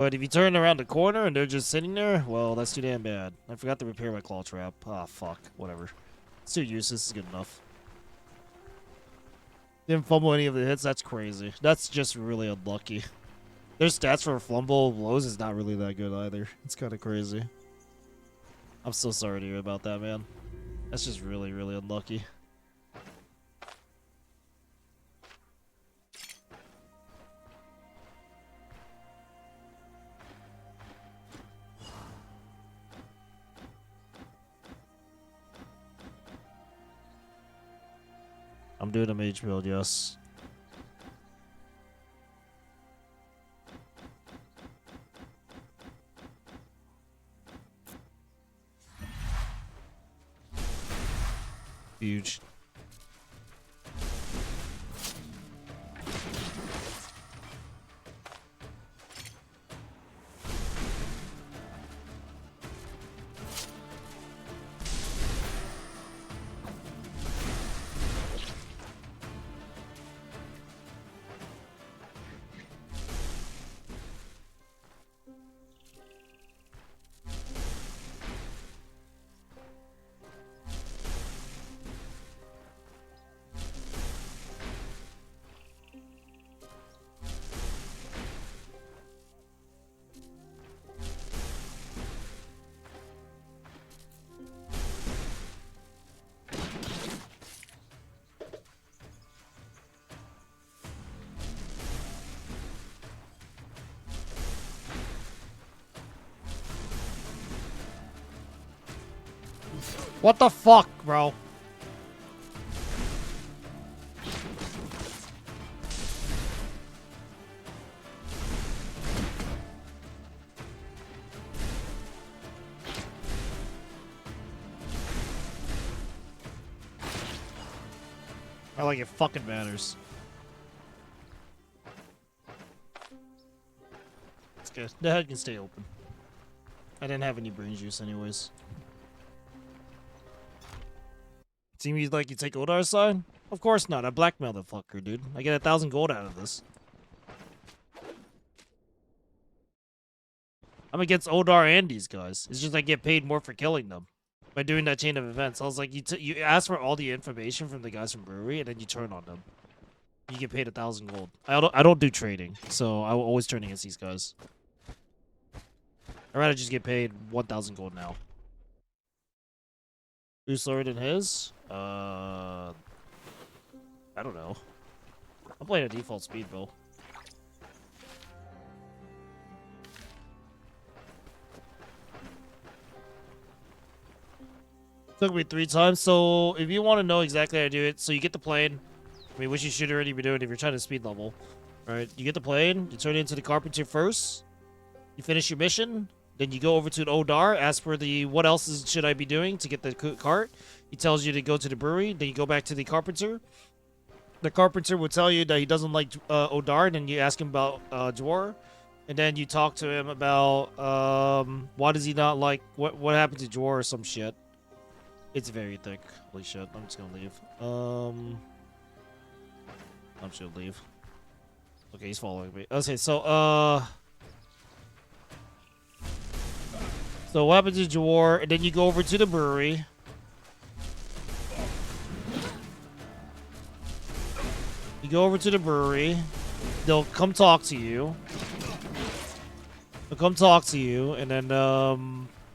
But if you turn around the corner and they're just sitting there, well, that's too damn bad. I forgot to repair my claw trap. Ah, fuck. Whatever. It's too useless. It's good enough. Didn't fumble any of the hits. That's crazy. That's just really unlucky. Their stats for fumble blows is not really that good either. It's kind of crazy. I'm so sorry to hear about that, man. That's just really, really unlucky. I'm doing a mage build, yes. Huge. What the fuck, bro? I like it fucking matters. It's good. The head can stay open. I didn't have any brain juice anyways. Seems like you take Odar's side? Of course not. I blackmailed the fucker, dude. I get 1,000 gold out of this. I'm against Odar and these guys. It's just I get paid more for killing them by doing that chain of events. I was like, you ask for all the information from the guys from Brewery, and then you turn on them. You get paid 1,000 gold. I don't do trading, so I will always turn against these guys. I'd rather just get paid 1,000 gold now. Who's slower than his? I don't know. I'm playing a default speed, Bill. Took me 3 times, so if you want to know exactly how to do it, so you get the plane, I mean, which you should already be doing if you're trying to speed level, right? You get the plane, you turn it into the carpenter first, you finish your mission, then you go over to an Odar, ask for the what else should I be doing to get the cart. He tells you to go to the brewery, then you go back to the carpenter. The carpenter will tell you that he doesn't like Odar, and then you ask him about Dwar, and then you talk to him about why does he not like what happened to Dwar or some shit. It's very thick. Holy shit! I'm just gonna leave. I'm just gonna leave. Okay, he's following me. Okay, so so what happens to Dwar, and then you go over to the brewery. You go over to the brewery. They'll come talk to you. They'll come talk to you, and then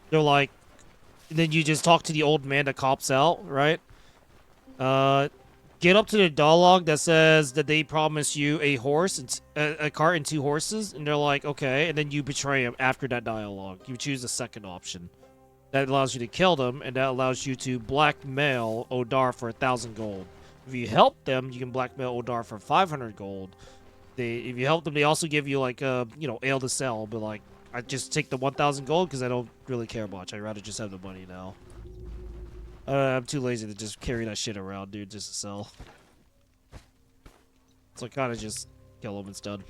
they're like, and then you just talk to the old man that cops out, right? Get up to the dialogue that says that they promise you a horse and a cart and 2 horses, and they're like, okay, and then you betray them after that dialogue. You choose the second option. That allows you to kill them, and that allows you to blackmail Odar for 1,000 gold. If you help them, you can blackmail Odar for 500 gold. If you help them, they also give you like ale to sell, but like I just take the 1,000 gold because I don't really care much. I'd rather just have the money now. I'm too lazy to just carry that shit around, dude, just to sell. So I kind of just kill them instead.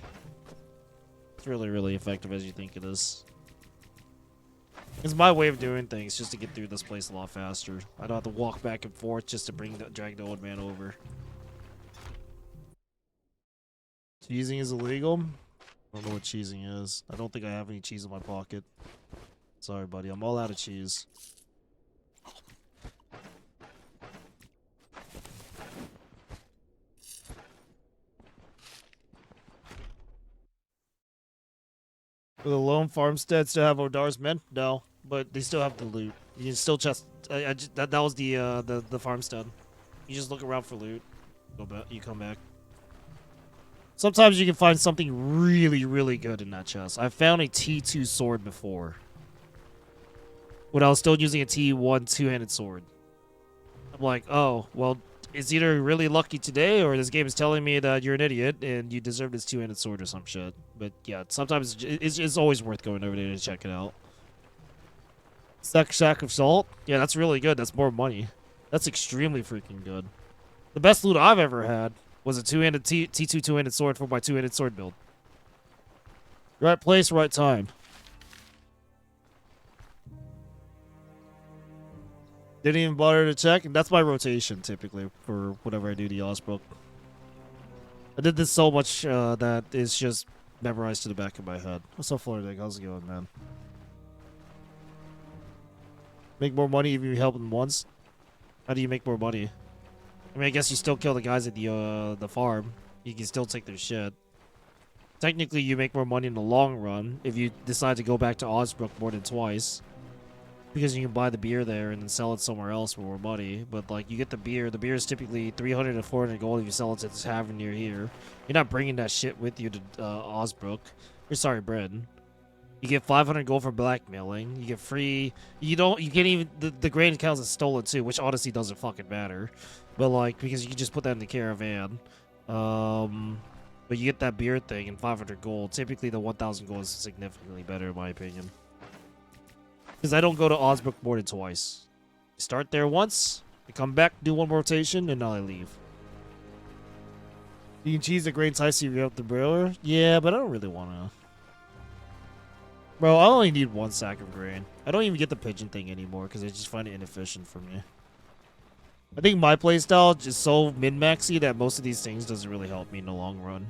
It's really, really effective as you think it is. It's my way of doing things just to get through this place a lot faster. I don't have to walk back and forth just to drag the old man over. So using is illegal? I don't know what cheesing is. I don't think I have any cheese in my pocket. Sorry, buddy. I'm all out of cheese. Do the lone farmstead still have Odar's men? No, but they still have the loot. You can still just. That was the farmstead. You just look around for loot. Go back. You come back. Sometimes you can find something really, really good in that chest. I found a T2 sword before. When I was still using a T1 two-handed sword. I'm like, oh, well, it's either really lucky today or this game is telling me that you're an idiot and you deserve this two-handed sword or some shit. But yeah, sometimes it's always worth going over there to check it out. Sack of salt? Yeah, that's really good. That's more money. That's extremely freaking good. The best loot I've ever had was a two-handed T2 two-handed sword for my two-handed sword build. Right place, right time. Didn't even bother to check, and that's my rotation typically for whatever I do to Osbrook. I did this so much that it's just memorized to the back of my head. What's up, Florida? How's it going, man? Make more money if you help them once. How do you make more money? I mean, I guess you still kill the guys at the farm. You can still take their shit. Technically, you make more money in the long run if you decide to go back to Osbrook more than twice. Because you can buy the beer there and then sell it somewhere else for more money. But, like, you get the beer. The beer is typically 300 to 400 gold if you sell it to the tavern near here. You're not bringing that shit with you to Osbrook. Or, sorry, Britain. You get 500 gold for blackmailing. You get free... You can't even... The grain counts as stolen, too, which honestly doesn't fucking matter. But, like, because you can just put that in the caravan. But you get that beer thing and 500 gold. Typically, the 1,000 gold is significantly better, in my opinion. Because I don't go to Osbrook more than twice. You start there once, you come back, do one rotation, and now I leave. You can cheese the grain size if you have the brewer? Yeah, but I don't really want to. Bro, I only need one sack of grain. I don't even get the pigeon thing anymore because I just find it inefficient for me. I think my playstyle is so min-maxy that most of these things doesn't really help me in the long run.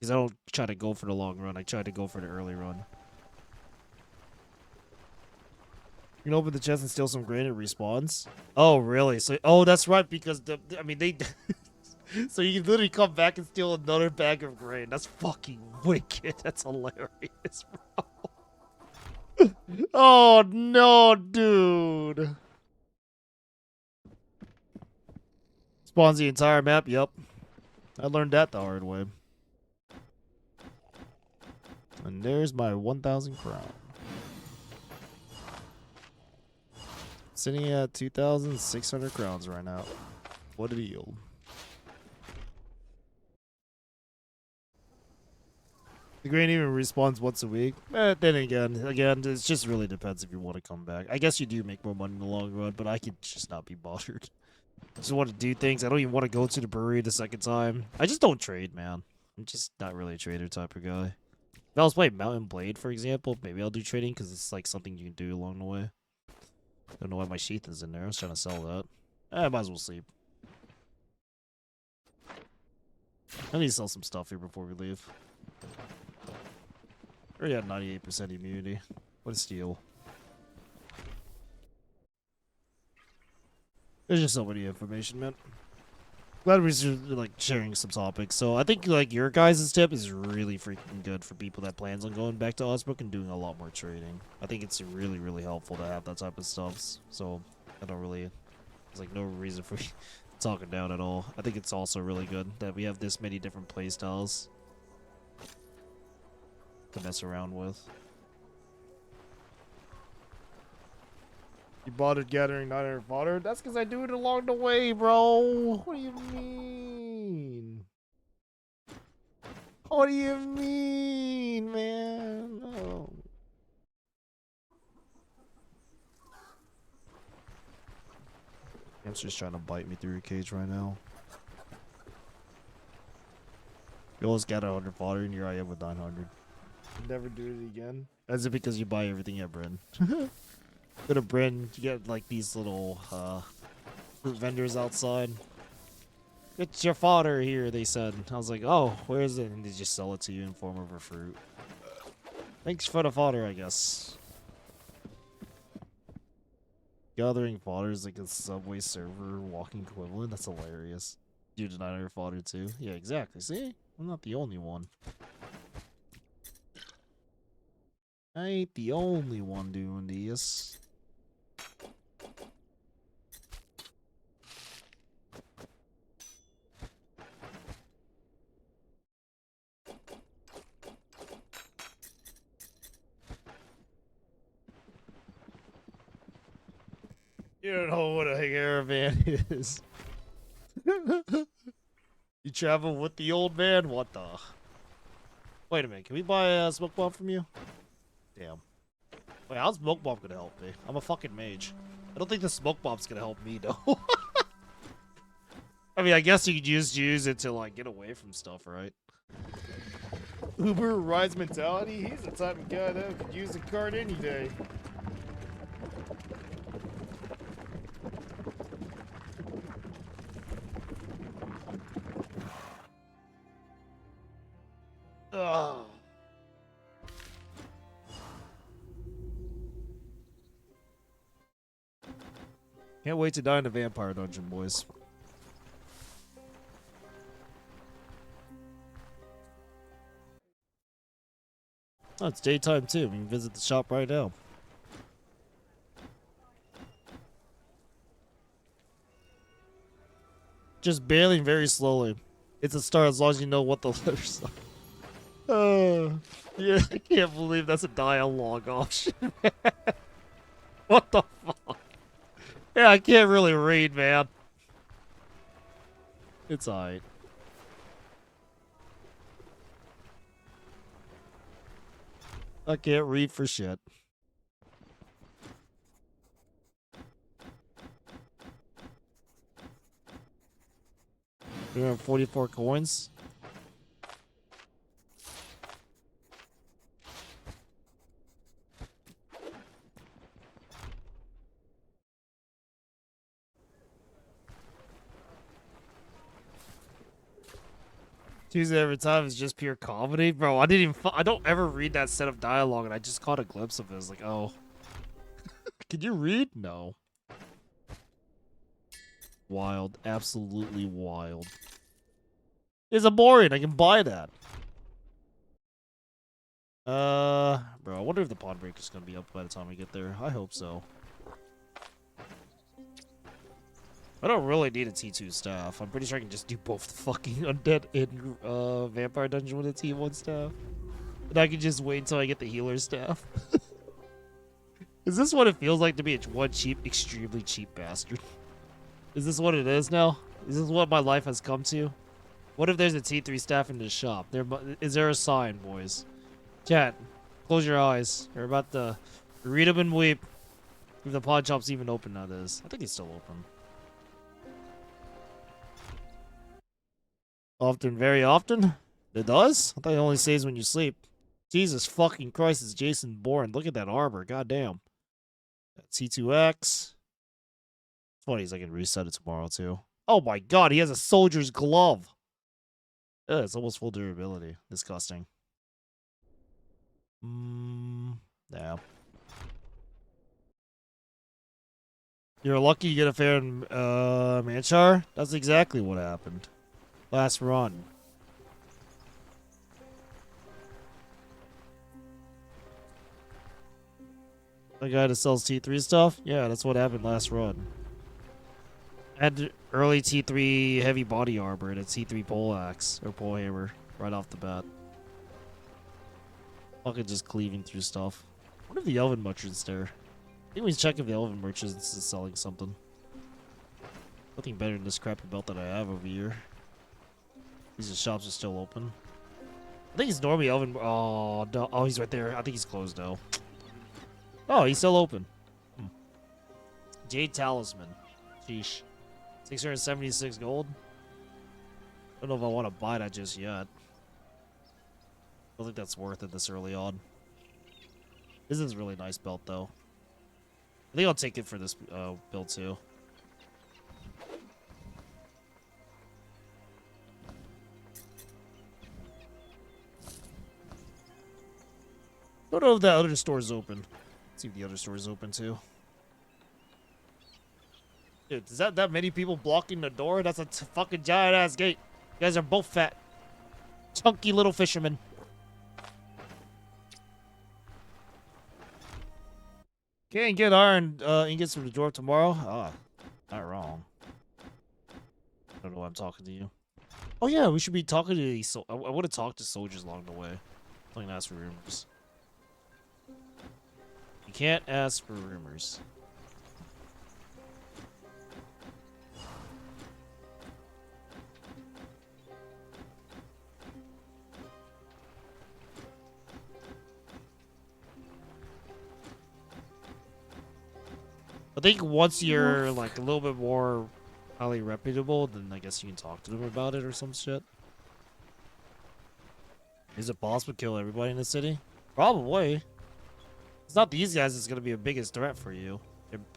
Because I don't try to go for the long run, I try to go for the early run. You can open the chest and steal some grain, it respawns. Oh, really? So, oh, that's right, because I mean, they... So you can literally come back and steal another bag of grain. That's fucking wicked. That's hilarious, bro. Oh, no, dude. Spawns the entire map? Yep. I learned that the hard way. And there's my 1,000 crown. Sitting at 2,600 crowns right now. What a deal. The grain even respawns once a week. Then again, it just really depends if you want to come back. I guess you do make more money in the long run, but I could just not be bothered. I just want to do things. I don't even want to go to the brewery the second time. I just don't trade, man. I'm just not really a trader type of guy. If I was playing Mountain Blade, for example, maybe I'll do trading because it's like something you can do along the way. Don't know why my sheath is in there. I was trying to sell that. I might as well sleep. I need to sell some stuff here before we leave. Already had 98% immunity. What a steal. There's just so many information, man. Glad we're like sharing some topics. So I think like your guys' tip is really freaking good for people that plans on going back to Osbrook and doing a lot more trading. I think it's really, really helpful to have that type of stuff. So I don't really, there's like no reason for me talking down at all. I think it's also really good that we have this many different playstyles to mess around with. You bothered gathering 900 fodder? That's because I do it along the way, bro. What do you mean? What do you mean, man? Oh. Hamster's trying to bite me through a cage right now. You always got 100 fodder and here I am with 900. Never do it again. Is it because you buy everything at Bryn? Go to Bryn, you get like these little fruit vendors outside. It's your fodder here, they said. I was like, oh, where is it? And they just sell it to you in form of a fruit. Thanks for the fodder, I guess. Gathering fodder is like a Subway server walking equivalent. That's hilarious. You deny your fodder too? Yeah, exactly. See? I'm not the only one. I ain't the only one doing this. You don't know what a caravan is. You travel with the old man? What the? Wait a minute. Can we buy a smoke bomb from you? Damn. Wait, how's smoke bomb gonna help me? I'm a fucking mage. I don't think the smoke bomb's gonna help me though. I mean, I guess you could just use it to like get away from stuff, right? Uber rides mentality. He's the type of guy that could use a card any day. Ugh. Can't wait to die in a vampire dungeon, boys. Oh, it's daytime too. We can visit the shop right now. Just barely, very slowly. It's a start as long as you know what the letters are. Yeah, I can't believe that's a dialogue option. What the fuck? Yeah, I can't really read, man. It's alright. I can't read for shit. We have 44 coins. Tuesday every time is just pure comedy, bro. I didn't even. I don't ever read that set of dialogue, and I just caught a glimpse of it. I was like, oh, can you read? No. Wild, absolutely wild. It's a boring. I can buy that. Bro, I wonder if the pawn breaker's gonna be up by the time we get there. I hope so. I don't really need a T2 staff. I'm pretty sure I can just do both the fucking undead and vampire dungeon with a T1 staff. And I can just wait until I get the healer staff. Is this what it feels like to be one cheap, extremely cheap bastard? Is this what it is now? Is this what my life has come to? What if there's a T3 staff in this shop? Is there a sign, boys? Chat, close your eyes. You're about to read them and weep. If the pawn shop's even open now, that is. I think it's still open. Often, very often? It does? I thought it only saves when you sleep. Jesus fucking Christ, it's Jason Bourne. Look at that armor. Goddamn. T2X. Funny is I can reset it tomorrow, too. Oh my god, he has a soldier's glove. Ugh, it's almost full durability. Disgusting. Yeah. You're lucky you get a fair in Manchar? That's exactly what happened. Last run. The guy that sells T3 stuff? Yeah, that's what happened last run. Had early T3 heavy body armor and a T3 pole axe or pole hammer right off the bat. Fucking just cleaving through stuff. What if the elven merchant's there? I think we check if the elven merchant is selling something. Nothing better than this crappy belt that I have over here. These shops are still open. I think he's normally elven. Oh, no. Oh, he's right there. I think he's closed though. Oh, he's still open. Jade Talisman. Sheesh. 676 gold. I don't know if I want to buy that just yet. I don't think that's worth it this early on. This is a really nice belt though. I think I'll take it for this build too. don't know if that other store's open. Let's see if the other store is open too. Dude, is that many people blocking the door? That's a fucking giant ass gate. You guys are both fat. Chunky little fishermen. Can't get iron ingots from the dwarf tomorrow? Ah, not wrong. I don't know why I'm talking to you. Oh yeah, we should be talking to these. I would have talked to soldiers along the way. I'm gonna ask for rumors. You can't ask for rumors. I think once you're like a little bit more highly reputable, then I guess you can talk to them about it or some shit. Is it possible to kill everybody in the city? Probably. It's not these guys that's gonna be the biggest threat for you.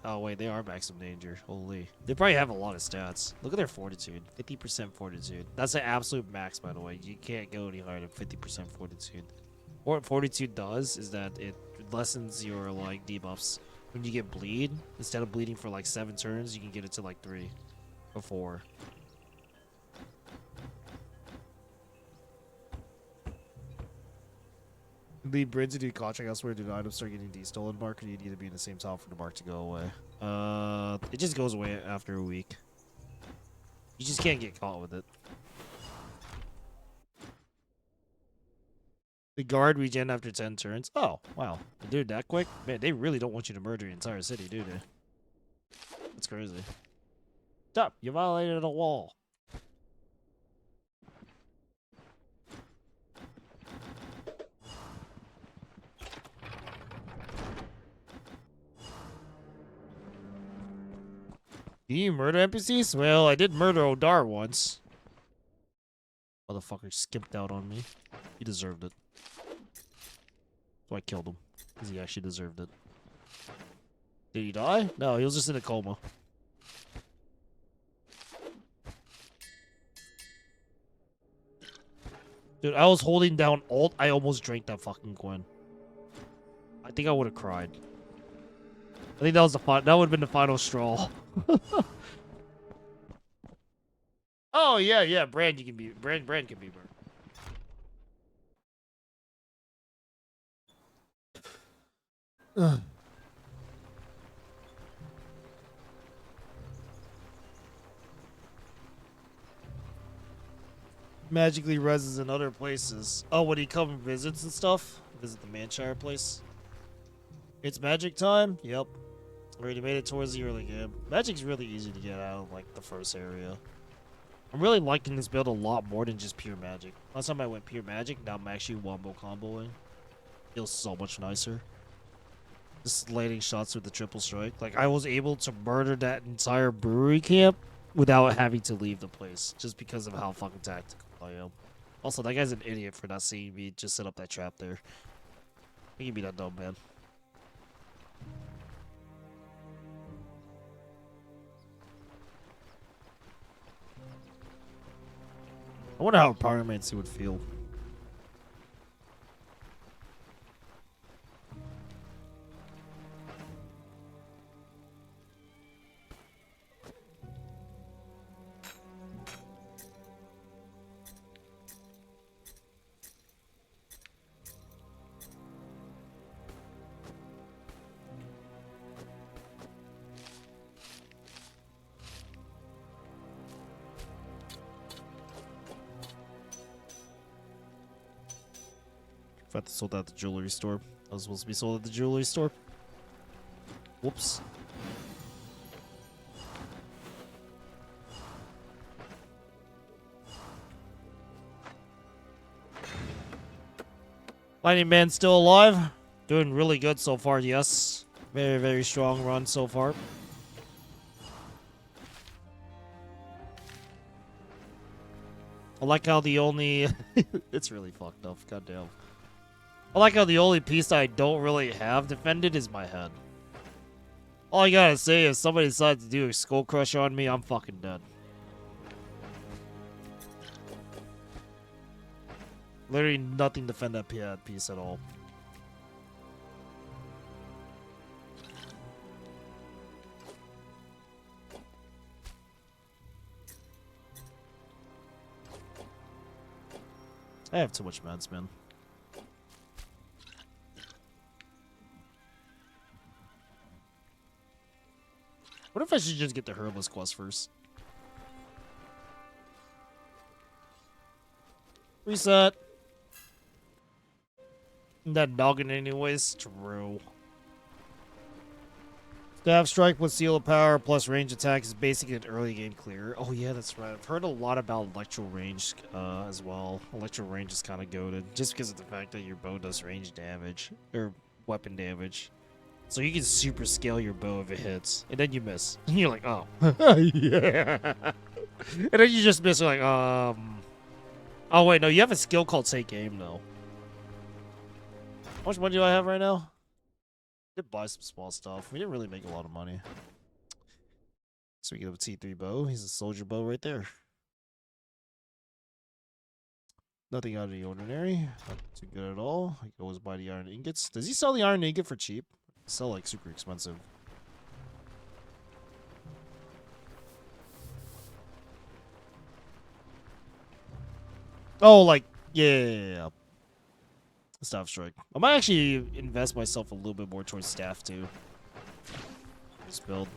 Oh wait, they are maximum danger. Holy. They probably have a lot of stats. Look at their fortitude. 50% fortitude. That's the absolute max, by the way. You can't go any higher than 50% fortitude. What fortitude does is that it lessens your like debuffs. When you get bleed, instead of bleeding for like 7 turns, you can get it to like 3 or 4. Leave Bryn to do contract elsewhere. Do items start getting de-stolen, Mark? Or do you need to be in the same town for the mark to go away? It just goes away after a week. You just can't get caught with it. The guard regen after 10 turns. Oh, wow. Dude, that quick? Man, they really don't want you to murder the entire city, do they? That's crazy. Stop! You violated a wall. Do you murder NPCs? Well, I did murder Odar once. Motherfucker skipped out on me. He deserved it. So I killed him. Because he actually deserved it. Did he die? No, he was just in a coma. Dude, I was holding down Alt. I almost drank that fucking Gwen. I think I would have cried. I think that was the that would have been the final straw. Oh yeah, yeah. Brand, you can be Brand can be burned. Magically reses in other places. Oh, when he come and visits and stuff? Visit the Manshire place? It's magic time? Yep. Already made it towards the early game. Magic's really easy to get out of, like, the first area. I'm really liking this build a lot more than just pure magic. Last time I went pure magic, now I'm actually wombo comboing. Feels so much nicer. Just landing shots with the triple strike. Like, I was able to murder that entire brewery camp without having to leave the place. Just because of how fucking tactical I am. Also, that guy's an idiot for not seeing me just set up that trap there. He can be that dumb, man. I wonder how Pyromancy would feel. If I had to sold out the jewelry store. I was supposed to be sold at the jewelry store. Whoops. Lightning Man still alive. Doing really good so far, yes. Very, very strong run so far. I like how the only... it's really fucked up, goddamn. I like how the only piece that I don't really have defended is my head. All I gotta say is somebody decides to do a skull crush on me, I'm fucking dead. Literally nothing to defend that piece at all. I have too much meds, man. What if I should just get the herbalist quest first? Reset. That noggin anyways. True. Staff strike plus seal of power plus range attack is basically an early game clear. Oh yeah, that's right. I've heard a lot about electro range as well. Electro range is kind of goated just because of the fact that your bow does range damage or weapon damage. So you can super scale your bow if it hits, and then you miss. And you're like, oh, yeah. And then you just miss. You're like, oh wait, no, you have a skill called Take Aim though. How much money do I have right now? Did buy some small stuff. We didn't really make a lot of money. So we get a T3 bow. He's a soldier bow right there. Nothing out of the ordinary. Not too good at all. I can always buy the iron ingots. Does he sell the iron ingot for cheap? Sell like super expensive. Oh, like yeah. Staff strike. I might actually invest myself a little bit more towards staff too. This build.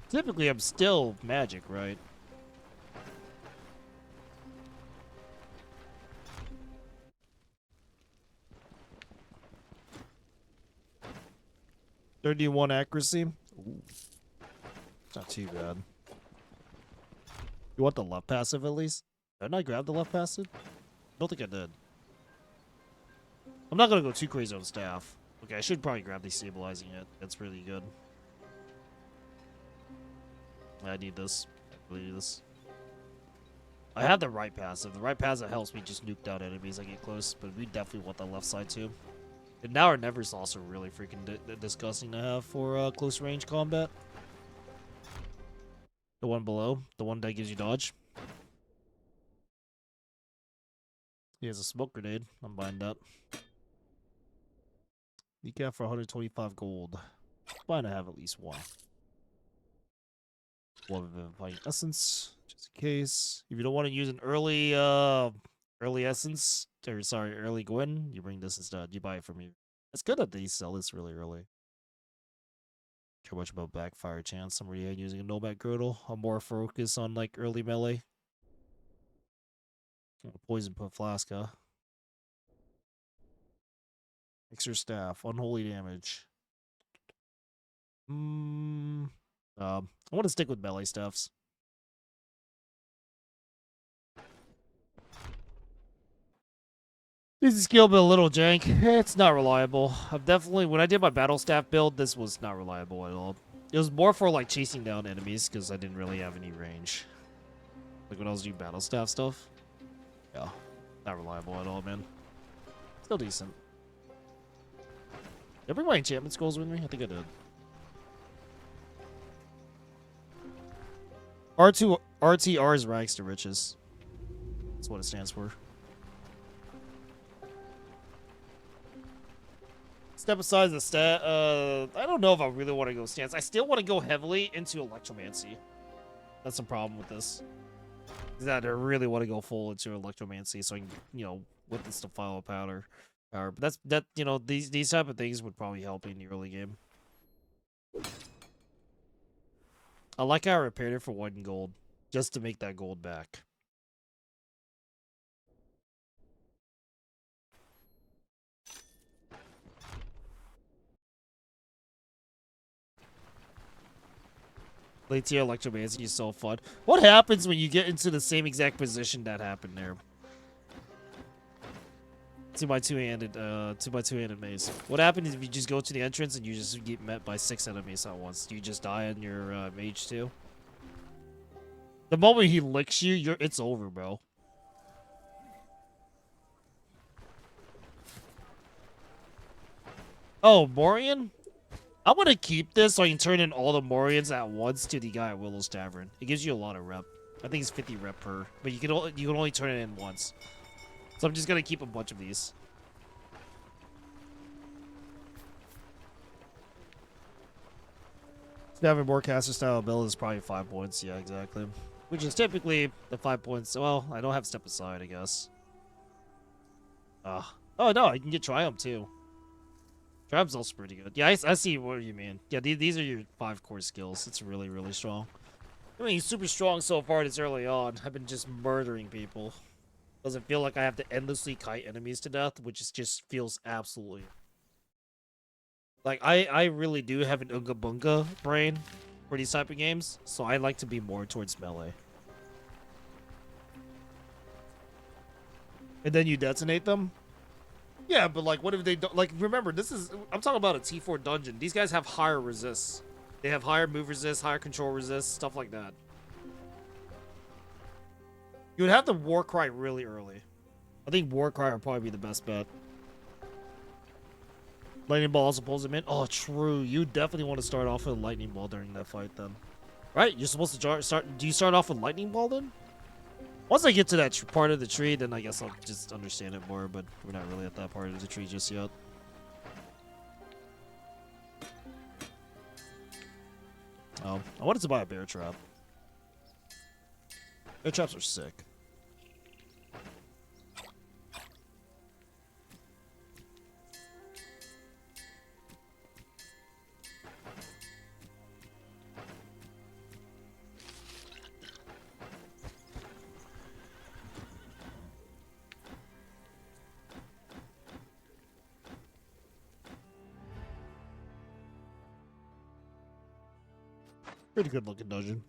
Typically, I'm still magic, right? .31 accuracy. Ooh. Not too bad. You want the left passive at least? Didn't I grab the left passive? I don't think I did. I'm not gonna go too crazy on staff. Okay, I should probably grab the stabilizing it. That's really good. I need this. I really need this. I have the right passive. The right passive helps me just nuke down enemies I get close, but we definitely want the left side too. And now our Never's also really freaking disgusting to have for close range combat. The one below, the one that gives you dodge. He has a smoke grenade. I'm buying that. Decaf for 125 gold. Fine to have at least one. One Vivifying Essence, just in case. If you don't want to use an early essence, or sorry, early Gwyn, you bring this instead. You buy it from me. It's good that they sell this really early. Care much about backfire chance. I'm really using a Nomad Girdle. I'm more focused on like early melee. Poison put Flaska. Extra staff. Unholy damage. I want to stick with melee stuffs. This is skill build a little jank. It's not reliable. I've definitely, when I did my battle staff build, this was not reliable at all. It was more for like chasing down enemies because I didn't really have any range. Like when I was doing battle staff stuff. Yeah, not reliable at all, man. Still decent. Did I bring my enchantment scrolls with me? I think I did. RTR is rags to riches. That's what it stands for. Step aside the stat. I don't know if I really want to go stance. I still want to go heavily into Electromancy. That's the problem with this. Is that I really want to go full into Electromancy so I can, you know, witness the file of power. But you know, these type of things would probably help in the early game. I like how I repaired it for 1 gold, just to make that gold back. Late tier Electromancy is so fun. What happens when you get into the same exact position that happened there? To my two-handed maze. What happens if you just go to the entrance and you just get met by 6 enemies at once? Do you just die on your mage too? The moment he licks you, it's over, bro. Oh, Morian? I'm gonna keep this so I can turn in all the Morians at once to the guy at Willow's Tavern. It gives you a lot of rep. I think it's 50 rep per, but you can only turn it in once. So I'm just gonna keep a bunch of these. Having more caster style build is probably 5 points. Yeah, exactly. Which is typically the 5 points. Well, I don't have step aside, I guess. Oh no, I can get Triumph too. Triumph's also pretty good. Yeah, I see what you mean. Yeah, these are your 5 core skills. It's really, really strong. I mean, he's super strong so far this early on. I've been just murdering people. Doesn't feel like I have to endlessly kite enemies to death, which is just feels absolutely... Like, I really do have an Unga Bunga brain for these type of games, so I like to be more towards melee. And then you detonate them? Yeah, but like, what if they don't? Like, remember, I'm talking about a T4 dungeon. These guys have higher resists. They have higher move resist, higher control resist, stuff like that. You would have to Warcry really early. I think Warcry would probably be the best bet. Lightning Ball also pulls him in. Oh, true. You definitely want to start off with Lightning Ball during that fight then. Right? You're supposed to start... Do you start off with Lightning Ball then? Once I get to that part of the tree, then I guess I'll just understand it more, but we're not really at that part of the tree just yet. Oh, I wanted to buy a bear trap. Bear traps are sick. Pretty good looking dungeon.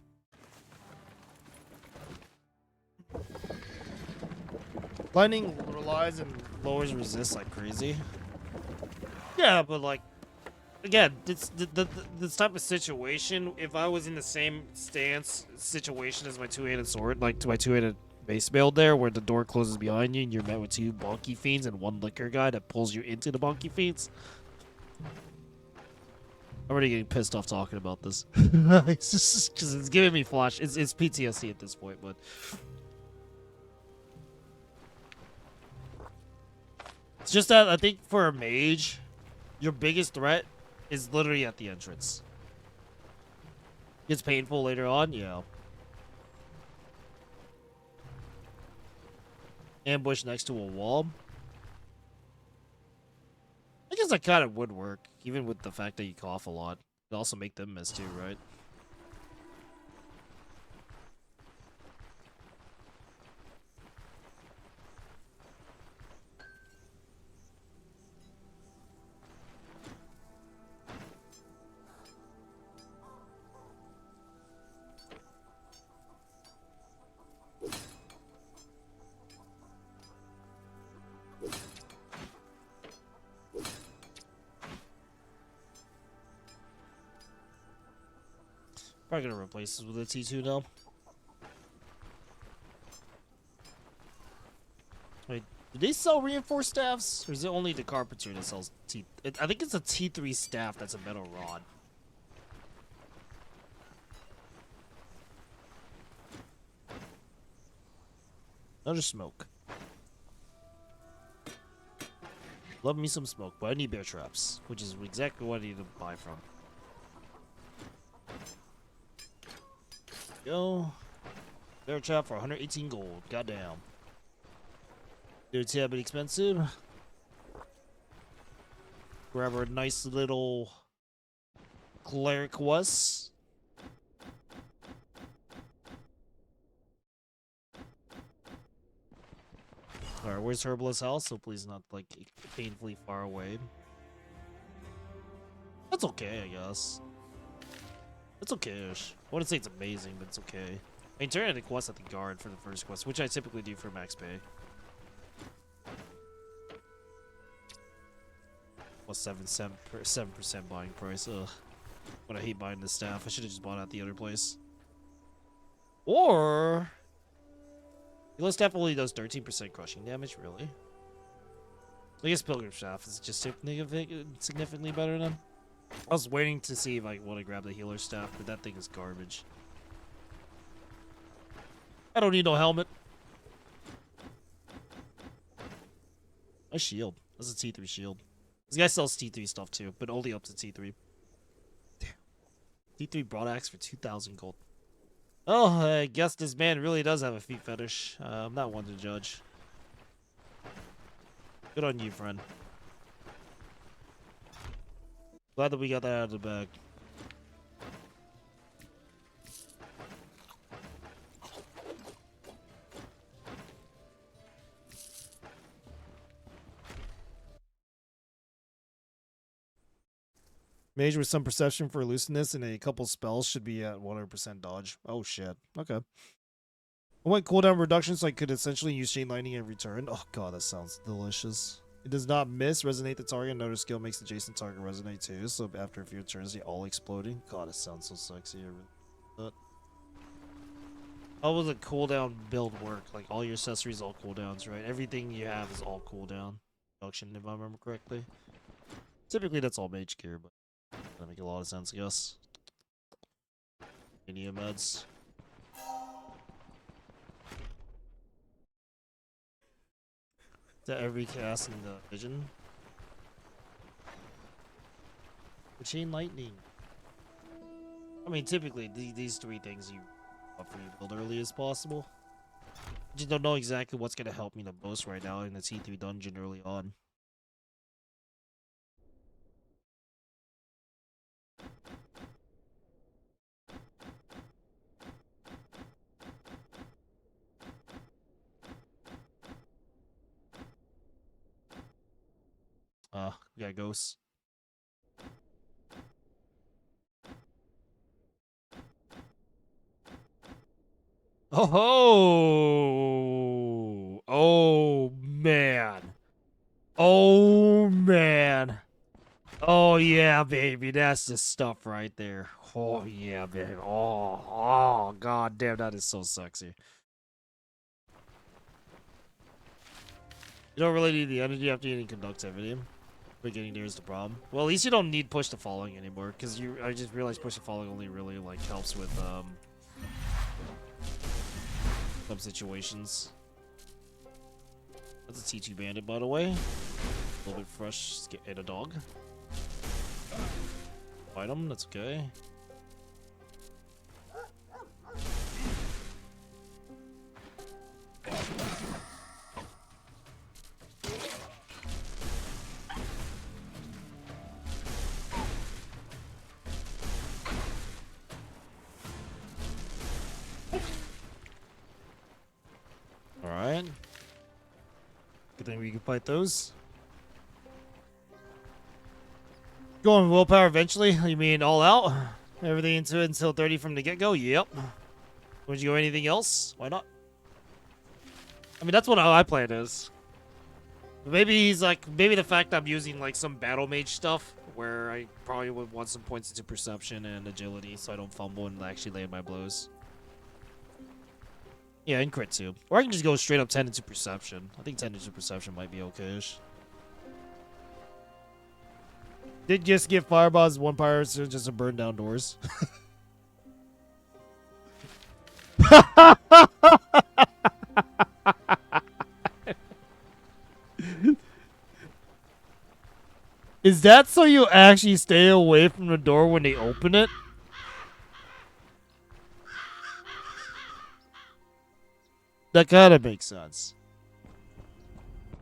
Lightning relies and lowers resist like crazy. Yeah, but like, again, this type of situation, if I was in the same situation as my two-handed sword, like to my two-handed base build there, where the door closes behind you and you're met with 2 bonky fiends and 1 liquor guy that pulls you into the bonky fiends. I'm already getting pissed off talking about this. It's just because it's giving me flash. It's PTSD at this point, but it's just that I think for a mage, your biggest threat is literally at the entrance. Gets painful later on, yeah. Ambush next to a wall. I guess that kind of would work, even with the fact that you cough a lot. It'd also make them miss too, right? Probably gonna replace this with a T2 now. Wait, do they sell reinforced staffs? Or is it only the carpenter that sells I think it's a T3 staff that's a metal rod. Another smoke. Love me some smoke, but I need bear traps, which is exactly what I need to buy from. Go. Bear trap for 118 gold. Goddamn. Dude, it's a bit expensive. Grab our nice little cleric was. Alright, where's Herbalist's house? So please not like painfully far away. That's okay, I guess. It's okay-ish. I wouldn't say it's amazing, but it's okay. I mean, turn in a quest at the guard for the first quest, which I typically do for max pay. Plus 7% buying price. Ugh. But I hate buying this staff. I should have just bought out the other place. Or the staff only does 13% crushing damage, really? I guess Pilgrim Staff is just significantly better than. I was waiting to see if I want to grab the healer staff, but that thing is garbage. I don't need no helmet. A shield. That's a T3 shield. This guy sells T3 stuff too, but only up to T3. Damn. T3 broadaxe for 2,000 gold. Oh, I guess this man really does have a feet fetish. I'm not one to judge. Good on you, friend. Glad that we got that out of the bag. Mage with some perception for elusiveness and a couple spells should be at 100% dodge. Oh shit. Okay. I went cooldown reduction so I could essentially use Chain Lightning every turn. Oh god, that sounds delicious. It does not miss, resonate the target. Another skill makes the adjacent target resonate too. So after a few turns, they all exploding. God, it sounds so sexy. How was a cooldown build work? Like all your accessories, all cooldowns, right? Everything you have is all cooldown reduction, if I remember correctly. Typically, that's all mage gear, but that make a lot of sense, I guess. Any meds. To every cast in the vision. The Chain Lightning. I mean, typically, these three things you offer you build early as possible. I just don't know exactly what's going to help me the most right now in the T3 dungeon early on. We got ghosts. Oh, oh man. Oh man. Oh yeah, baby. That's the stuff right there. Oh yeah, baby. Oh, god damn, that is so sexy. You don't really need the energy after any conductivity. But getting there is the problem. Well, at least you don't need push to following anymore, because I just realized push to following only really like helps with some situations. That's a T2 bandit, by the way. A little bit fresh and a dog. Fight him, that's okay. Alright. Good thing we can fight those. Going willpower eventually? You mean all out? Everything into it until 30 from the get-go? Yep. Would you go anything else? Why not? I mean, that's what how I play it is. Maybe he's like, maybe the fact I'm using like some battle mage stuff where I probably would want some points into perception and agility so I don't fumble and actually land my blows. Yeah, and crit too. Or I can just go straight up 10 into perception. I think 10 into perception might be okay-ish. Did just get fireballs, one pirate so just to burn down doors. Is that so you actually stay away from the door when they open it? That kind of makes sense.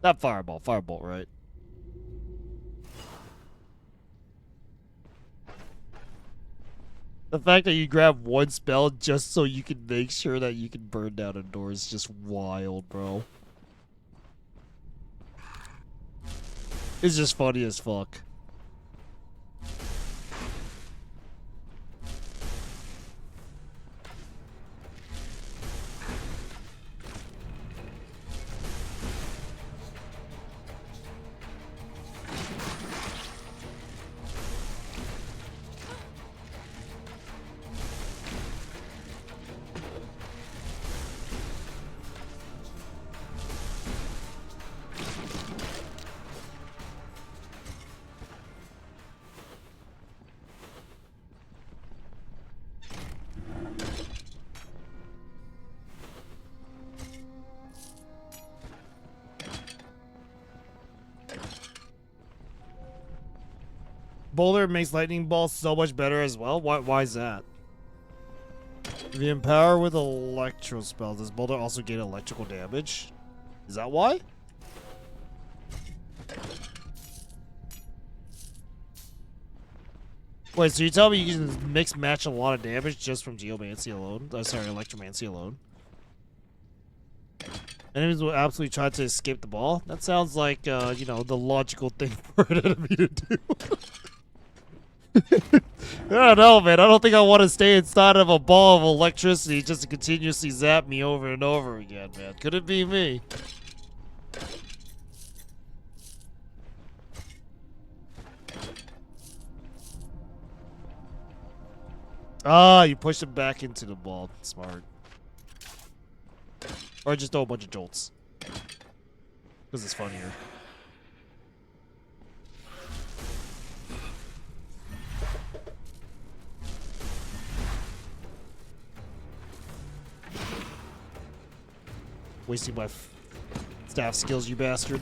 Not fireball, firebolt, right? The fact that you grab one spell just so you can make sure that you can burn down a door is just wild, bro. It's just funny as fuck. Boulder makes lightning balls so much better as well. Why is that? If you empower with electro spell, does Boulder also gain electrical damage? Is that why? Wait, so you tell me you can mix match a lot of damage just from Geomancy alone? Sorry, Electromancy alone. Enemies will absolutely try to escape the ball? That sounds like, you know, the logical thing for an enemy to do. I don't know, man. I don't think I want to stay inside of a ball of electricity just to continuously zap me over and over again, man. Could it be me? Ah, you push him back into the ball. Smart. Or just throw a bunch of jolts. Because it's funnier. Wasting my staff skills, you bastard.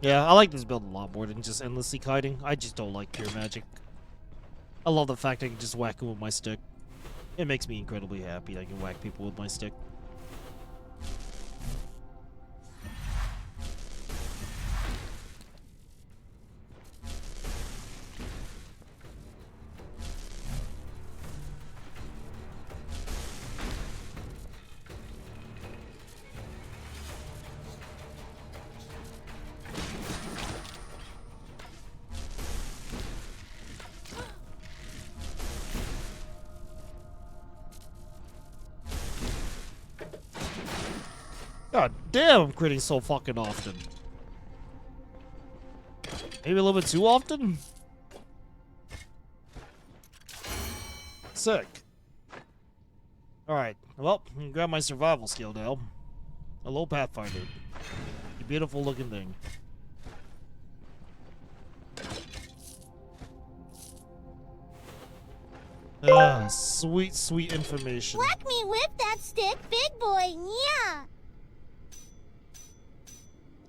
Yeah, I like this build a lot more than just endlessly kiting. I just don't like pure magic. I love the fact I can just whack them with my stick. It makes me incredibly happy I can whack people with my stick. God damn, I'm critting so fucking often. Maybe a little bit too often? Sick. Alright, well, I can grab my survival skill now. Hello, Pathfinder. You beautiful looking thing. Ah, sweet, sweet information. Whack me with that stick, big boy, yeah!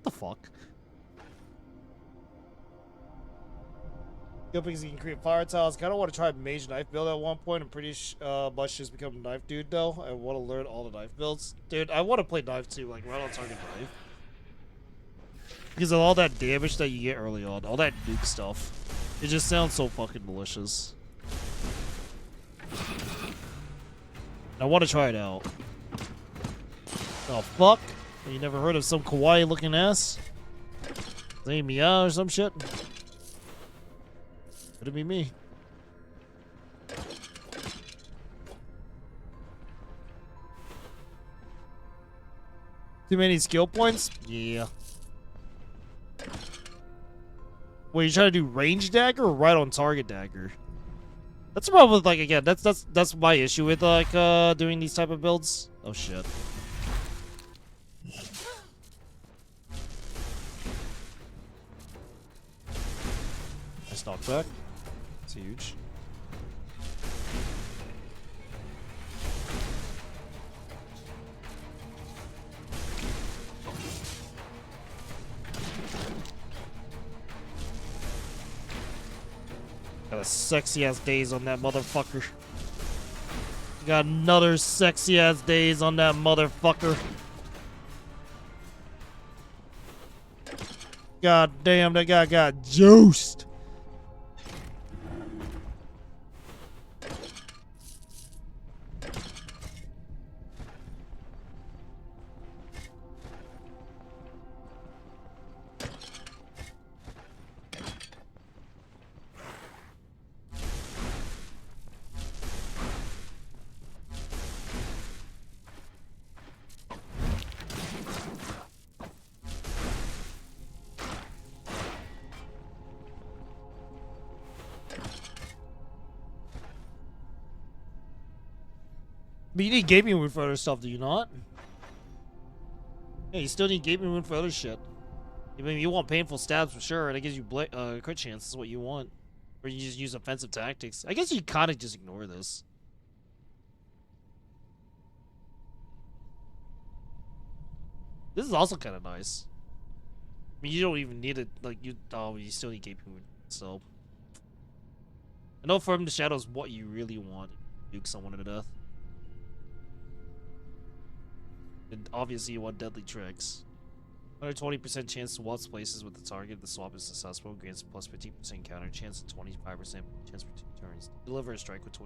What the fuck? Good because you can create fire tiles. Kind of want to try Mage knife build at one point. I'm pretty much just become a knife dude though. I want to learn all the knife builds, dude. I want to play knife too, like right on target knife, because of all that damage that you get early on, all that nuke stuff. It just sounds so fucking malicious. I want to try it out. Oh fuck! You never heard of some kawaii looking ass? His name Meow or some shit? Could it be me? Too many skill points? Yeah. Wait, you trying to do range dagger or right on target dagger? That's the problem with, like, again, that's my issue with like doing these type of builds. Oh shit. Nice knockback. It's huge. Got a sexy ass daze on that motherfucker. Got another sexy ass daze on that motherfucker. God damn, that guy got juiced. But you need gaming wood for other stuff, do you not? Yeah, you still need gaming wood for other shit. I mean, you want painful stabs for sure, and it gives you crit chance. Is what you want. Or you just use offensive tactics. I guess you kind of just ignore this. This is also kind of nice. I mean, you don't even need it. Like you still need gaming wood. So, know from the shadows what you really want. Nuke someone to death. And obviously you want deadly tricks. 120% chance to waltz places with the target. The swap is successful. Grants plus 15% counter chance and 25% chance for 2 turns. Deliver a strike with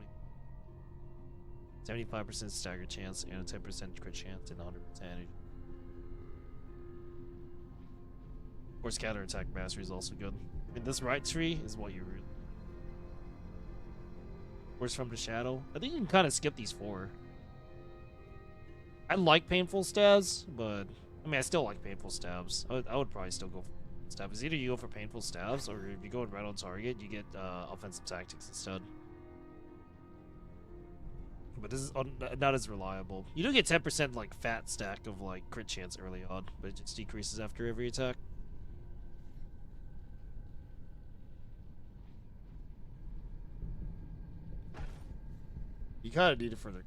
75% stagger chance and a 10% crit chance and 100% energy. Of course, counterattack mastery is also good. I mean, this right tree is what you really. Force from the shadow. I think you can kind of skip these 4. I like painful stabs, but I mean, I still like painful stabs. I would probably still go for stabs. Either you go for painful stabs, or if you go right on target, you get offensive tactics instead. But this is not as reliable. You do get 10% like fat stack of like crit chance early on, but it just decreases after every attack. You kind of need it for the.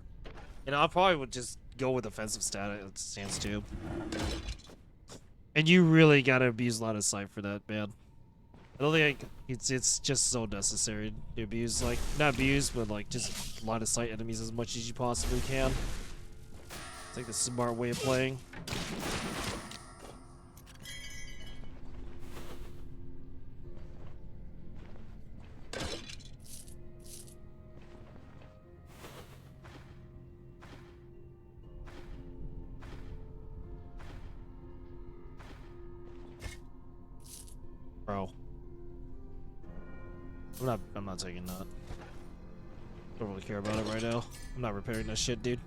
And I probably would just go with offensive stance too. And you really gotta abuse line of sight for that, man. I don't think it's just so necessary to abuse, like, not abuse, but like just line of sight enemies as much as you possibly can. It's like the smart way of playing. Bro. I'm not taking that. Don't really care about it right now. I'm not repairing that shit, dude.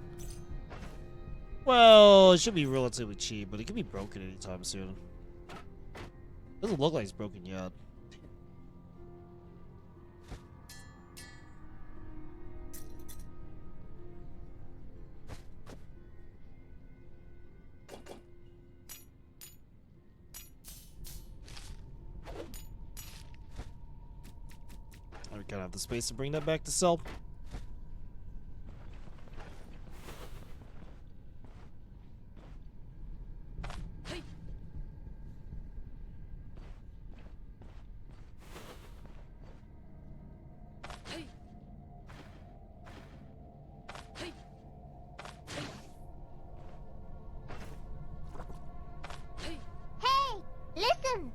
Well, it should be relatively cheap, but it could be broken anytime soon. Doesn't look like it's broken yet. I gotta have the space to bring that back to sell. Hey, listen!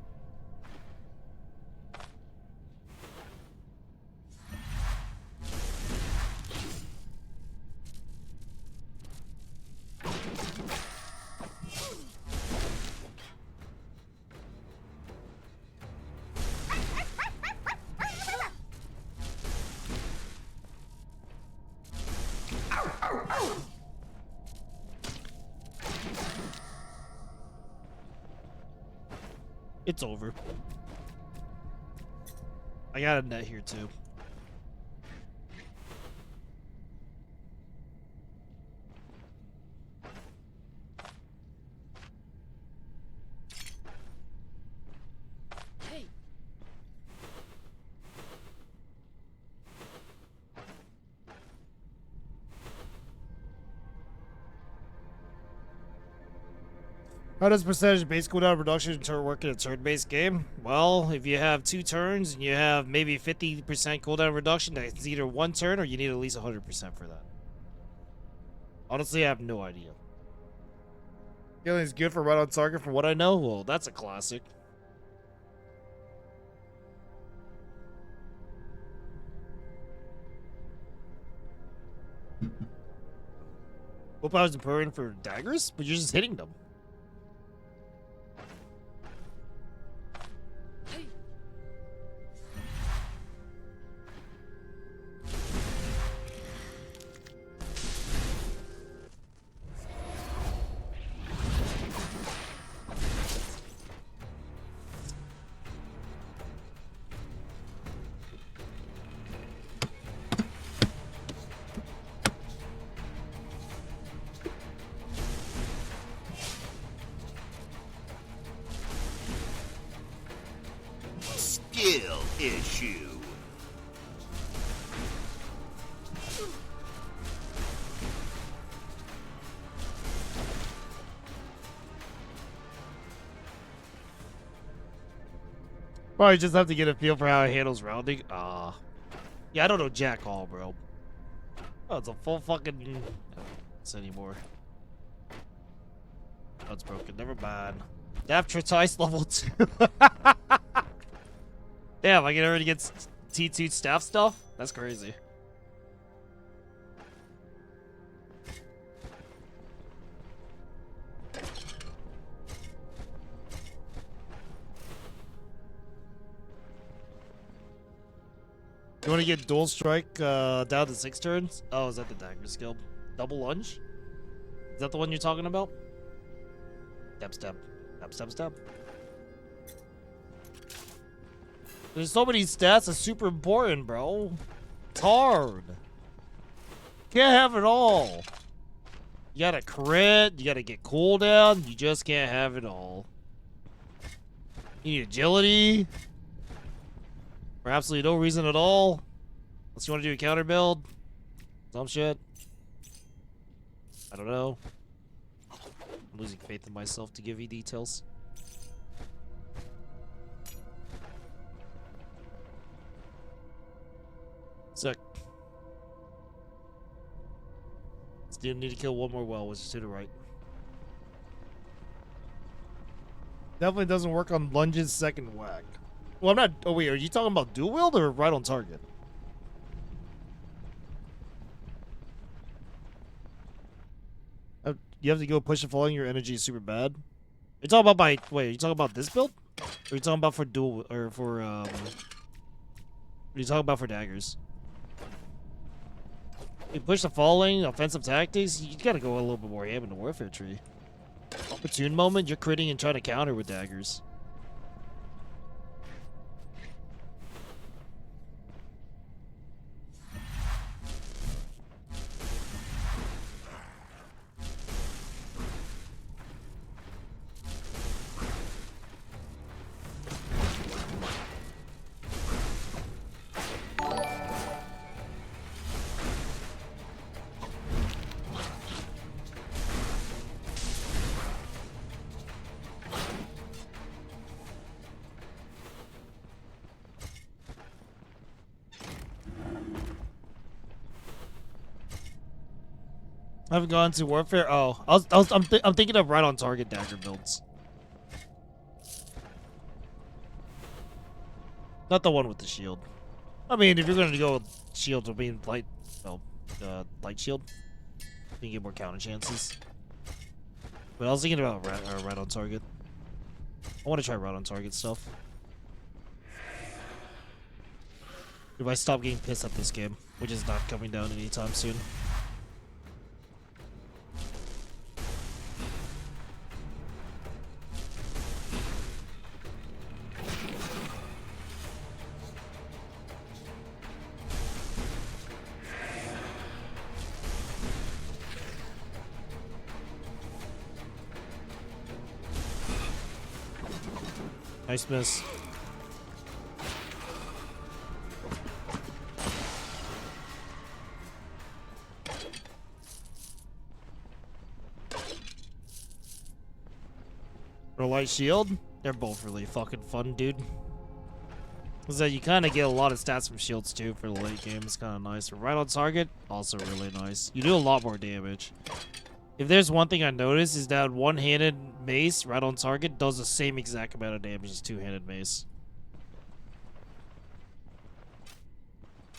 It's over. I got a net here too. Hey. How does percentage base cooldown reduction turn work in a turn-based game? Well, if you have 2 turns and you have maybe 50% cooldown reduction, that's either 1 turn or you need at least 100% for that. Honestly, I have no idea. Healing is good for right on target from what I know? Well, that's a classic. Willpower's important for daggers, but you're just hitting them. Skill issue. Probably just have to get a feel for how it handles rounding. Yeah, I don't know jack all, bro. Oh, it's a full fucking... It's anymore. Oh, it's broken. Never mind. Daft level 2. Damn, I can already get T2 staff stuff? That's crazy. You want to get dual strike down to 6 turns? Oh, is that the dagger skill? Double lunge? Is that the one you're talking about? Step, step. Step, step, step. There's so many stats that's super important, bro. It's hard. Can't have it all. You gotta crit, you gotta get cooldown, you just can't have it all. You need agility. For absolutely no reason at all. Unless you want to do a counter build. Some shit. I don't know. I'm losing faith in myself to give you details. Sick. Still need to kill one more well, which is to the right. Definitely doesn't work on lunges second whack. Well, I'm not... Oh, wait. Are you talking about dual wield or right on target? You have to go push and falling. Your energy is super bad. You're talking about my... Wait, are you talking about this build? Or are you talking about for dual... Or for, What are you talking about for daggers? You push the falling, offensive tactics, you gotta go a little bit more ham in the warfare tree. Opportune moment, you're critting and trying to counter with daggers. I haven't gone to warfare. Oh, I'm thinking of right on target dagger builds. Not the one with the shield. I mean, if you're gonna go with shield, I mean light, light shield, you can get more counter chances. But I was thinking about right on target. I want to try right on target stuff. If I stop getting pissed at this game, which is not coming down anytime soon. Nice miss. For a light shield, they're both really fucking fun, dude. So you kind of get a lot of stats from shields too for the late game. It's kind of nice. Right on target, also really nice. You do a lot more damage. If there's one thing I noticed is that one-handed mace right on target does the same exact amount of damage as two-handed mace.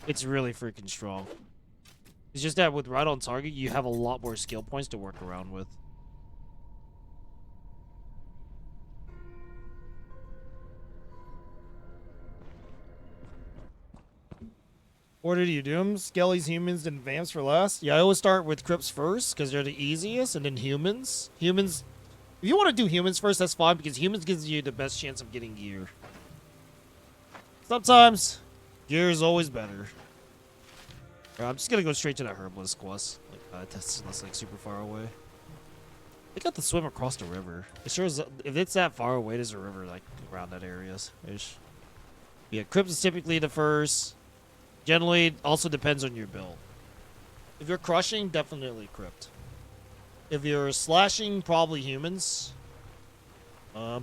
It's really freaking strong. It's just that with right on target, you have a lot more skill points to work around with. Order do you do them? Skellies, humans, then vamps for last? Yeah, I always start with crypts first, because they're the easiest, and then humans. Humans, if you want to do humans first, that's fine, because humans gives you the best chance of getting gear. Sometimes, gear is always better. Right, I'm just gonna go straight to that herbalist quest. Like, that's like super far away. They got to swim across the river. It sure is, if it's that far away, there's a river like around that area-ish. Yeah, crypts is typically the first. Generally, it also depends on your build. If you're crushing, definitely crypt. If you're slashing, probably humans.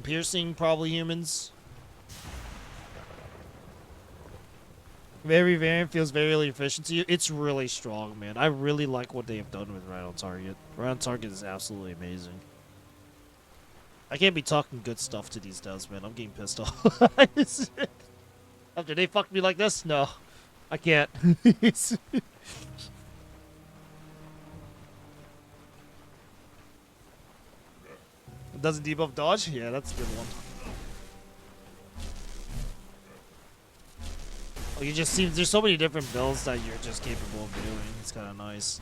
Piercing, probably humans. Every variant feels very efficient to you. It's really strong, man. I really like what they have done with Right on Target. Right on Target is absolutely amazing. I can't be talking good stuff to these devs, man. I'm getting pissed off. After they fucked me like this, no, I can't. It doesn't debuff dodge? Yeah, that's a good one. Like, it just seems there's so many different builds that you're just capable of doing. It's kind of nice.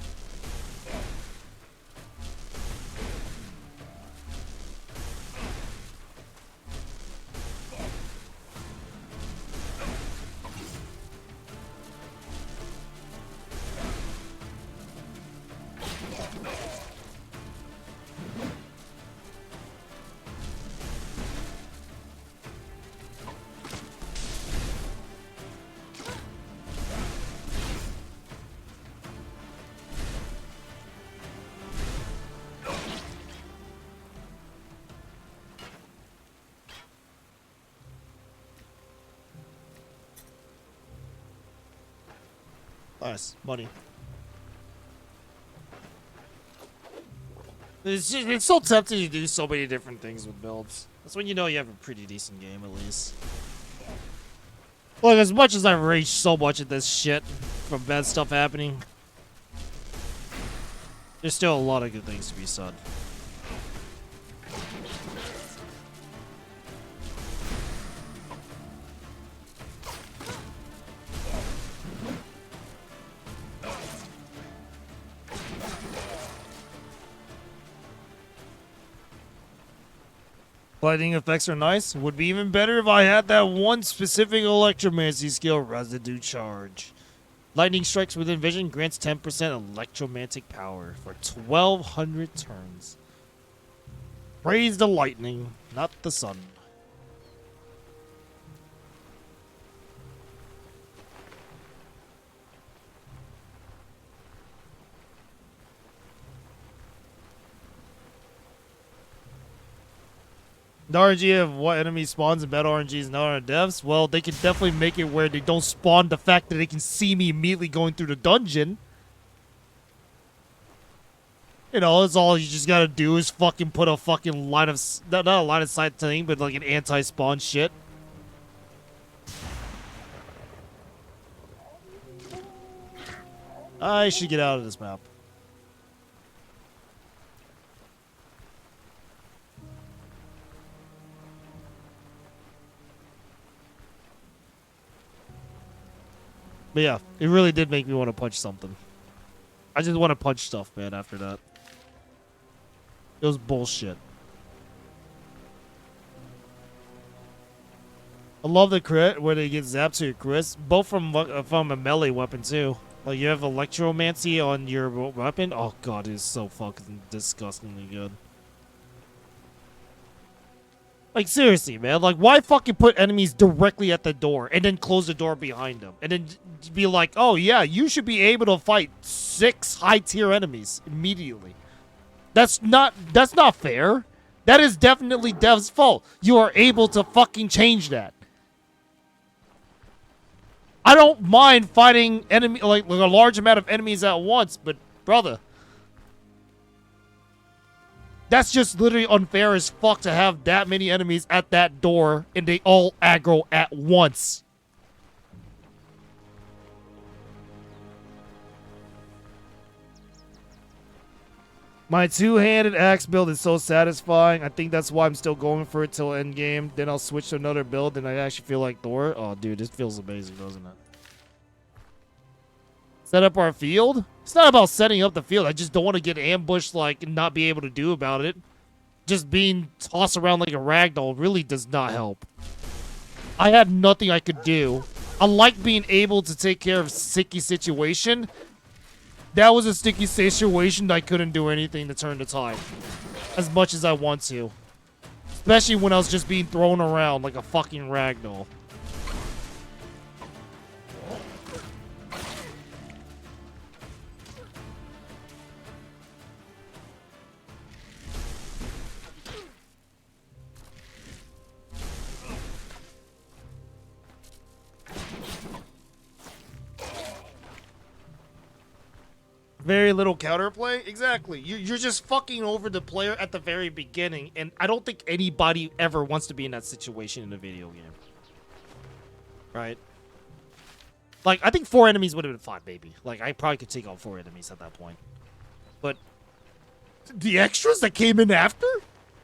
Nice. Money. It's so tempting to do so many different things with builds. That's when you know you have a pretty decent game, at least. Look, as much as I've raged so much at this shit from bad stuff happening, there's still a lot of good things to be said. Lightning effects are nice. Would be even better if I had that one specific Electromancy skill, Residue Charge. Lightning strikes within vision, grants 10% electromantic power for 1,200 turns. Praise the lightning, not the sun. The RNG of what enemy spawns in battle RNG is not on devs. Well, they can definitely make it where they don't spawn the fact that they can see me immediately going through the dungeon. You know, that's all you just gotta do is fucking put a fucking line of... Not a line of sight thing, but like an anti-spawn shit. I should get out of this map. But yeah, it really did make me want to punch something. I just want to punch stuff, man, after that. It was bullshit. I love the crit where they get zapped to your crits. Both from a melee weapon, too. Like, you have Electromancy on your weapon. Oh, God, it is so fucking disgustingly good. Like, seriously, man. Like, why fucking put enemies directly at the door and then close the door behind them? And then be like, oh, yeah, you should be able to fight 6 high-tier enemies immediately. That's not fair. That is definitely dev's fault. You are able to fucking change that. I don't mind fighting like a large amount of enemies at once, but, brother... That's just literally unfair as fuck to have that many enemies at that door and they all aggro at once. My two-handed axe build is so satisfying. I think that's why I'm still going for it till endgame. Then I'll switch to another build and I actually feel like Thor. Oh, dude, this feels amazing, doesn't it? Set up our field? It's not about setting up the field. I just don't want to get ambushed, like, and not be able to do about it. Just being tossed around like a ragdoll really does not help. I had nothing I could do. I like being able to take care of sticky situation. That was a sticky situation that I couldn't do anything to turn the tide. As much as I want to. Especially when I was just being thrown around like a fucking ragdoll. Very little counterplay. Exactly. You're just fucking over the player at the very beginning, and I don't think anybody ever wants to be in that situation in a video game. Right? Like, I think 4 enemies would have been fine, maybe. Like, I probably could take on 4 enemies at that point. But the extras that came in after?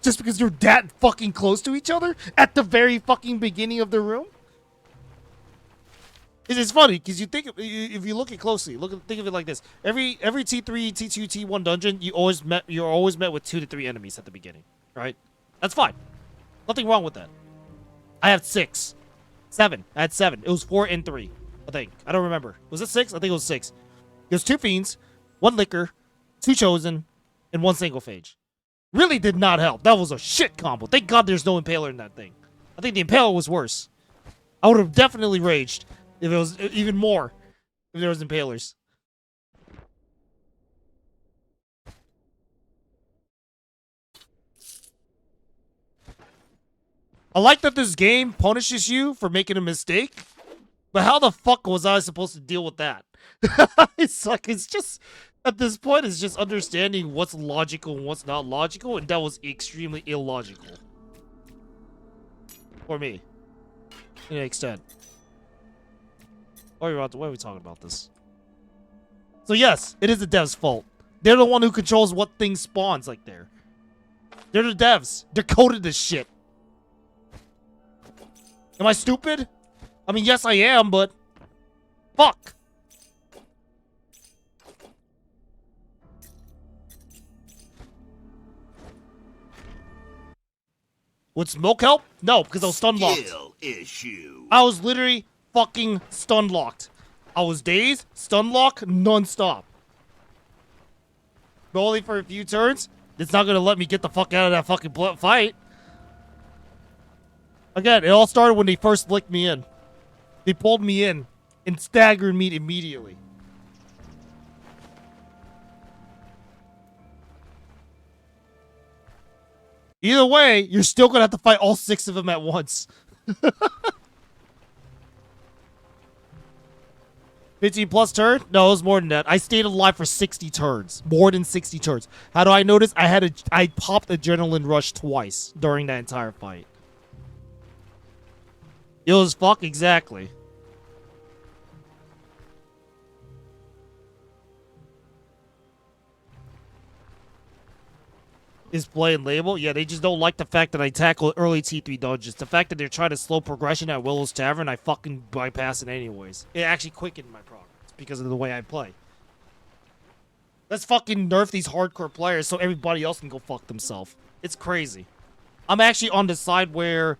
Just because you're that fucking close to each other at the very fucking beginning of the room? It's funny because you think if you look at closely, think of it like this: every T3, T2, T1 dungeon, you're always met with 2 to 3 enemies at the beginning, right? That's fine. Nothing wrong with that. I have 6, 7. I had 7. It was 4 and 3, I think. I don't remember. Was it 6? I think it was 6. There's 2 fiends, 1 liquor, 2 chosen, and 1 single phage. Really did not help. That was a shit combo. Thank God there's no impaler in that thing. I think the impaler was worse. I would have definitely raged. If it was even more, if there was impalers. I like that this game punishes you for making a mistake, but how the fuck was I supposed to deal with that? It's like, it's just, at this point, it's just understanding what's logical and what's not logical, and that was extremely illogical. For me. To an extent. Why are we talking about this? So yes, it is the devs' fault. They're the one who controls what thing spawns like there. They're the devs. They're coded this shit. Am I stupid? I mean, yes I am, but... Fuck! Would smoke help? No, because I was stun locked. Skill issue. I was literally fucking stun locked. I was dazed, stun lock, non-stop. But only for a few turns. It's not gonna let me get the fuck out of that fucking fight. Again, it all started when they first licked me in. They pulled me in and staggered me immediately. Either way, you're still gonna have to fight all 6 of them at once. 15 plus turn? No, it was more than that. I stayed alive for 60 turns. More than 60 turns. How do I know this? I popped adrenaline rush twice during that entire fight. It was fuck exactly. Is play and label? Yeah, they just don't like the fact that I tackle early T3 dungeons. The fact that they're trying to slow progression at Willow's Tavern, I fucking bypass it anyways. It actually quickened my progress because of the way I play. Let's fucking nerf these hardcore players so everybody else can go fuck themselves. It's crazy. I'm actually on the side where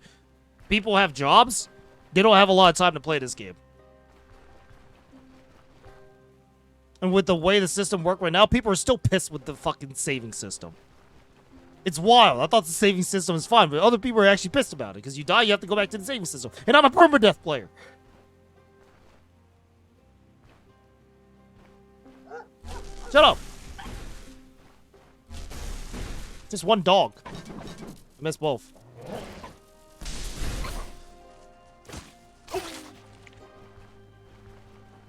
people have jobs. They don't have a lot of time to play this game. And with the way the system works right now, people are still pissed with the fucking saving system. It's wild. I thought the saving system is fine, but other people are actually pissed about it. Because you die, you have to go back to the saving system. And I'm a permadeath player. Shut up. Just one dog. I missed both.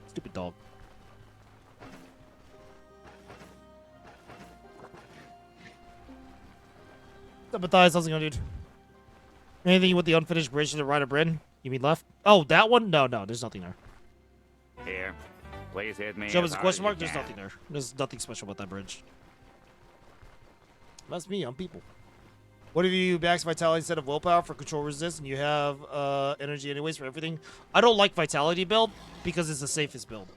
Stupid dog. Sympathize, how's it going, dude? Anything with the unfinished bridge to the right of Bryn? You mean left? Oh, that one? No, there's nothing there. Here, please hit me. Show us a question mark? There's nothing there. There's nothing special about that bridge. That's me, I'm people. What if you max vitality instead of willpower for control resist and you have energy anyways for everything? I don't like vitality build because it's the safest build.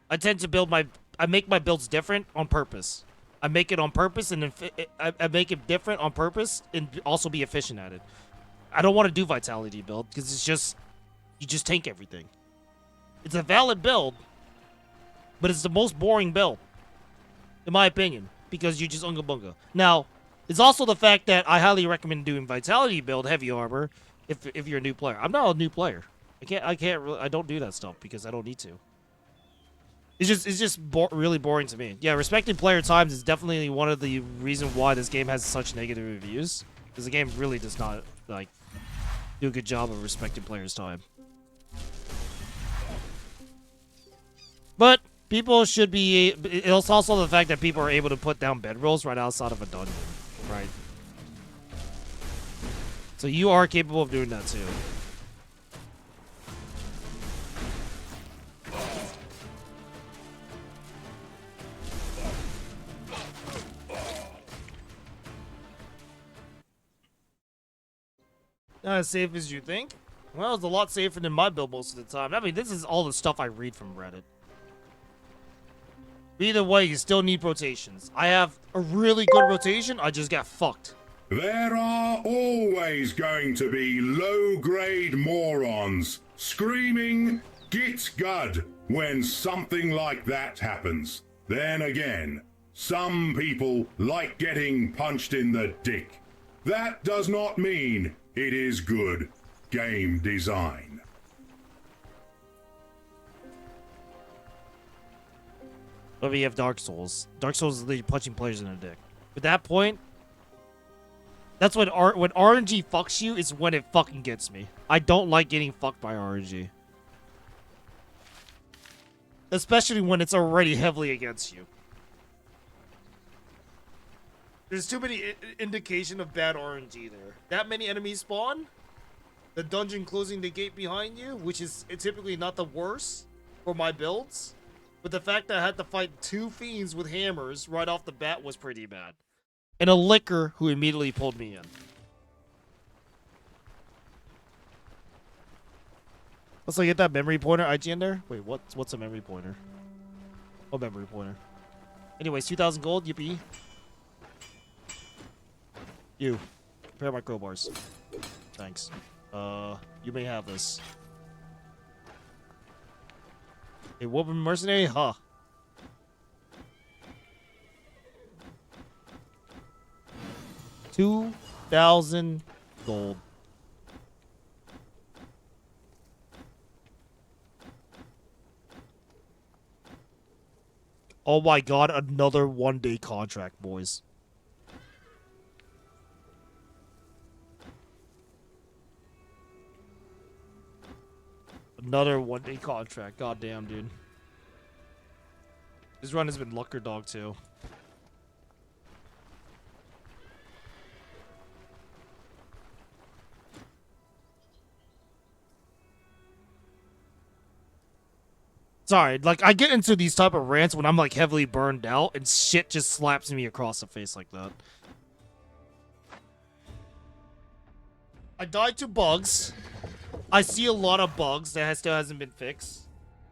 I tend to build I make my builds different on purpose. I make it on purpose, and I make it different on purpose, and also be efficient at it. I don't want to do vitality build, because it's just... You just tank everything. It's a valid build, but it's the most boring build. In my opinion, because you just unga bunga. Now, it's also the fact that I highly recommend doing vitality build, heavy armor, if you're a new player. I'm not a new player. I don't do that stuff, because I don't need to. It's just really boring to me. Yeah, respecting player times is definitely one of the reasons why this game has such negative reviews. Because the game really does not, like, do a good job of respecting players' time. But, People should be. It's also the fact that people are able to put down bedrolls right outside of a dungeon, right? So you are capable of doing that too. Not as safe as you think? Well, it's a lot safer than my build most of the time. I mean, this is all the stuff I read from Reddit. Either way, you still need rotations. I have a really good rotation, I just got fucked. There are always going to be low-grade morons screaming, "Git good," when something like that happens. Then again, some people like getting punched in the dick. That does not mean it is good game design. But we have Dark Souls. Dark Souls is literally punching players in the dick. At that point, that's when RNG fucks you, is when it fucking gets me. I don't like getting fucked by RNG. Especially when it's already heavily against you. There's too many indication of bad RNG there. That many enemies spawn, the dungeon closing the gate behind you, which is typically not the worst for my builds. But the fact that I had to fight 2 fiends with hammers right off the bat was pretty bad. And a licker who immediately pulled me in. Let's get that memory pointer IGN there. Wait, what's a memory pointer? Oh, memory pointer. Anyways, 2,000 gold, yippee. You. Prepare my crowbars. Thanks. You may have this. A woman mercenary? Huh. $2,000 gold. Oh my god, another one-day contract, boys. Another one-day contract. Goddamn, dude. This run has been luck or dog, too. Sorry, I get into these type of rants when I'm, heavily burned out, and shit just slaps me across the face like that. I died to bugs. I see a lot of bugs that still hasn't been fixed.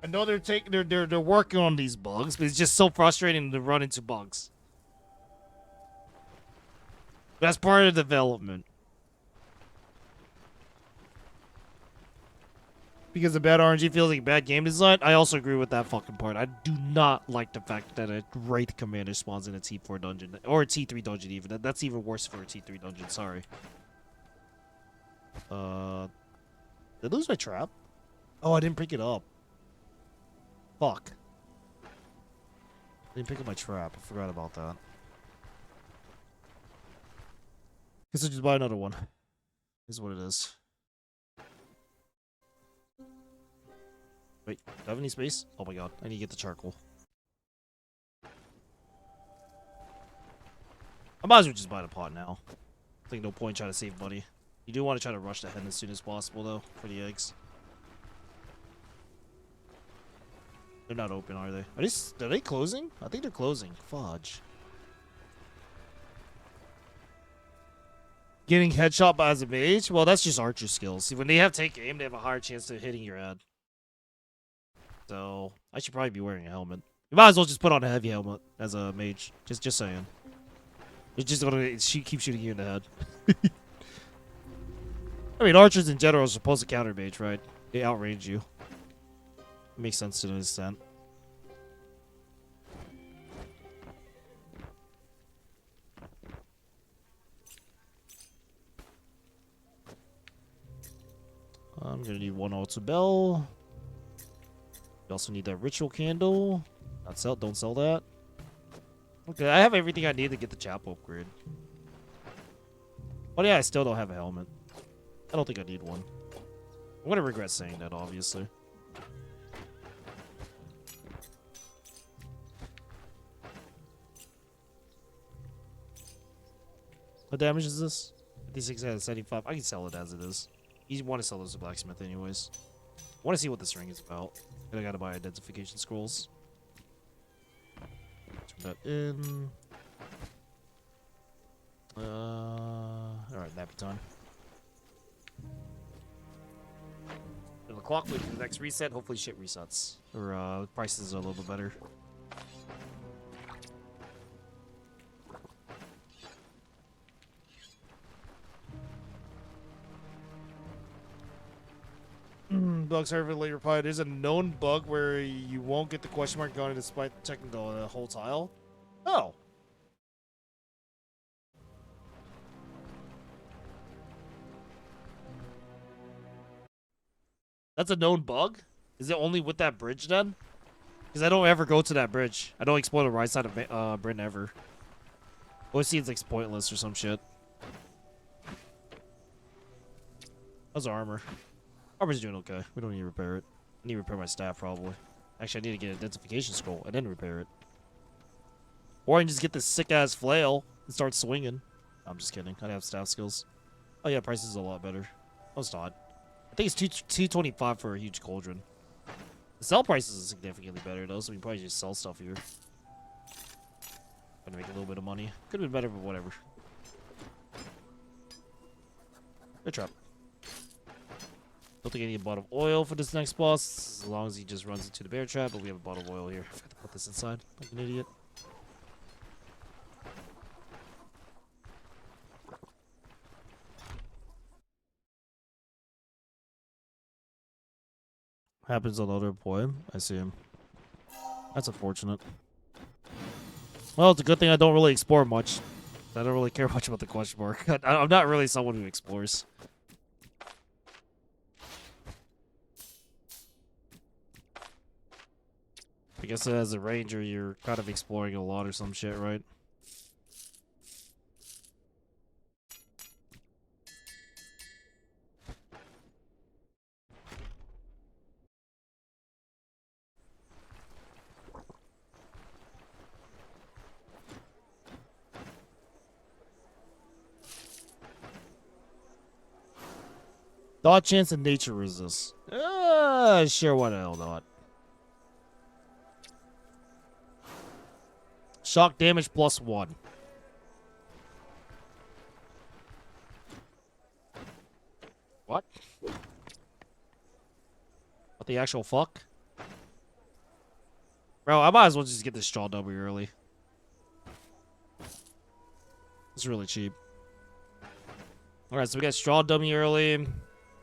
I know they're working on these bugs, but it's just so frustrating to run into bugs. That's part of the development. Because the bad RNG feels like bad game design, I also agree with that fucking part. I do not like the fact that a Wraith Commander spawns in a T4 dungeon. Or a T3 dungeon even. That's even worse for a T3 dungeon, sorry. Did I lose my trap? Oh, I didn't pick it up. Fuck. I didn't pick up my trap. I forgot about that. Guess I'll just buy another one. Is what it is. Wait, do I have any space? Oh my god, I need to get the charcoal. I might as well just buy the pot now. I think no point trying to save money. You do want to try to rush the hen as soon as possible, though, for the eggs. They're not open, are they? Are they closing? I think they're closing. Fudge. Getting headshot by as a mage? Well, that's just archer skills. See, when they have take aim, they have a higher chance of hitting your head. So, I should probably be wearing a helmet. You might as well just put on a heavy helmet as a mage. Just saying. It's just gonna keep shooting you in the head. I mean, archers in general are supposed to counter mage, right? They outrange you. It makes sense to an extent. I'm gonna need one altar bell. You also need that ritual candle. Don't sell that. Okay, I have everything I need to get the chapel upgrade. But yeah, I still don't have a helmet. I don't think I need one. I'm gonna regret saying that, obviously. What damage is this? 56 out of 75. I can sell it as it is. You want to sell those to blacksmith anyways. I want to see what this ring is about. And I gotta buy identification scrolls. Turn that in. Alright, nappy time. The clock wait for the next reset. Hopefully shit resets. Or prices are a little bit better. Bug server later replied, there's a known bug where you won't get the question mark going despite checking the whole tile. Oh. That's a known bug? Is it only with that bridge then? Because I don't ever go to that bridge. I don't explore the right side of Bryn ever. Always seems like pointless or some shit. How's our armor? Armor's doing okay. We don't need to repair it. I need to repair my staff probably. Actually, I need to get an identification scroll and then repair it. Or I can just get this sick ass flail and start swinging. I'm just kidding. I have staff skills. Oh yeah, price is a lot better. Oh, it's not. I think it's 225 for a huge cauldron. The sell price is significantly better though, so we can probably just sell stuff here. Gonna make a little bit of money. Could have been better, but whatever. Good trap. Don't think I need a bottle of oil for this next boss, as long as he just runs into the bear trap, but we have a bottle of oil here. I forgot to put this inside, like an idiot. Happens on other boy. I see him. That's unfortunate. Well, it's a good thing I don't really explore much. I don't really care much about the question mark. I'm not really someone who explores. I guess as a ranger, you're kind of exploring a lot or some shit, right? Dodge chance and nature resist. Sure, why the hell not? Shock damage +1. What? What the actual fuck? Bro, I might as well just get this straw W early. It's really cheap. Alright, so we got straw dummy early.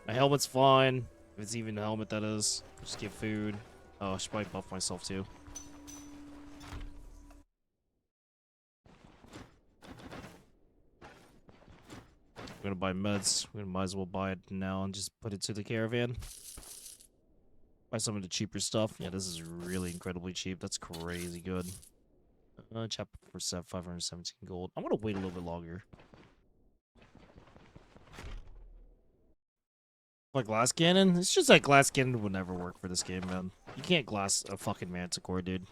My helmet's fine. If it's even a helmet, that is. Just get food. Oh, I should probably buff myself too. I'm gonna buy meds. We might as well buy it now and just put it to the caravan. Buy some of the cheaper stuff. Yeah, this is really incredibly cheap. That's crazy good. Chapter for 517 gold. I'm gonna wait a little bit longer. Like glass cannon? It's just like glass cannon would never work for this game, man. You can't glass a fucking manticore, dude.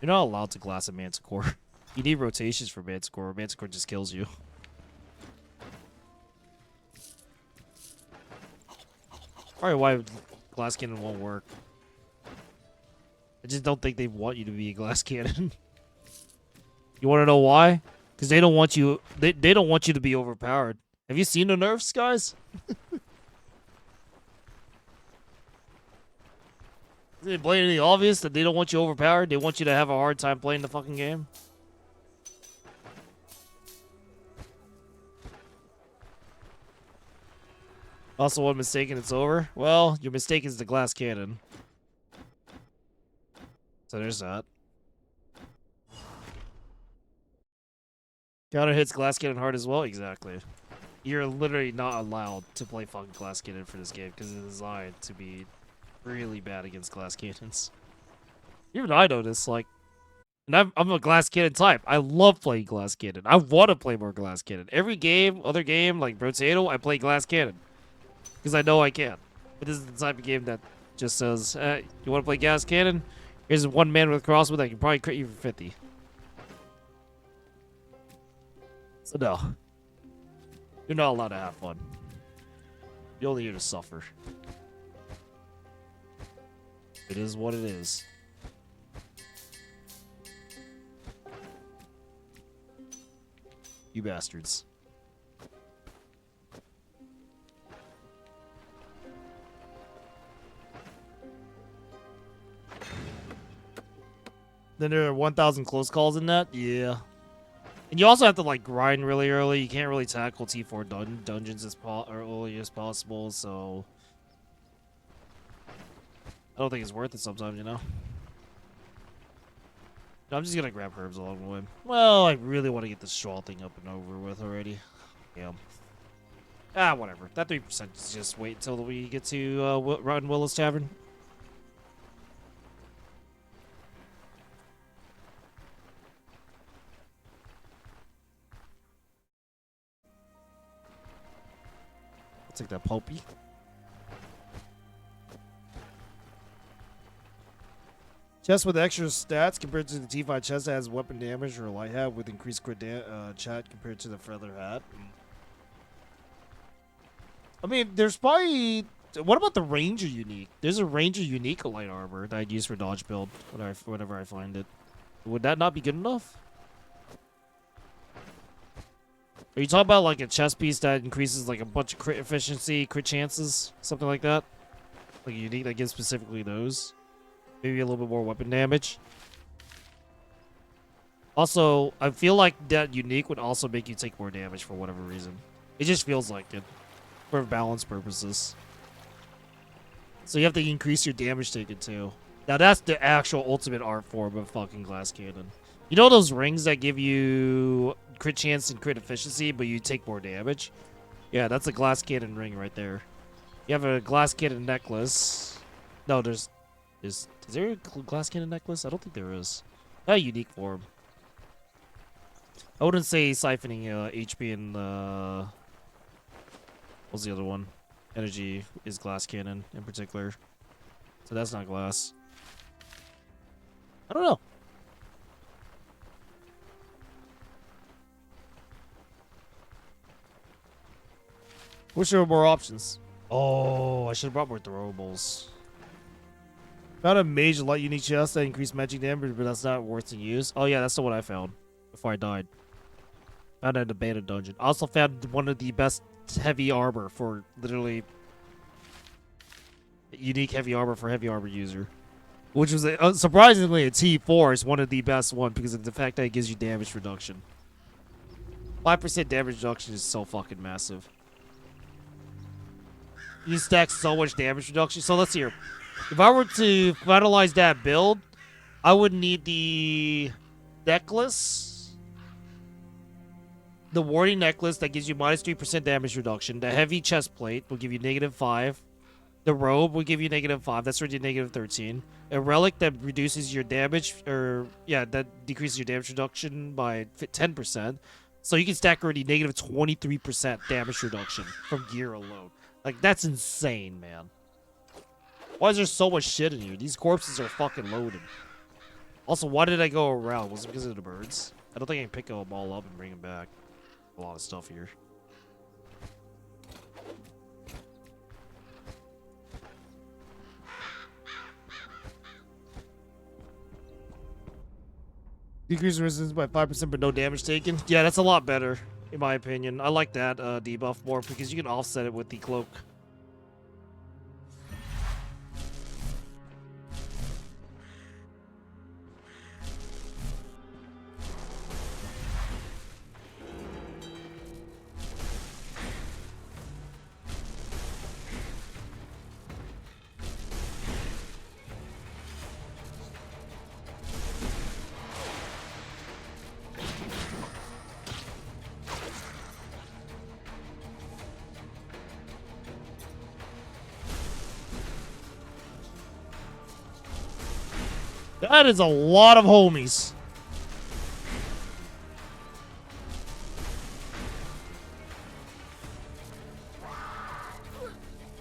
You're not allowed to glass a manticore. You need rotations for manticore. Manticore just kills you. Probably why glass cannon won't work. I just don't think they want you to be a glass cannon. You want to know why? Because they don't want you. They don't want you to be overpowered. Have you seen the nerfs, guys? Is it blatantly obvious that they don't want you overpowered? They want you to have a hard time playing the fucking game. Also, one mistake and it's over. Well, your mistake is the glass cannon. So there's that. Counter hits glass cannon hard as well. Exactly. You're literally not allowed to play fucking glass cannon for this game because it's designed to be really bad against glass cannons. Even I know this, like, and I'm a glass cannon type. I love playing glass cannon. I want to play more glass cannon. Every game, other game, like Potato, I play glass cannon. Because I know I can. But this is the type of game that just says, you want to play gas cannon? Here's one man with a crossbow that can probably crit you for 50. So no. You're not allowed to have fun. You're only here to suffer. It is what it is. You bastards. Then there are 1,000 close calls in that? Yeah. And you also have to, like, grind really early. You can't really tackle T4 dungeons as early as possible, so... I don't think it's worth it sometimes, you know? No, I'm just gonna grab herbs along the way. Well, I really want to get this straw thing up and over with already. Yeah. Ah, whatever. That 3% is just wait until we get to Rotten Willow's Tavern. I'll take that pulpy. Chest with extra stats compared to the T5 chest that has weapon damage or a light hat with increased crit chat compared to the feather hat. I mean, there's probably... What about the Ranger unique? There's a Ranger unique light armor that I'd use for dodge build whenever I find it. Would that not be good enough? Are you talking about like a chest piece that increases like a bunch of crit efficiency, crit chances, something like that? Like a unique that gives specifically those? Maybe a little bit more weapon damage. Also, I feel like that unique would also make you take more damage for whatever reason. It just feels like it. For balance purposes. So you have to increase your damage taken too. Now that's the actual ultimate art form of fucking glass cannon. You know those rings that give you crit chance and crit efficiency, but you take more damage? Yeah, that's a glass cannon ring right there. You have a glass cannon necklace. No, is there a glass cannon necklace? I don't think there is. Not a unique form. I wouldn't say siphoning HP and what's the other one? Energy is glass cannon in particular. So that's not glass. I don't know. Wish there were more options. Oh, I should have brought more throwables. Found a Mage light unique chest that increased magic damage, but that's not worth to use. Oh yeah, that's the one I found before I died. Found an abandoned dungeon. I also found one of the best heavy armor for literally unique heavy armor for heavy armor user, which was surprisingly a T4 is one of the best ones because of the fact that it gives you damage reduction. 5% damage reduction is so fucking massive. You stack so much damage reduction. So let's see here. If I were to finalize that build, I would need the necklace, the warding necklace that gives you minus 3% damage reduction. The heavy chest plate will give you -5. The robe will give you -5. That's already -13. A relic that reduces your damage, that decreases your damage reduction by 10%. So you can stack already -23% damage reduction from gear alone. Like, that's insane, man. Why is there so much shit in here? These corpses are fucking loaded. Also, why did I go around? Was it because of the birds? I don't think I can pick them all up and bring them back. A lot of stuff here. Decrease resistance by 5% but no damage taken. Yeah, that's a lot better, in my opinion. I like that debuff more because you can offset it with the cloak. That is a lot of homies.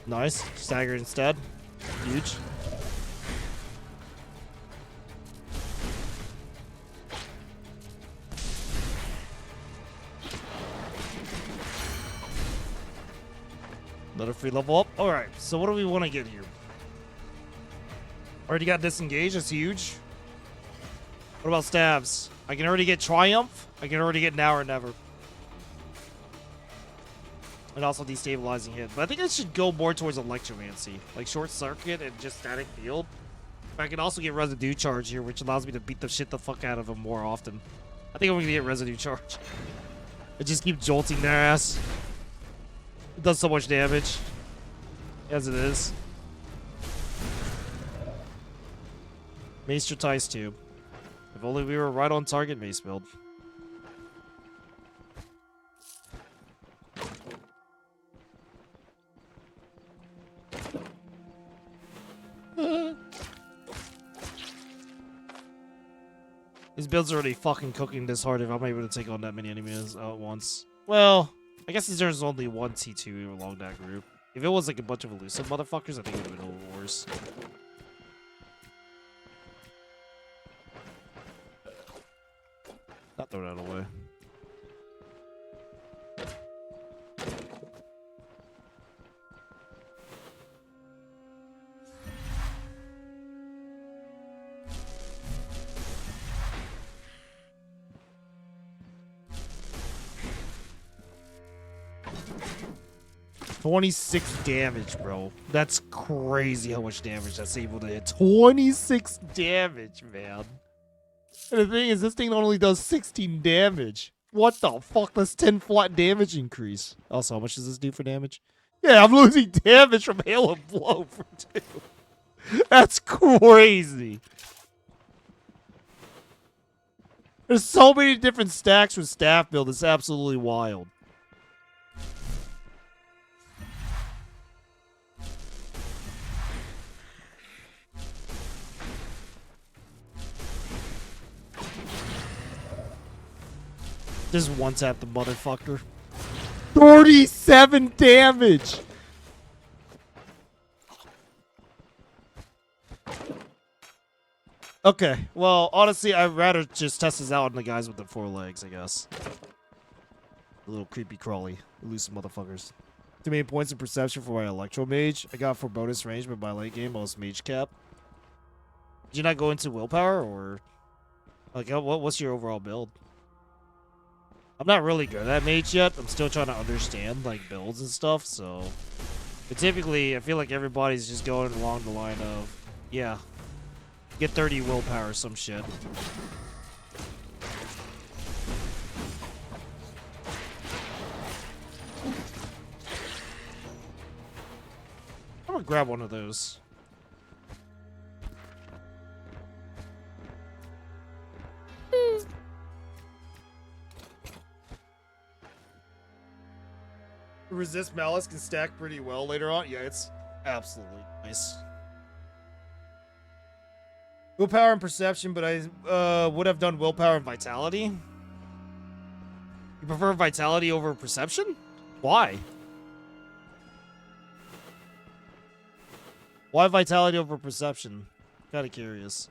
Nice. Stagger instead. Huge. Another free level up. All right, so what do we want to get here? Already got disengaged. That's huge. What about stabs? I can already get triumph. I can already get now or never. And also destabilizing hit. But I think I should go more towards electromancy, like short circuit and just static field. I can also get residue charge here, which allows me to beat the shit the fuck out of them more often. I think I'm gonna get residue charge. I just keep jolting their ass. It does so much damage. As it is. Maester ties too. If only we were right on target mace build. These builds are already fucking cooking this hard if I'm able to take on that many enemies at once. Well, I guess there's only one T2 along that group. If it was like a bunch of elusive motherfuckers, I think it would have been a little worse. Not throw that away. $26 damage, bro. That's crazy how much damage that's able to hit. 26 damage, man. And the thing is, this thing only does 16 damage. What the fuck? That's 10 flat damage increase. Also, how much does this do for damage? Yeah, I'm losing damage from Hail and Blow for 2. That's crazy. There's so many different stacks with staff build. It's absolutely wild. Just one tap the motherfucker. 37 damage! Okay, well, honestly, I'd rather just test this out on the guys with the 4 legs, I guess. The little creepy crawly, elusive motherfuckers. Too many points of perception for my Electro Mage. I got for bonus range, but by late game, I was Mage cap. Did you not go into willpower, or... like, what's your overall build? I'm not really good at Mage yet. I'm still trying to understand, like, builds and stuff, so... But typically, I feel like everybody's just going along the line of... yeah. Get 30 willpower or some shit. I'm gonna grab one of those. Resist Malice can stack pretty well later on. Yeah, it's absolutely nice. Willpower and Perception, but I would have done Willpower and Vitality. You prefer Vitality over Perception? Why? Why Vitality over Perception? Kind of curious.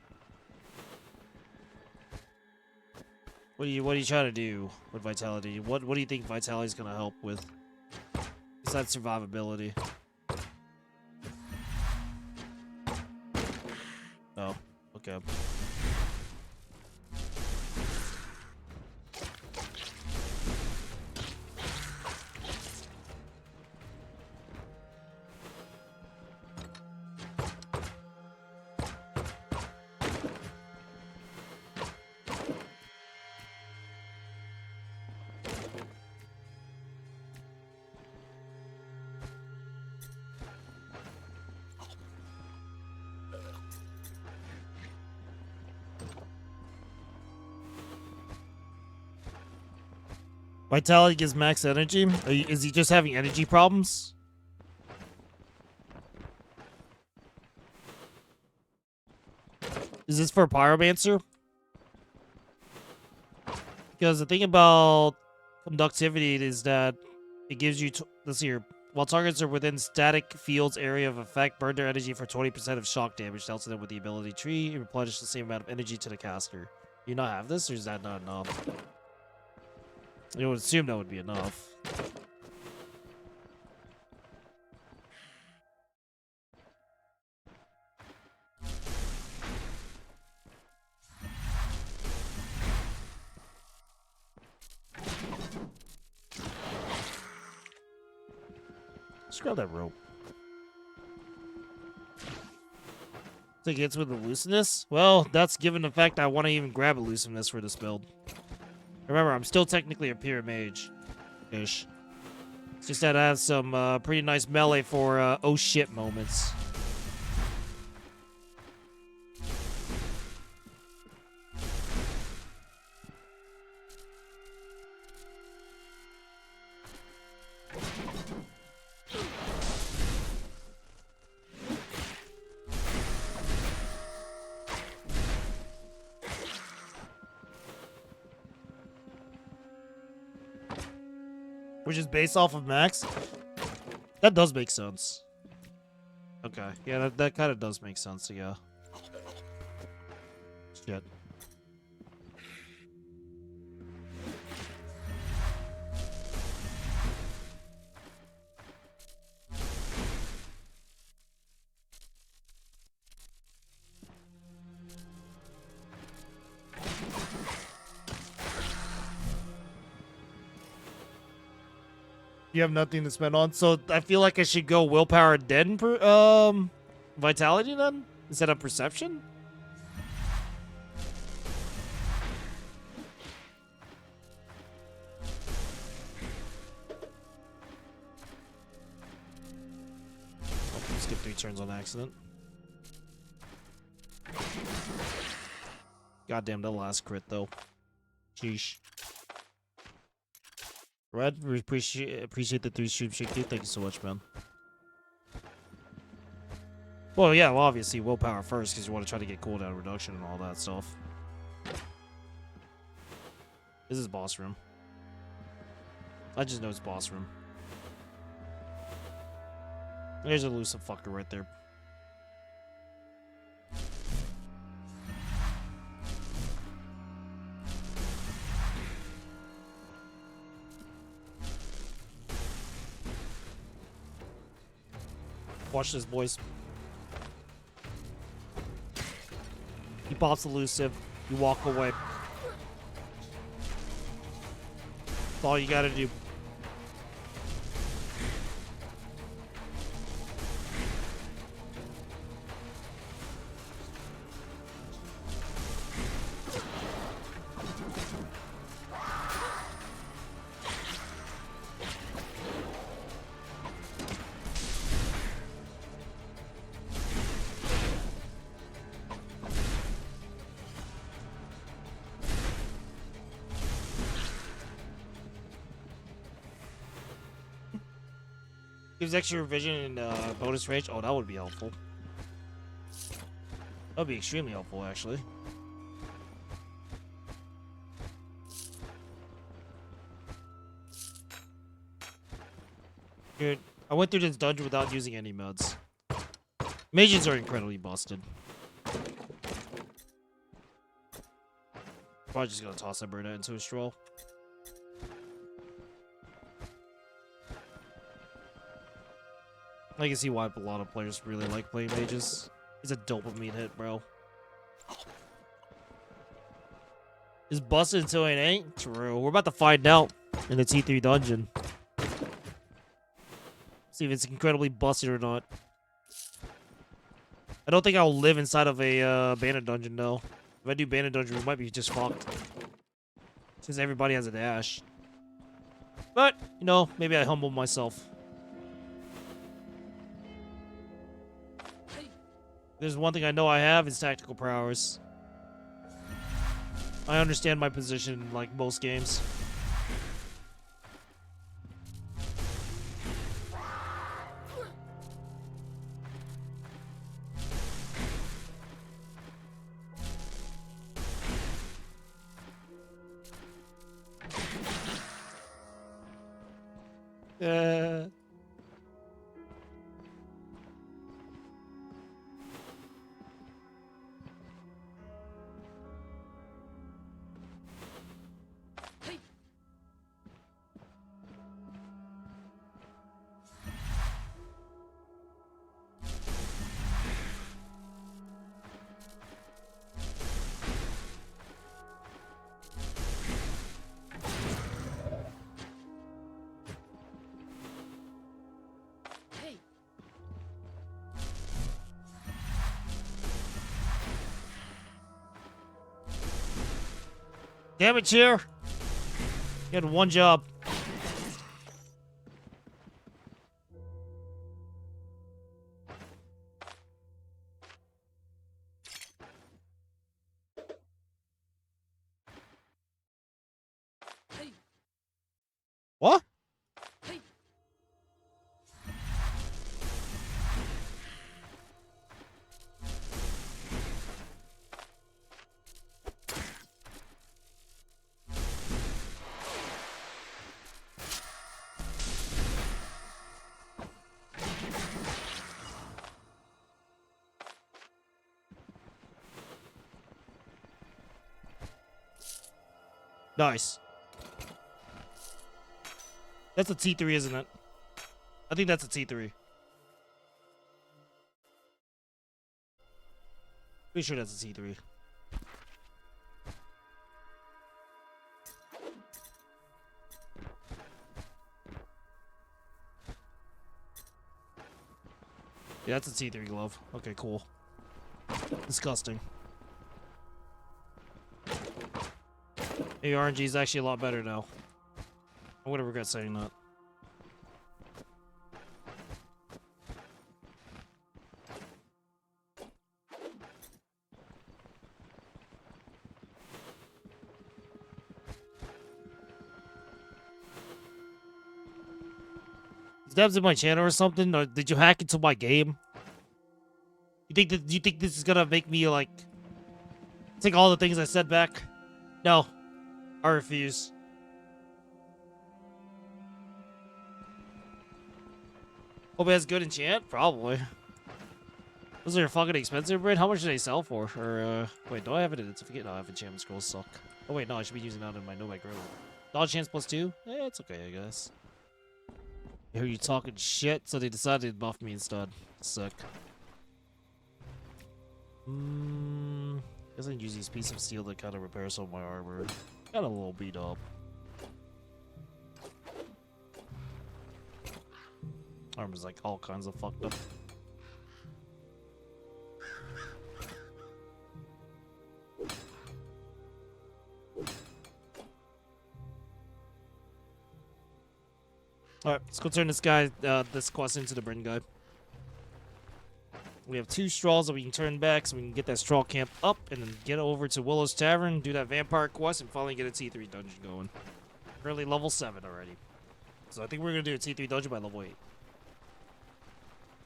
What are you trying to do with Vitality? What do you think Vitality is gonna help with? Besides survivability. Oh, okay. Vitality gives max energy? Is he just having energy problems? Is this for Pyromancer? Because the thing about conductivity is that it gives you... let's see here. While targets are within static field's area of effect, burn their energy for 20% of shock damage, dealt to them with the ability tree, and replenish the same amount of energy to the caster. Do you not have this, or is that not enough? You would assume that would be enough. Let's grab that rope. So it gets with elusiveness? Well, that's given the fact I want to even grab elusiveness for this build. Remember, I'm still technically a pure mage-ish. It's just that I have some pretty nice melee for oh shit moments. Which is based off of max? That does make sense. Okay, yeah, that kind of does make sense, yeah. Shit. You have nothing to spend on, so I feel like I should go willpower then vitality then instead of perception. Oh, skip 3 turns on accident. Goddamn, that last crit though. Sheesh. Red, we appreciate the 3 stream shake. Thank you so much, man. Well, yeah, well, obviously willpower first because you want to try to get cooldown reduction and all that stuff. This is boss room. I just know it's boss room. There's a elusive fucker right there. Watch this, boys. He pops elusive. You walk away. That's all you gotta do. Gives extra vision and bonus range. Oh, that would be helpful. That would be extremely helpful, actually. Dude, I went through this dungeon without using any mods. Mages are incredibly busted. Probably just gonna toss that bird into a stroll. I can see why a lot of players really like playing mages. It's a dopamine hit, bro. Is busted until it ain't? True. We're about to find out in the T3 dungeon. See if it's incredibly busted or not. I don't think I'll live inside of a Bandit dungeon, though. If I do Bandit dungeon, we might be just fucked. Since everybody has a dash. But, you know, maybe I humble myself. There's one thing I know I have is tactical prowess. I understand my position in, like, most games. Damn it, Cheer. You had one job. What? Nice. That's a T3, isn't it? I think that's a T3. Pretty sure that's a T3. Yeah, that's a T3 glove. Okay, cool. Disgusting. Hey, RNG is actually a lot better now. I would have regret saying that. Is Dabs in my channel or something? Or did you hack into my game? You think this is gonna make me like take all the things I said back? No. I refuse. Hope it has good enchant? Probably. Those are fucking expensive, Brit. How much do they sell for? Or, wait, do I have it in certificate? No, I have enchantment scrolls suck. Oh, wait, no, I should be using that in my Nomad Gorilla. Dodge chance +2? Eh, it's okay, I guess. I hear you talking shit, so they decided to buff me instead. Sick. Guess I can use these pieces of steel to kind of repair some of my armor. Got a little beat up. Armor's like all kinds of fucked up. Alright, let's go turn this guy, this quest into the Bryn guy. We have 2 straws that we can turn back so we can get that straw camp up and then get over to Willow's Tavern, do that vampire quest, and finally get a T3 dungeon going. Currently level 7 already. So I think we're going to do a T3 dungeon by level 8.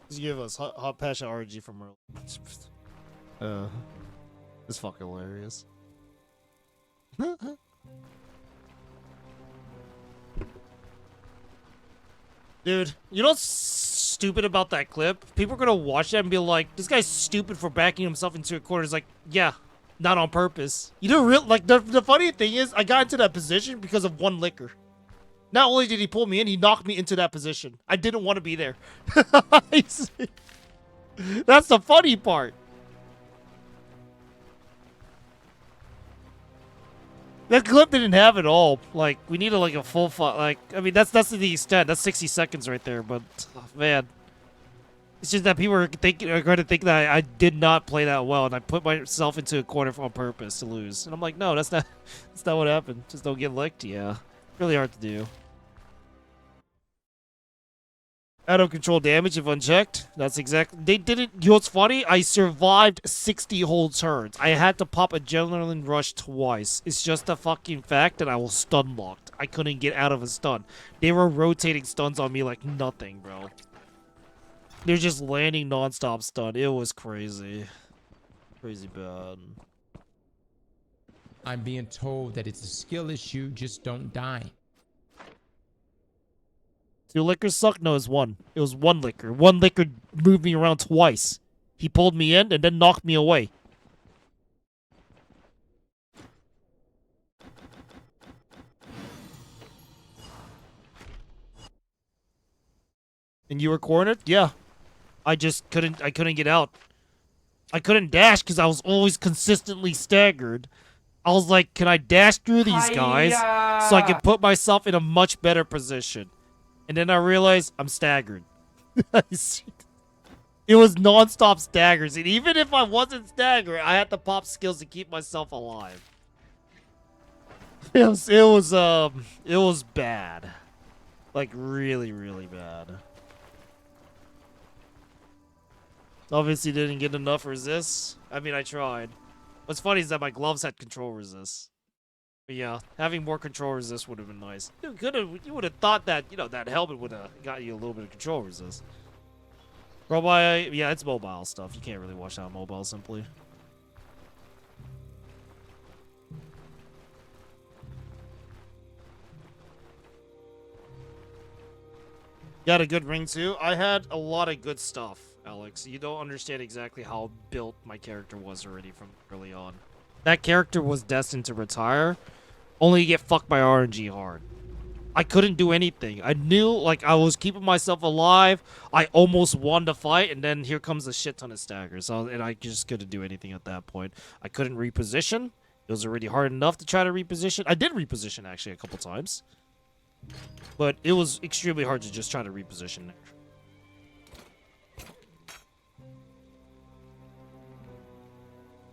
Just give us hot passion RNG from early. It's fucking hilarious. Dude, you know what's stupid about that clip? People are gonna watch that and be like, this guy's stupid for backing himself into a corner. It's like, yeah, not on purpose. You know, like, the funny thing is, I got into that position because of one liquor. Not only did he pull me in, he knocked me into that position. I didn't want to be there. That's the funny part. That clip didn't have it all. Like, we needed like a full like, I mean, that's the extent. That's 60 seconds right there, but oh, man. It's just that people are going to think that I did not play that well, and I put myself into a corner on purpose to lose. And I'm like, no, that's not what happened. Just don't get licked. Yeah, really hard to do. Out of control damage if unchecked. That's exactly. They didn't. You know what's funny? I survived 60 whole turns. I had to pop adrenaline rush twice. It's just a fucking fact that I was stun locked. I couldn't get out of a stun. They were rotating stuns on me like nothing, bro. They're just landing non-stop stun. It was crazy. Crazy bad. I'm being told that it's a skill issue, just don't die. 2 liquors suck? No, it's 1. It was 1 liquor. 1 liquor moved me around twice. He pulled me in and then knocked me away. And you were cornered? Yeah. I couldn't get out. I couldn't dash because I was always consistently staggered. I was like, can I dash through these guys so I can put myself in a much better position? And then I realized I'm staggered. It was non-stop staggers. And even if I wasn't staggered, I had to pop skills to keep myself alive. It was bad. Like, really, really bad. Obviously didn't get enough resist. I mean, I tried. What's funny is that my gloves had control resist. But yeah, having more control resist would have been nice. You would have thought that, you know, that helmet would have got you a little bit of control resist. Robot, yeah, it's mobile stuff. You can't really watch out mobile simply. Got a good ring too. I had a lot of good stuff, Alex. You don't understand exactly how built my character was already from early on. That character was destined to retire, only to get fucked by RNG hard. I couldn't do anything. I knew, like, I was keeping myself alive. I almost won the fight, and then here comes a shit ton of staggers. And I just couldn't do anything at that point. I couldn't reposition. It was already hard enough to try to reposition. I did reposition, actually, a couple times. But it was extremely hard to just try to reposition there.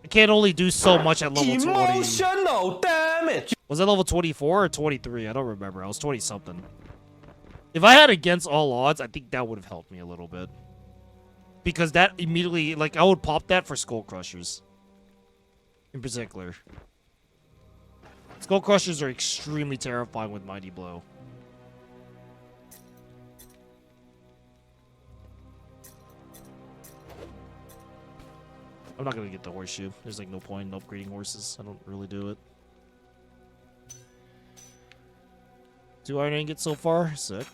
I can't only do so much at level 20. Emotional damage. Was that level 24 or 23? I don't remember. I was 20-something. If I had against all odds, I think that would have helped me a little bit. Because that immediately, like, I would pop that for Skull Crushers. In particular. Skull Crushers are extremely terrifying with Mighty Blow. I'm not gonna get the horseshoe. There's like no point in upgrading horses. I don't really do it. 2 iron ingots so far. Sick.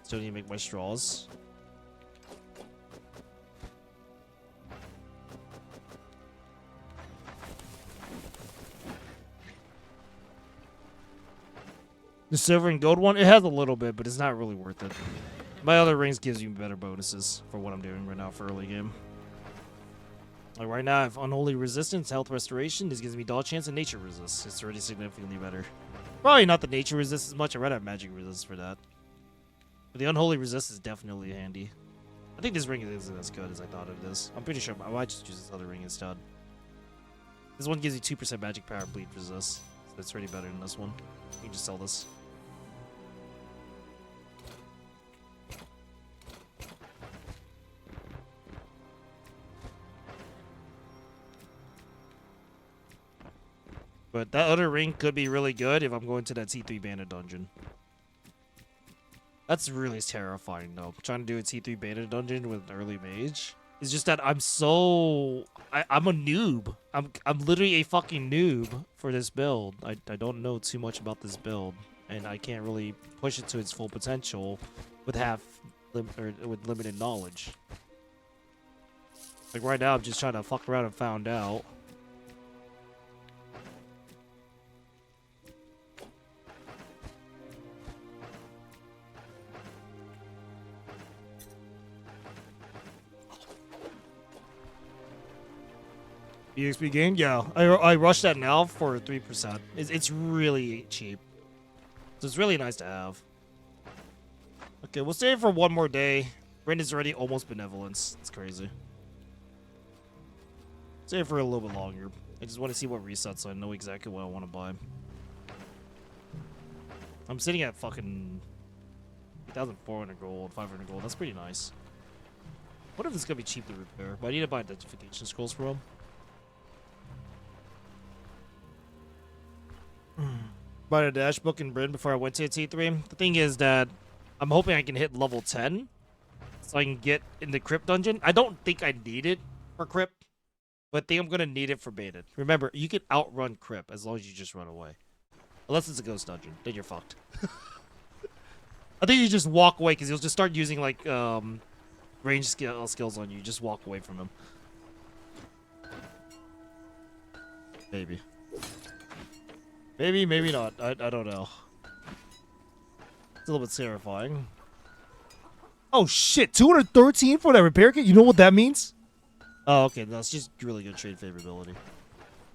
Still need to make my straws. The silver and gold one, it has a little bit, but it's not really worth it. My other rings gives you better bonuses for what I'm doing right now for early game. Like right now, I have Unholy Resistance, Health Restoration. This gives me Dodge Chance and Nature Resist. It's already significantly better. Probably not the Nature Resist as much. I'd rather have Magic Resist for that. But the Unholy Resist is definitely handy. I think this ring isn't as good as I thought it is. I'm pretty sure I might just use this other ring instead. This one gives you 2% Magic Power Bleed Resist. So that's already better than this one. You can just sell this. But that other ring could be really good if I'm going to that T3 Bandit dungeon. That's really terrifying, though. Trying to do a T3 Bandit dungeon with an early mage. It's just that I'm so... I'm a noob. I'm literally a fucking noob for this build. I don't know too much about this build. And I can't really push it to its full potential with with limited knowledge. Like right now, I'm just trying to fuck around and found out. EXP gain? Yeah. I rushed that now for 3%. It's really cheap. So it's really nice to have. Okay, we'll stay for one more day. Brendan's already almost benevolence. It's crazy. Stay for a little bit longer. I just want to see what resets so I know exactly what I want to buy. I'm sitting at fucking 3,400 gold, 500 gold. That's pretty nice. What if this is going to be cheap to repair? But I need to buy identification scrolls for him. Buy a dash book and Bryn before I went to a T3. The thing is that I'm hoping I can hit level 10 so I can get in the crypt dungeon. I don't think I need it for crypt, but I think I'm going to need it for Bandit. Remember, you can outrun crypt as long as you just run away. Unless it's a ghost dungeon, then you're fucked. I think you just walk away because he'll just start using like range skills on you. Just walk away from him. Maybe. Maybe, maybe not. I don't know. It's a little bit terrifying. Oh shit, 213 for that repair kit? You know what that means? Oh, okay, no, it's just really good trade favorability.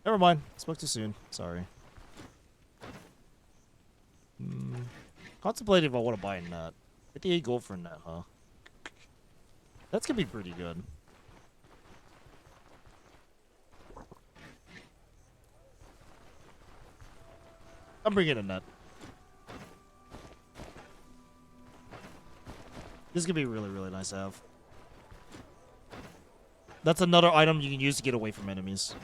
Never mind. Spoke too soon. Sorry. Contemplating if I want to buy a net. 58 gold for a net, huh? That's gonna be pretty good. I'm bringing a net. This could be really, really nice to have. That's another item you can use to get away from enemies.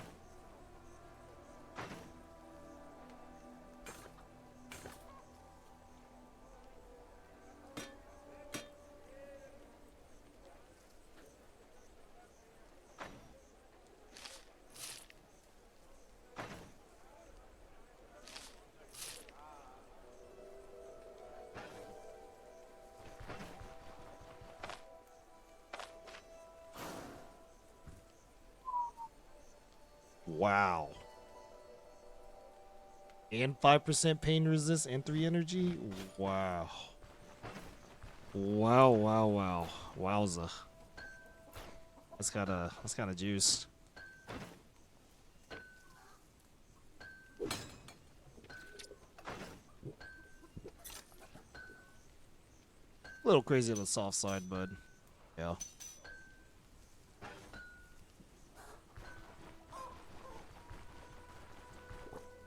Wow. And 5% pain resist and 3 energy? Wow. Wow, wow, wow. Wowza. That's kinda juiced. A little crazy on the soft side, but yeah.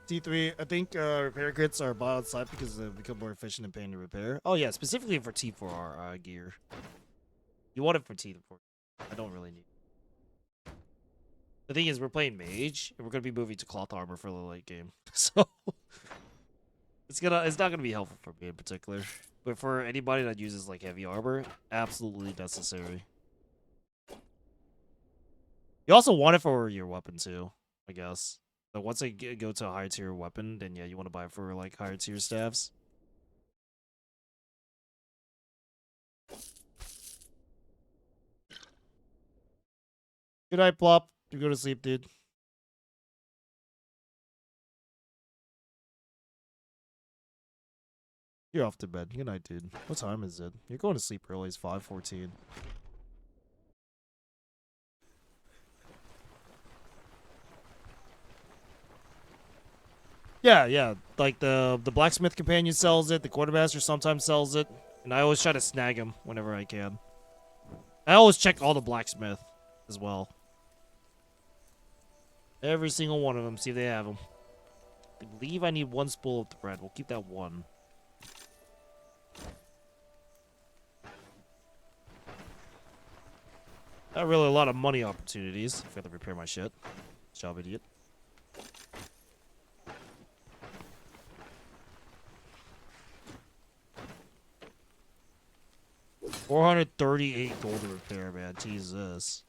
T3, I think repair kits are bought outside because they become more efficient in paying to repair. Oh yeah, specifically for T4 gear. You want it for T4. I don't really need it. The thing is, we're playing Mage, and we're gonna be moving to cloth armor for the late game, so it's not gonna be helpful for me in particular. But for anybody that uses like heavy armor, absolutely necessary. You also want it for your weapon too, I guess. So once I go to a higher tier weapon, then yeah, you want to buy it for like higher tier staffs. Good night, Plop. You go to sleep, dude. You're off to bed. Good night, dude. What time is it? You're going to sleep early. It's 5:14. Yeah. Like the blacksmith companion sells it. The quartermaster sometimes sells it, and I always try to snag him whenever I can. I always check all the blacksmith as well. Every single one of them. See if they have them. I believe I need 1 spool of thread. We'll keep that 1. Not really a lot of money opportunities. If I have to repair my shit. Job idiot. $438 gold to repair, man. Jesus.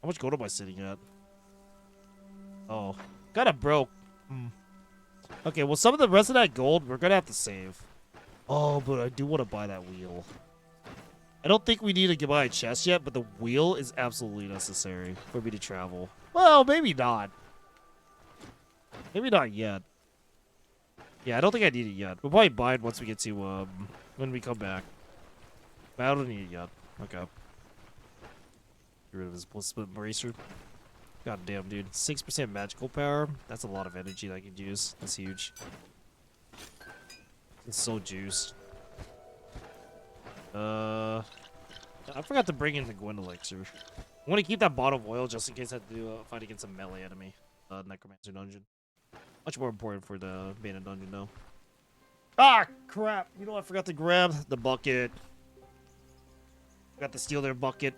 How much gold am I sitting at? Oh. Kinda broke. Okay, well, some of the rest of that gold, we're gonna have to save. Oh, but I do want to buy that wheel. I don't think we need to buy a chest yet, but the wheel is absolutely necessary for me to travel. Well, maybe not. Maybe not yet. Yeah, I don't think I need it yet. We'll probably buy it once we get to, when we come back. But I don't need it yet. Okay. Get rid of his split bracer. God damn, dude. 6% magical power. That's a lot of energy that I could use. That's huge. It's so juiced. I forgot to bring in the Gwyn elixir. I want to keep that bottle of oil just in case I have to fight against a melee enemy. Necromancer dungeon. Much more important for the Bandit dungeon, though. Ah, crap. You know what I forgot to grab? The bucket. Forgot to steal their bucket.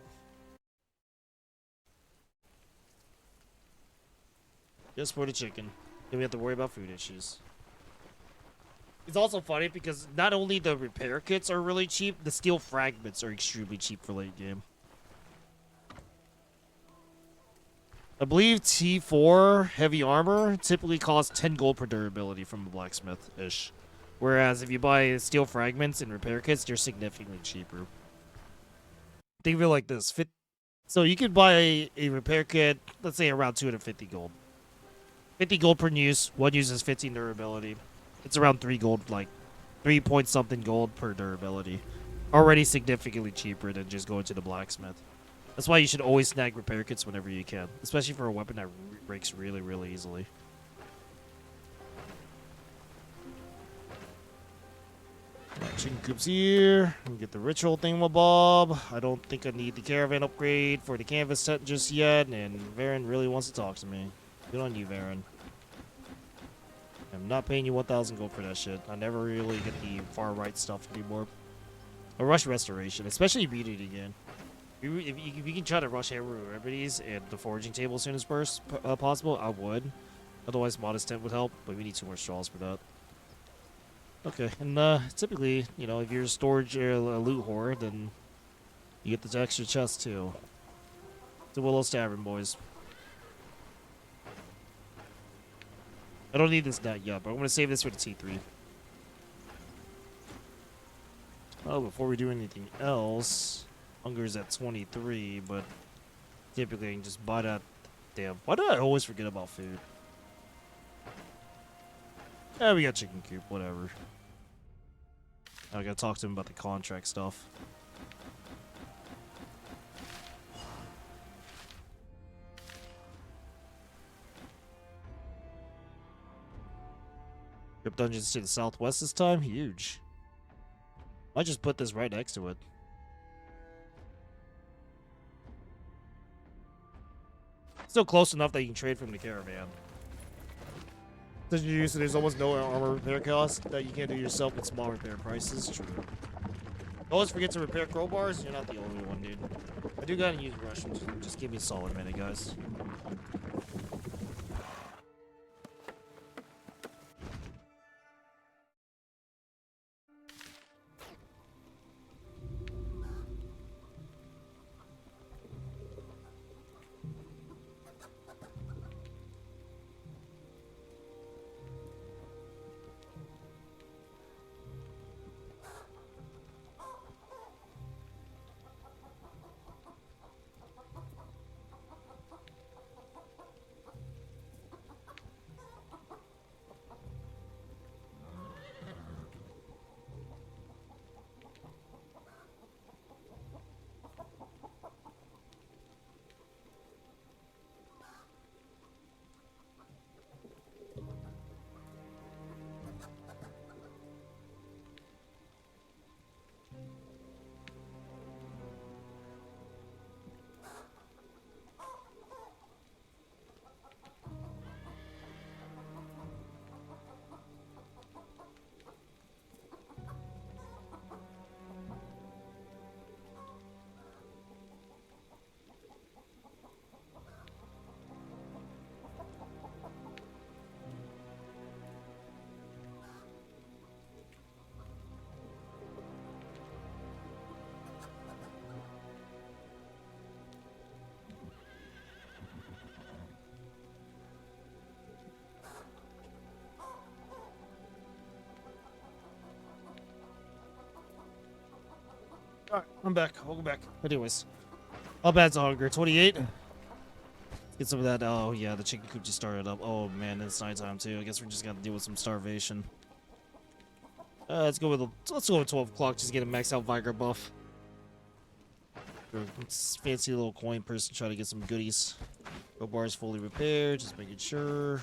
Just for the chicken. Then we have to worry about food issues. It's also funny because not only the repair kits are really cheap, the steel fragments are extremely cheap for late game. I believe T4 heavy armor typically costs 10 gold per durability from a blacksmith-ish. Whereas if you buy steel fragments and repair kits, they're significantly cheaper. Think of it like this. So you could buy a repair kit, let's say around 250 gold. 50 gold per use. One uses 15 durability. It's around 3 gold, like 3 point something gold per durability. Already significantly cheaper than just going to the blacksmith. That's why you should always snag repair kits whenever you can. Especially for a weapon that breaks really, really easily. Chicken coops here. We get the ritual thingamabob. I don't think I need the caravan upgrade for the canvas set just yet. And Varen really wants to talk to me. Good on you, Varen. I have not paying you 1,000 gold for that shit. I never really get the far right stuff anymore. A rush restoration, especially if you beat it again. If you can try to rush every remedies and the foraging table as soon as possible, I would. Otherwise, modest tent would help, but we need 2 more straws for that. Okay, and typically, you know, if you're a storage or a loot whore, then you get the extra chest too. The Willow's Tavern, boys. I don't need this net yet, but I'm gonna save this for the T3. Oh, before we do anything else, hunger's at 23, but typically I can just buy that. Damn, why do I always forget about food? Yeah, we got chicken coop, whatever. I gotta talk to him about the contract stuff. Crypt dungeons to the southwest this time? Huge. Might just put this right next to it. Still close enough that you can trade from the caravan. Doesn't you use it? There's almost no armor repair cost that you can't do yourself with small repair prices. True. Always forget to repair crowbars. You're not the only one, dude. I do gotta use Russians. Just give me a solid minute, guys. Alright, I'm back. Welcome back. Anyways. How bad's the hunger? 28? Get some of that. Oh, yeah, the chicken coop just started up. Oh, man, it's nighttime, too. I guess we're just gonna deal with some starvation. Let's go with 12 o'clock. Just get a max out Viger buff. Fancy little coin person trying to get some goodies. Go bars fully repaired. Just making sure.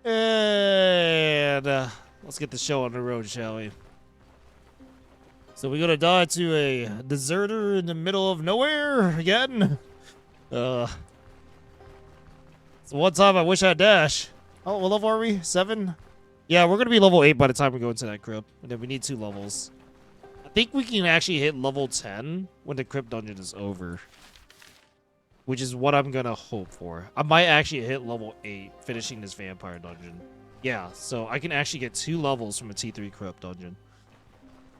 And let's get the show on the road, shall we? So we're gonna die to a deserter in the middle of nowhere again. So one time I wish I had dash. Oh, what level are we? 7? Yeah, we're gonna be level 8 by the time we go into that crypt. And then we need 2 levels. I think we can actually hit level 10 when the crypt dungeon is over. Which is what I'm gonna hope for. I might actually hit level 8 finishing this vampire dungeon. Yeah, so I can actually get 2 levels from a T3 crypt dungeon.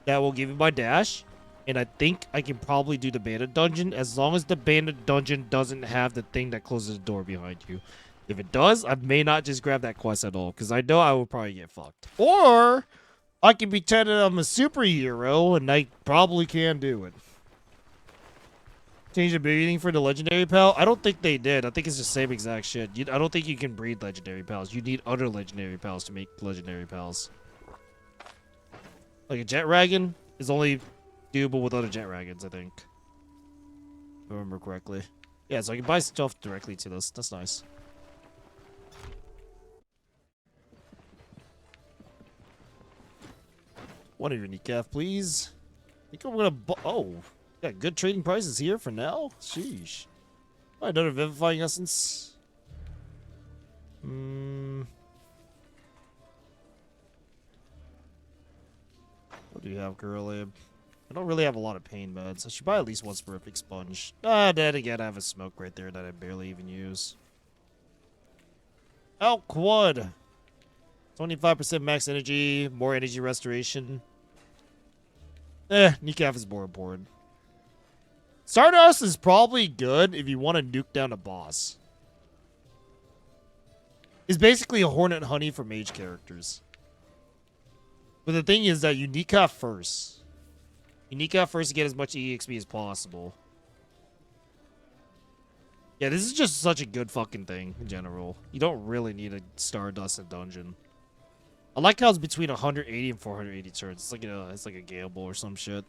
That will give me my dash. And I think I can probably do the bandit dungeon as long as the bandit dungeon doesn't have the thing that closes the door behind you. If it does, I may not just grab that quest at all, because I know I will probably get fucked. Or I can pretend that I'm a superhero, and I probably can do it. Change the breeding for the legendary pal? I don't think they did. I think it's the same exact shit. I don't think you can breed legendary pals. You need other legendary pals to make legendary pals. Like a jet dragon is only doable with other jet dragons, I think. If I remember correctly. Yeah, so I can buy stuff directly to this. That's nice. One of your kneecap, please. I think I'm gonna. Oh, got good trading prices here for now. Sheesh. Another vivifying essence. What do you have, girlie? I don't really have a lot of pain meds. I should buy at least one Sporific Sponge. Ah, then again, I have a smoke right there that I barely even use. Elk Wood. 25% max energy, more energy restoration. Kneecap is more important. Stardust is probably good if you want to nuke down a boss. It's basically a Hornet Honey for mage characters. But the thing is that you kneecap first. You kneecap first to get as much EXP as possible. Yeah, this is just such a good fucking thing in general. You don't really need a Stardust in dungeon. I like how it's between 180 and 480 turns. It's like a gamble or some shit.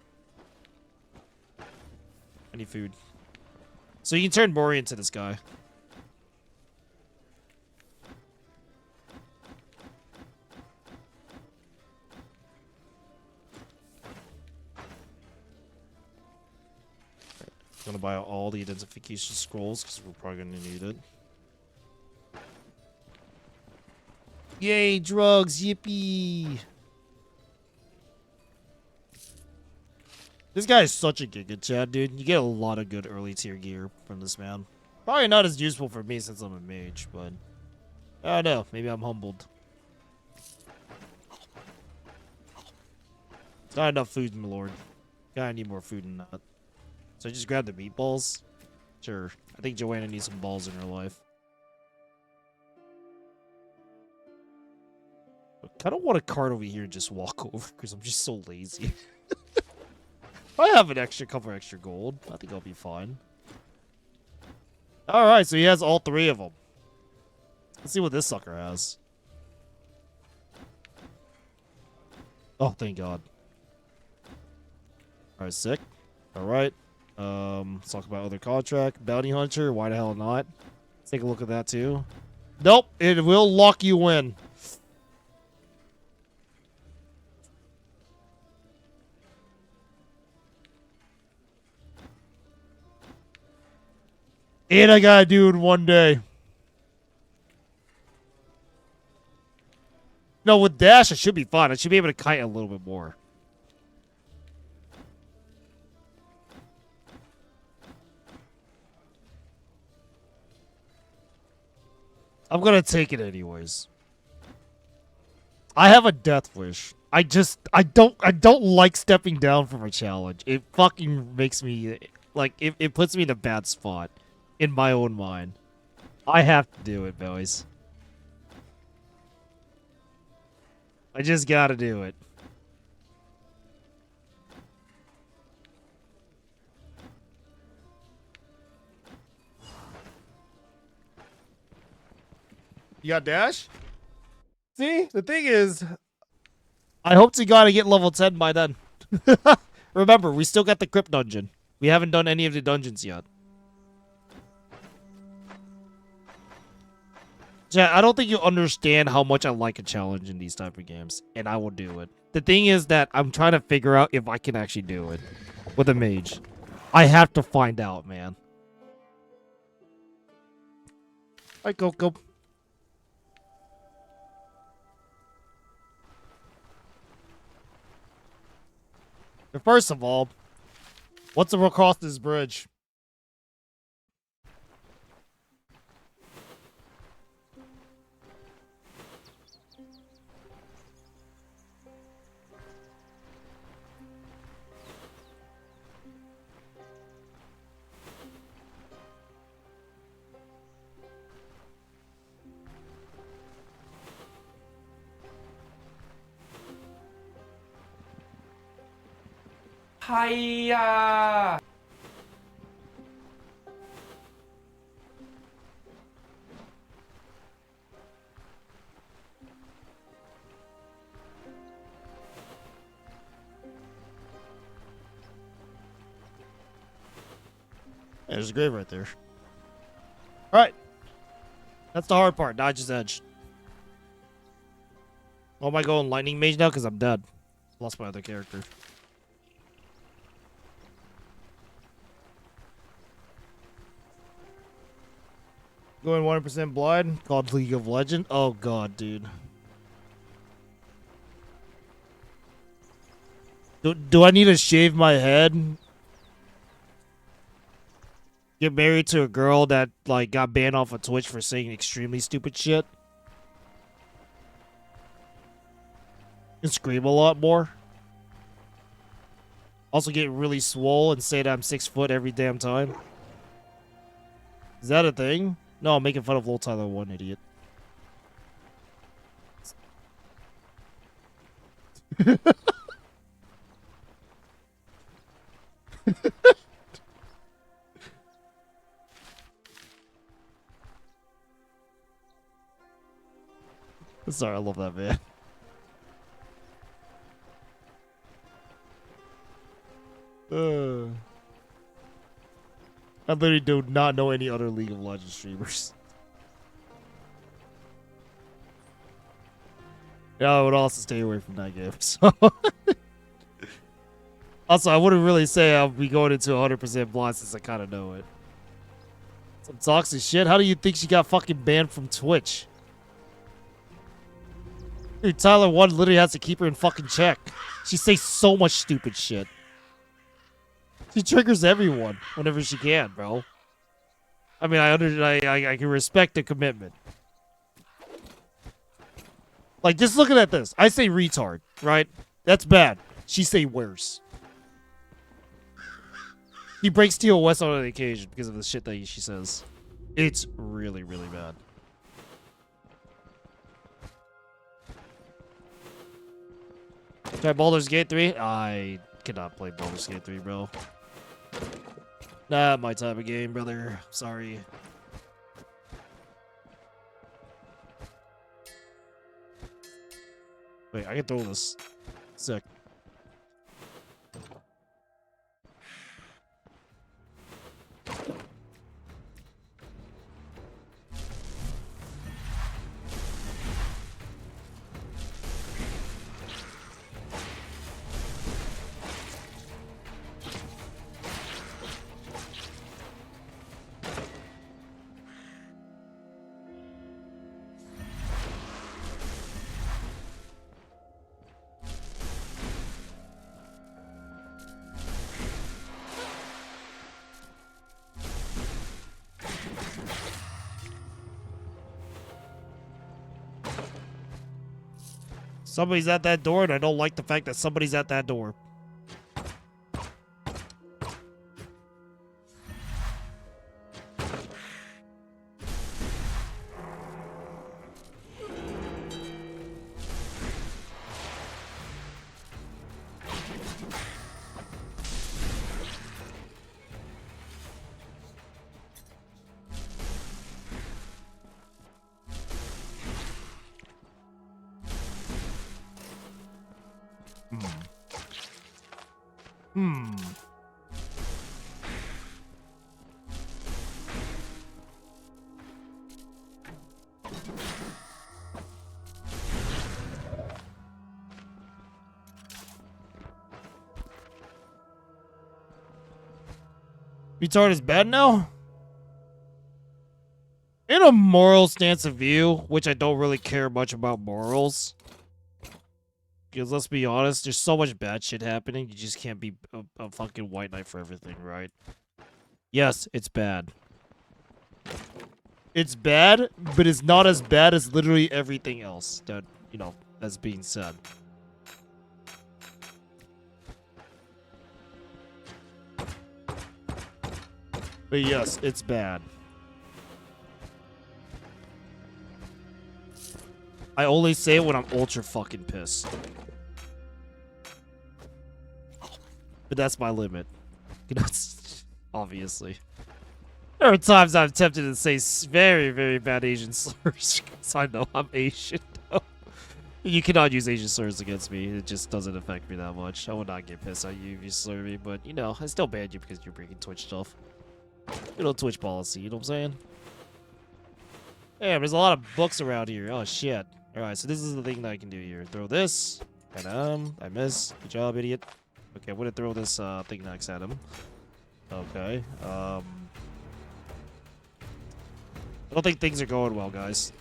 I need food. So you can turn Mori into this guy. I'm gonna buy all the identification scrolls because we're probably gonna need it. Yay, drugs, yippee! This guy is such a giga Chad, dude. You get a lot of good early tier gear from this man. Probably not as useful for me since I'm a mage, but I don't know. Maybe I'm humbled. It's not enough food, my lord. Gotta need more food than that. So I just grab the meatballs? Sure. I think Joanna needs some balls in her life. I kind of want a cart over here and just walk over because I'm just so lazy. I have an couple extra gold. I think I'll be fine. Alright, so he has all three of them. Let's see what this sucker has. Oh, thank God. Alright, sick. Alright. Let's talk about other contract. Bounty Hunter, why the hell not? Let's take a look at that too. Nope, it will lock you in. And I gotta do it in one day. No, with dash, I should be fine. I should be able to kite a little bit more. I'm gonna take it anyways. I have a death wish. I don't like stepping down from a challenge. It fucking makes me, like, it puts me in a bad spot. In my own mind. I have to do it, boys. I just gotta do it. You got dash? See, the thing is, I hope to God I get level 10 by then. Remember, we still got the crypt dungeon. We haven't done any of the dungeons yet. Yeah, I don't think you understand how much I like a challenge in these type of games, and I will do it. The thing is that I'm trying to figure out if I can actually do it with a mage. I have to find out, man. Alright, go. But first of all, what's across this bridge? Hiya! Yeah, there's a grave right there. Alright. That's the hard part. Dodge's edge. Oh, am I going lightning mage now? Because I'm dead. Lost my other character. Going 100% blind called League of Legends. Oh god, dude. Do I need to shave my head? Get married to a girl that like got banned off of Twitch for saying extremely stupid shit? And scream a lot more? Also get really swole and say that I'm 6 foot every damn time? Is that a thing? No, I'm making fun of Lil Tyler 1, idiot. Sorry, I love that man. I literally do not know any other League of Legends streamers. Yeah, I would also stay away from that game. So, also, I wouldn't really say I'll be going into 100% blind since I kind of know it. Some toxic shit. How do you think she got fucking banned from Twitch? Dude, Tyler 1 literally has to keep her in fucking check. She says so much stupid shit. She triggers everyone whenever she can, bro. I mean, I can respect the commitment. Like, just looking at this. I say retard, right? That's bad. She say worse. He breaks TOS on an occasion because of the shit that she says. It's really, really bad. Try Baldur's Gate 3? I cannot play Baldur's Gate 3, bro. Not my type of game, brother. Sorry. Wait, I can throw this. Sick. Somebody's at that door, and I don't like the fact that somebody's at that door. Retard is bad now? In a moral stance of view, which I don't really care much about morals. Because let's be honest, there's so much bad shit happening, you just can't be a fucking white knight for everything, right? Yes, it's bad. It's bad, but it's not as bad as literally everything else that, you know, that's being said. But yes, it's bad. I only say it when I'm ultra fucking pissed. But that's my limit. You know, obviously. There are times I'm tempted to say very, very bad Asian slurs. Because I know I'm Asian. You cannot use Asian slurs against me. It just doesn't affect me that much. I would not get pissed at you if you slur me. But, you know, I still ban you because you're breaking Twitch stuff. You know, Twitch policy, you know what I'm saying? Damn, there's a lot of books around here. Oh, shit. Alright, so this is the thing that I can do here. Throw this. And, I miss. Good job, idiot. Okay, I'm gonna throw this, thing next at him. Okay, I don't think things are going well, guys.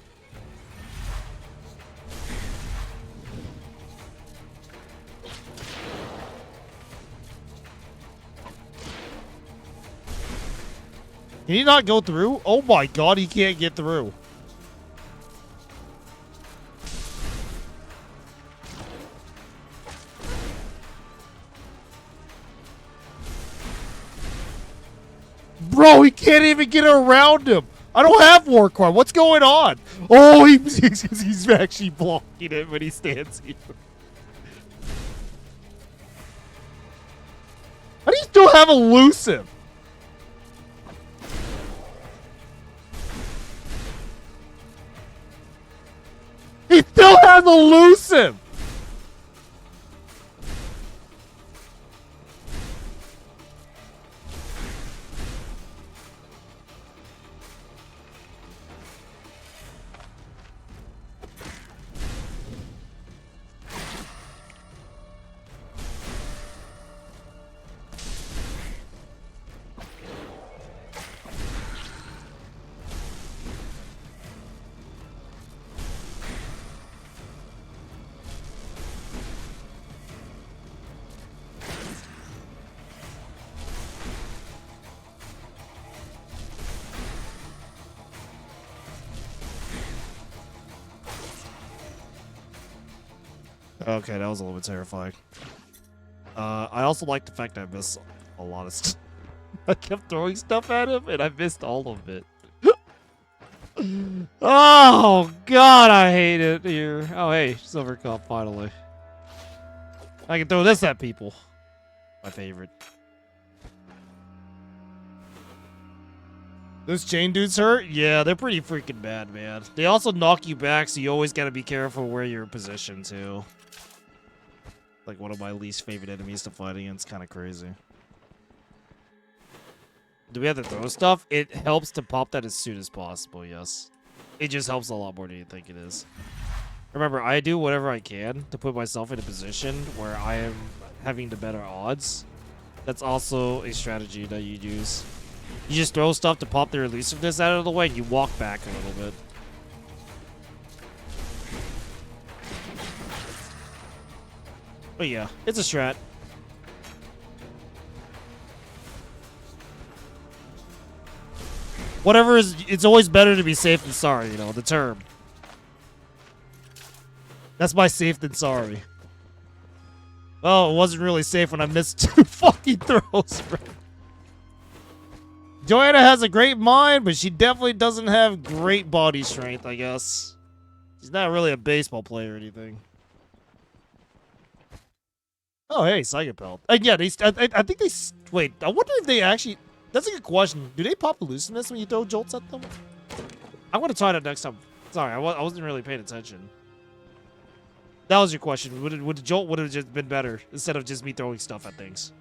Can he not go through? Oh my god, he can't get through. Bro, he can't even get around him. I don't have Warcry. What's going on? Oh, he's actually blocking it when he stands here. How do you still have elusive? He still has elusive! Okay, that was a little bit terrifying. I also like the fact that I missed a lot of stuff. I kept throwing stuff at him, and I missed all of it. Oh, God, I hate it here. Oh, hey, Silver Cup, finally. I can throw this at people. My favorite. Those chain dudes hurt? Yeah, they're pretty freaking bad, man. They also knock you back, so you always gotta be careful where you're positioned, too. Like one of my least favorite enemies to fight against. Kind of crazy. Do we have to throw stuff? It helps to pop that as soon as possible, yes. It just helps a lot more than you think it is. Remember, I do whatever I can to put myself in a position where I am having the better odds. That's also a strategy that you use. You just throw stuff to pop their elusiveness out of the way, and you walk back a little bit. But yeah, it's a strat. Whatever is, it's always better to be safe than sorry, you know, the term. That's my safe than sorry. Oh, it wasn't really safe when I missed 2 fucking throws, bro. Joanna has a great mind, but she definitely doesn't have great body strength, I guess. She's not really a baseball player or anything. Oh, hey, Psychic Pelt. Yeah, I think they... Wait, I wonder if they actually... That's a good question. Do they pop elusiveness when you throw jolts at them? I want to try that next time. Sorry, I wasn't really paying attention. That was your question. Would the jolt would have just been better instead of just me throwing stuff at things?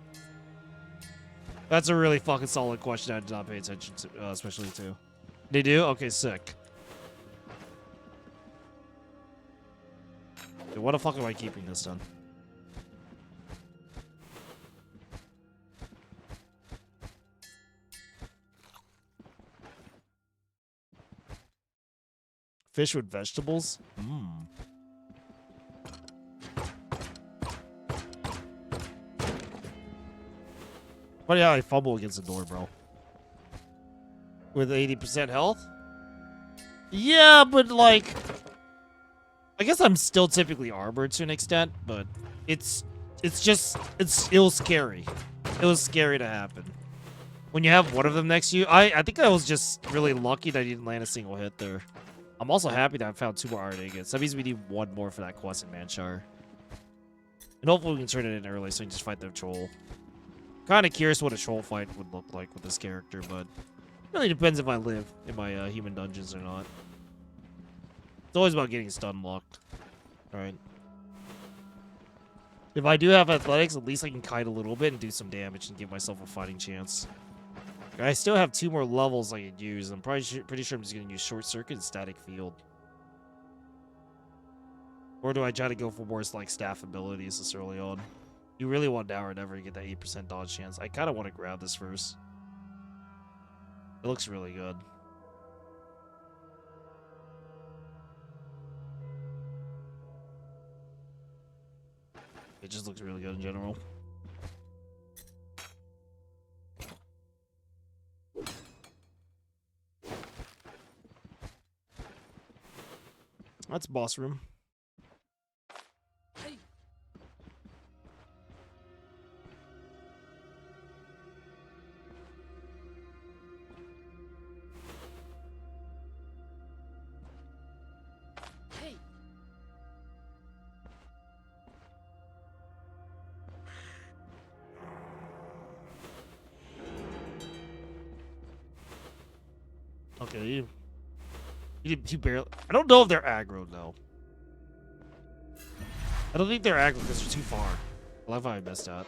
That's a really fucking solid question I did not pay attention to, especially to. They do? Okay, sick. Dude, what the fuck am I keeping this done? Fish with vegetables? Mmm. Funny how I fumble against the door, bro. With 80% health? Yeah, but like... I guess I'm still typically armored to an extent, but it was scary. It was scary to happen. When you have one of them next to you, I think I was just really lucky that I didn't land a single hit there. I'm also happy that I found 2 more iron ingots. That means we need 1 more for that quest in Manchar. And hopefully we can turn it in early so we can just fight the troll. Kind of curious what a troll fight would look like with this character, but it really depends if I live in my human dungeons or not. It's always about getting stun locked. Alright. If I do have athletics, at least I can kite a little bit and do some damage and give myself a fighting chance. I still have 2 more levels I could use. I'm pretty sure I'm just going to use Short Circuit and Static Field. Or do I try to go for more like staff abilities this early on? You really want Now or Never to get that 8% dodge chance. I kind of want to grab this first. It looks really good. It just looks really good in general. That's boss room. Okay, you barely. I don't know if they're aggro though. I don't think they're aggro because they're too far. I love how I missed out.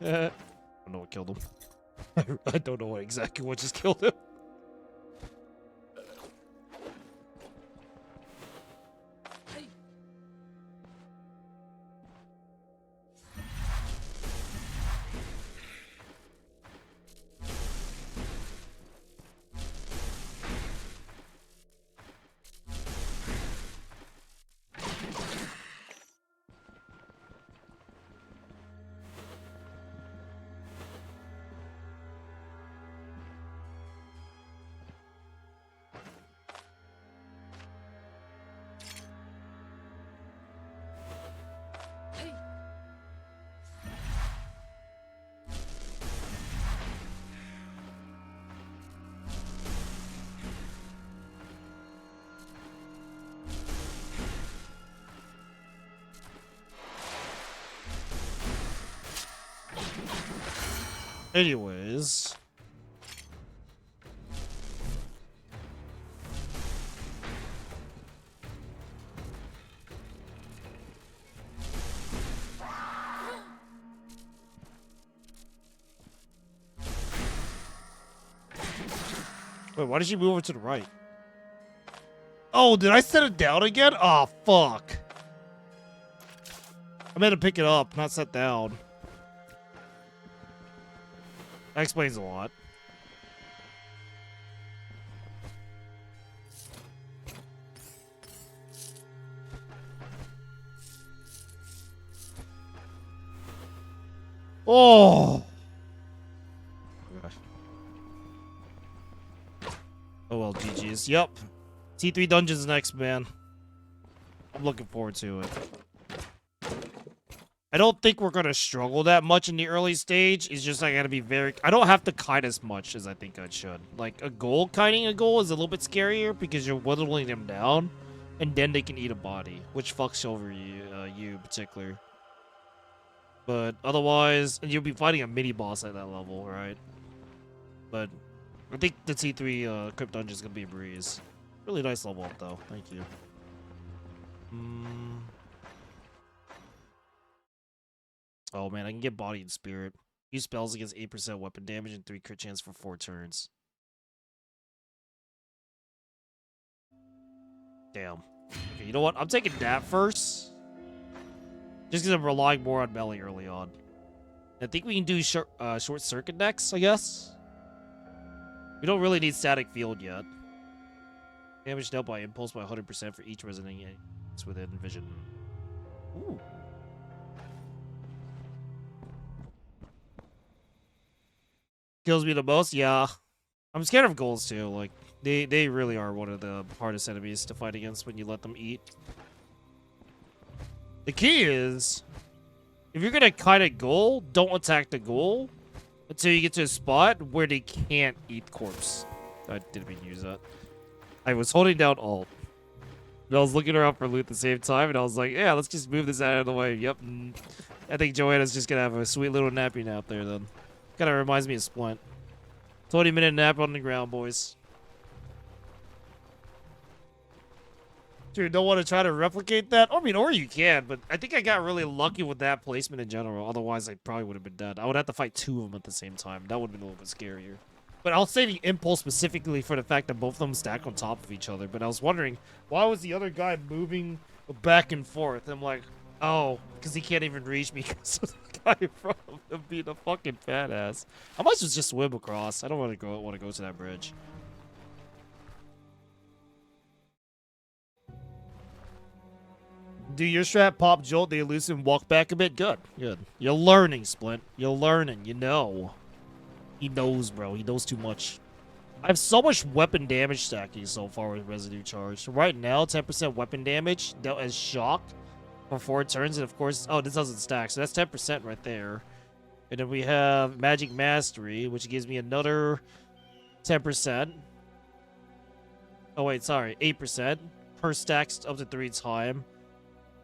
I don't know what killed him. I don't know exactly what just killed him. Anyways. Wait, why did she move over to the right? Oh, did I set it down again? Oh, fuck. I meant to pick it up, not set down. That explains a lot. Oh! Gosh. Oh well, GG's. Yep. T3 Dungeons next, man. I'm looking forward to it. I don't think we're gonna struggle that much in the early stage. It's just I gotta be very. I don't have to kite as much as I think I should. Like kiting a goal is a little bit scarier because you're whittling them down, and then they can eat a body, which fucks over you in particular. But otherwise, and you'll be fighting a mini boss at that level, right? But I think the T3 Crypt Dungeon is gonna be a breeze. Really nice level up though. Thank you. Oh man, I can get body and spirit. Use spells against 8% weapon damage and 3 crit chance for 4 turns. Damn. Okay, you know what? I'm taking that first. Just because I'm relying more on melee early on. I think we can do short circuit next, I guess. We don't really need static field yet. Damage dealt by impulse by 100% for each resonating it's within vision. Ooh. Kills me the most? Yeah. I'm scared of ghouls too. Like, they really are one of the hardest enemies to fight against when you let them eat. The key is, if you're gonna kite a ghoul, don't attack the ghoul until you get to a spot where they can't eat corpse. I didn't mean to use that. I was holding down Alt. And I was looking around for loot at the same time, and I was like, yeah, let's just move this out of the way. Yep. I think Joanna's just gonna have a sweet little nappy nap there then. Kinda reminds me of Splint. 20-minute nap on the ground, boys. Dude, don't want to try to replicate that? I mean, or you can, but I think I got really lucky with that placement in general. Otherwise, I probably would have been dead. I would have to fight 2 of them at the same time. That would have been a little bit scarier. But I'll say the impulse specifically for the fact that both of them stack on top of each other. But I was wondering, why was the other guy moving back and forth? I'm like, oh, because he can't even reach me because of the guy in front of him being a fucking badass. I might just swim across. I don't want to go to that bridge. Do your strat pop jolt, the elusive walk back a bit? Good, good. You're learning, Splint. You're learning, you know. He knows, bro. He knows too much. I have so much weapon damage stacking so far with residue charge. So right now, 10% weapon damage dealt as shock for 4 turns. And of course, oh, this doesn't stack. So that's 10% right there. And then we have Magic Mastery, which gives me another 10%. Oh, wait, sorry. 8%. Per stacks up to 3 times.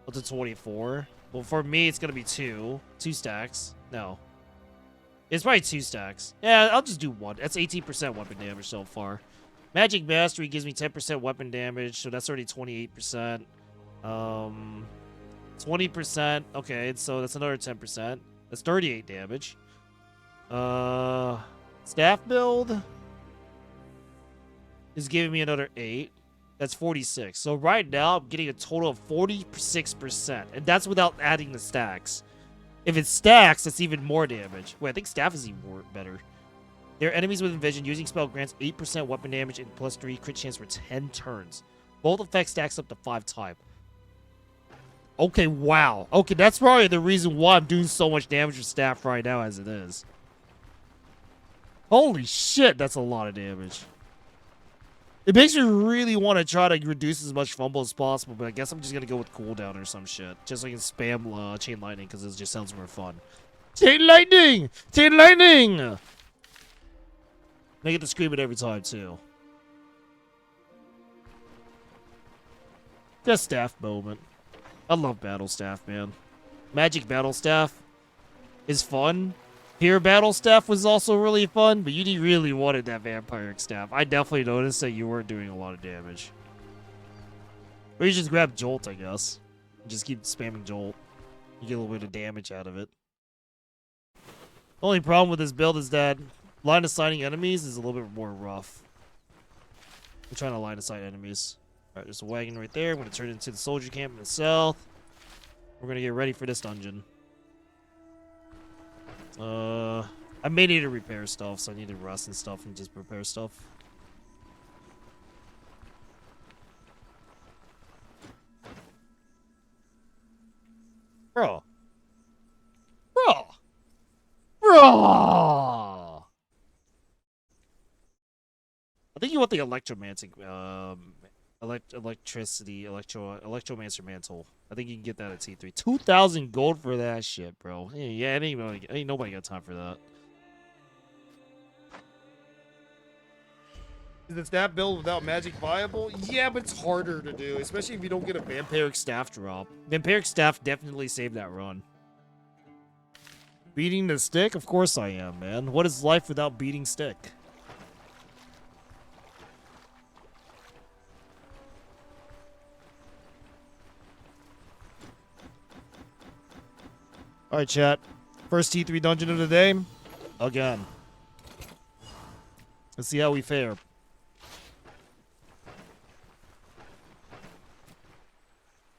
Up to 24. Well, for me, it's going to be 2. 2 stacks. No. It's probably 2 stacks. Yeah, I'll just do 1. That's 18% weapon damage so far. Magic Mastery gives me 10% weapon damage, so that's already 28%. 20%. Okay, so that's another 10%. That's 38 damage. Staff build is giving me another 8. That's 46. So right now, I'm getting a total of 46%. And that's without adding the stacks. If it stacks, that's even more damage. Wait, I think staff is even better. Their enemies within vision using spell grants 8% weapon damage and +3 crit chance for 10 turns. Both effects stacks up to 5 times. Okay, wow. Okay, that's probably the reason why I'm doing so much damage with staff right now as it is. Holy shit, that's a lot of damage. It makes me really want to try to reduce as much fumble as possible, but I guess I'm just going to go with cooldown or some shit. Just so I can spam Chain Lightning, because it just sounds more fun. Chain Lightning! Chain Lightning! And I get to scream it every time, too. Just staff moment. I love Battle Staff, man. Magic Battle Staff is fun. Pure Battle Staff was also really fun, but you really wanted that Vampiric Staff. I definitely noticed that you weren't doing a lot of damage. Or you just grab Jolt, I guess. And just keep spamming Jolt. You get a little bit of damage out of it. The only problem with this build is that line of sighting enemies is a little bit more rough. I'm trying to line of sight enemies. Alright, there's a wagon right there. I'm going to turn it into the soldier camp in the south. We're going to get ready for this dungeon. I may need to repair stuff, so I need to rust and stuff and just prepare stuff. Bro. I think you want the Electromancy, Electromancer mantle. I think you can get that at T3. 2,000 gold for that shit, bro. Yeah, ain't nobody got time for that. Is the staff build without magic viable? Yeah, but it's harder to do, especially if you don't get a vampiric staff drop. Vampiric staff definitely saved that run. Beating the stick? Of course I am, man. What is life without beating stick? Alright, chat. First T3 dungeon of the day. Again. Let's see how we fare.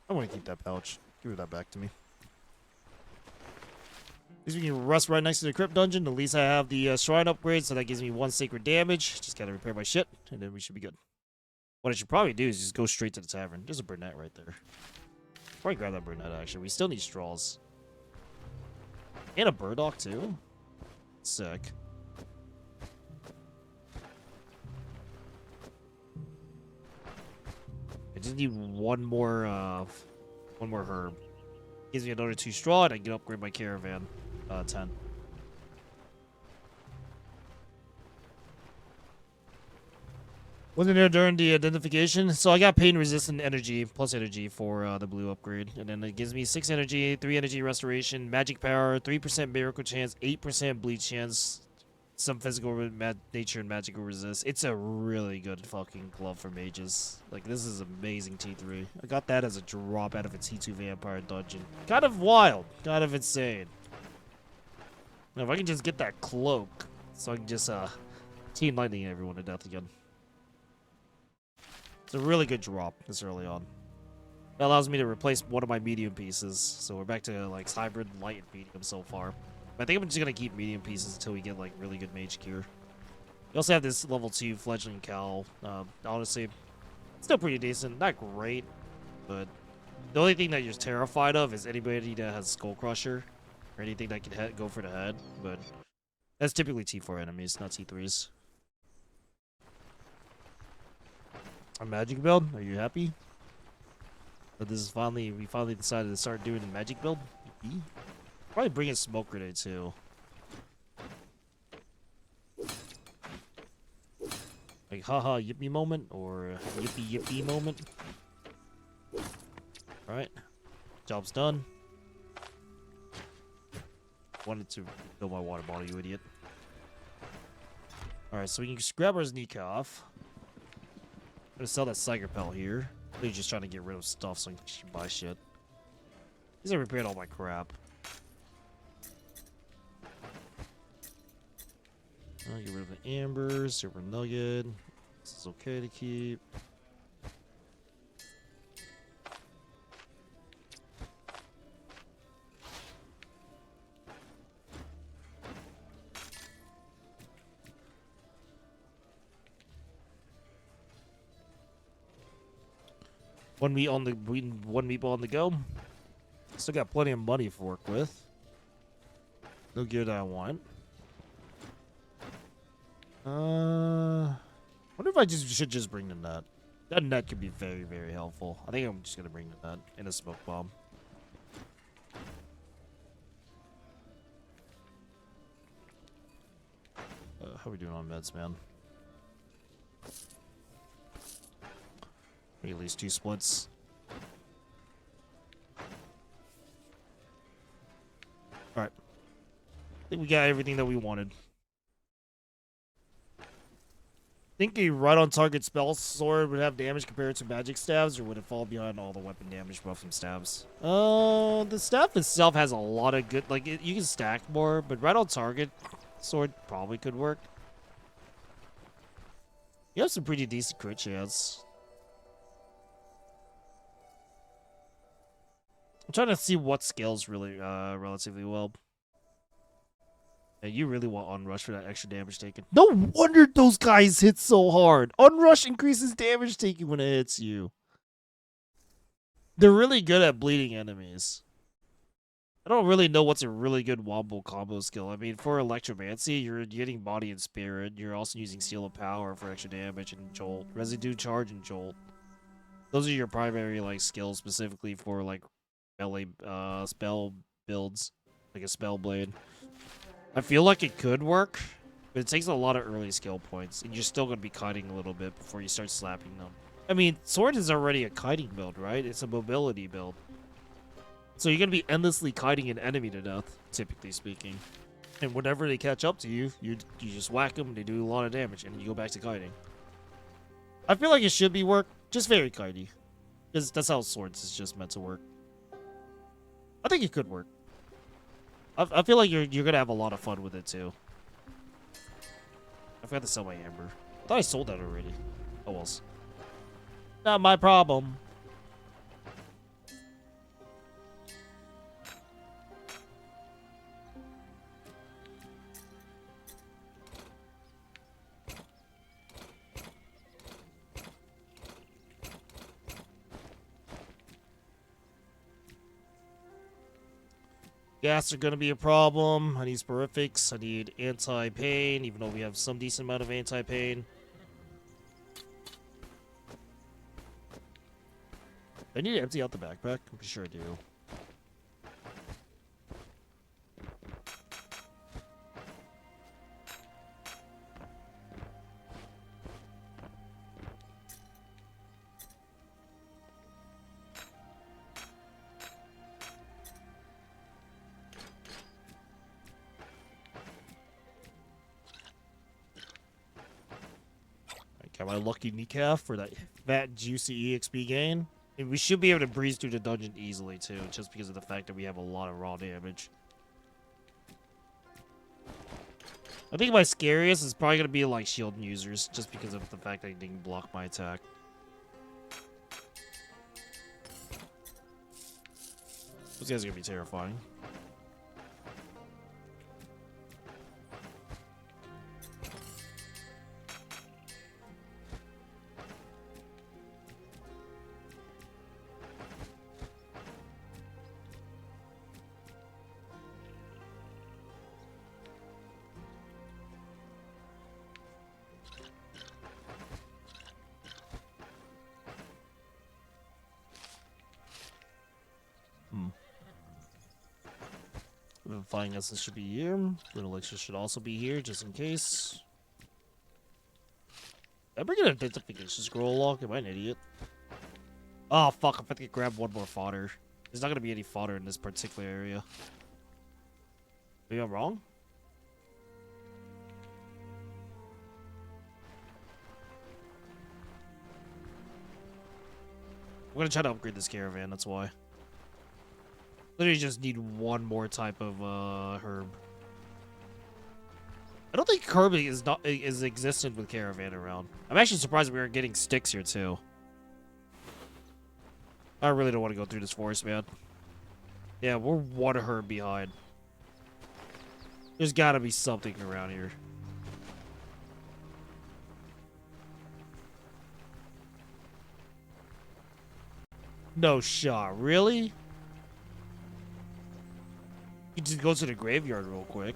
I want to keep that pouch. Give that back to me. At least we can rust right next to the crypt dungeon. At least I have the shrine upgrade, so that gives me 1 sacred damage. Just gotta repair my shit, and then we should be good. What I should probably do is just go straight to the tavern. There's a brunette right there. Probably grab that brunette, actually. We still need straws. And a burdock, too. Sick. I just need one more herb. Gives me another 2 straw, and I can upgrade my caravan. 10. Wasn't there during the identification? So I got pain resistant energy, plus energy for the blue upgrade. And then it gives me 6 energy, 3 energy restoration, magic power, 3% miracle chance, 8% bleach chance, some physical nature and magical resist. It's a really good fucking glove for mages. Like, this is amazing T3. I got that as a drop out of a T2 vampire dungeon. Kind of wild. Kind of insane. Now, if I can just get that cloak, so I can just, Chain Lightning everyone to death again. It's a really good drop this early on. That allows me to replace one of my medium pieces. So we're back to, like, hybrid, light, and medium so far. I think I'm just gonna keep medium pieces until we get, like, really good mage gear. We also have this level 2 fledgling cowl. Honestly, still pretty decent. Not great, but The only thing that you're terrified of is anybody that has Skull Crusher or anything that can go for the head, but that's typically T4 enemies, not T3s. A magic build? Are you happy? But this is we finally decided to start doing the magic build. Probably bring a smoke grenade too. Like haha yippee moment or yippee yippee moment. Alright. Job's done. Wanted to fill my water bottle, you idiot. Alright, so we can just grab our sneak off. I'm gonna sell that Psyker Pelt here. He's just trying to get rid of stuff so I can buy shit. He's already repaired all my crap. I'll get rid of the ambers, silver nugget. This is okay to keep. One meat on the go. Still got plenty of money to work with. No gear that I want. Wonder if I should just bring the net. That net could be very, very helpful. I think I'm just gonna bring the net and a smoke bomb. How are we doing on meds, man? At least 2 splits. Alright. I think we got everything that we wanted. Think a right on target spell sword would have damage compared to magic stabs, or would it fall behind all the weapon damage buff from stabs? The staff itself has a lot of good, like, you can stack more, but right on target sword probably could work. You have some pretty decent crit chance. I'm trying to see what scales really, relatively well. Yeah, you really want Unrush for that extra damage taken. No wonder those guys hit so hard. Unrush increases damage taken when it hits you. They're really good at bleeding enemies. I don't really know what's a really good wombo combo skill. I mean, for Electromancy, you're getting Body and Spirit. You're also using Seal of Power for extra damage and Jolt. Residue Charge and Jolt. Those are your primary, like, skills specifically for, like, melee, spell builds. Like a Spell Blade. I feel like it could work, but it takes a lot of early skill points, and you're still going to be kiting a little bit before you start slapping them. I mean, Sword is already a kiting build, right? It's a mobility build. So you're going to be endlessly kiting an enemy to death, typically speaking. And whenever they catch up to you, you just whack them, they do a lot of damage, and you go back to kiting. I feel like it should be work, just very kitey. Because that's how Swords is just meant to work. I think it could work. I feel like you're gonna have a lot of fun with it too. I forgot to sell my amber. I thought I sold that already. Oh well. Not my problem. Gas are going to be a problem. I need Sporifics. I need anti-pain, even though we have some decent amount of anti-pain. I need to empty out the backpack. I'm pretty sure I do. Got my lucky kneecap for that fat, juicy EXP gain. And we should be able to breeze through the dungeon easily, too, just because of the fact that we have a lot of raw damage. I think my scariest is probably going to be, like, shield users, just because of the fact that they didn't block my attack. Those guys are going to be terrifying. Flying essence should be here. Little elixir should also be here, just in case. Am I gonna identification scroll log? Am I an idiot? Oh fuck! I'm gonna grab one more fodder. There's not gonna be any fodder in this particular area. Maybe I'm wrong. I'm gonna try to upgrade this caravan. That's why. Literally just need one more type of herb. I don't think curbing is existent with caravan around. I'm actually surprised we aren't getting sticks here too. I really don't want to go through this forest, man. Yeah, we're one herb behind. There's gotta be something around here. No shot, really? You just go to the graveyard real quick.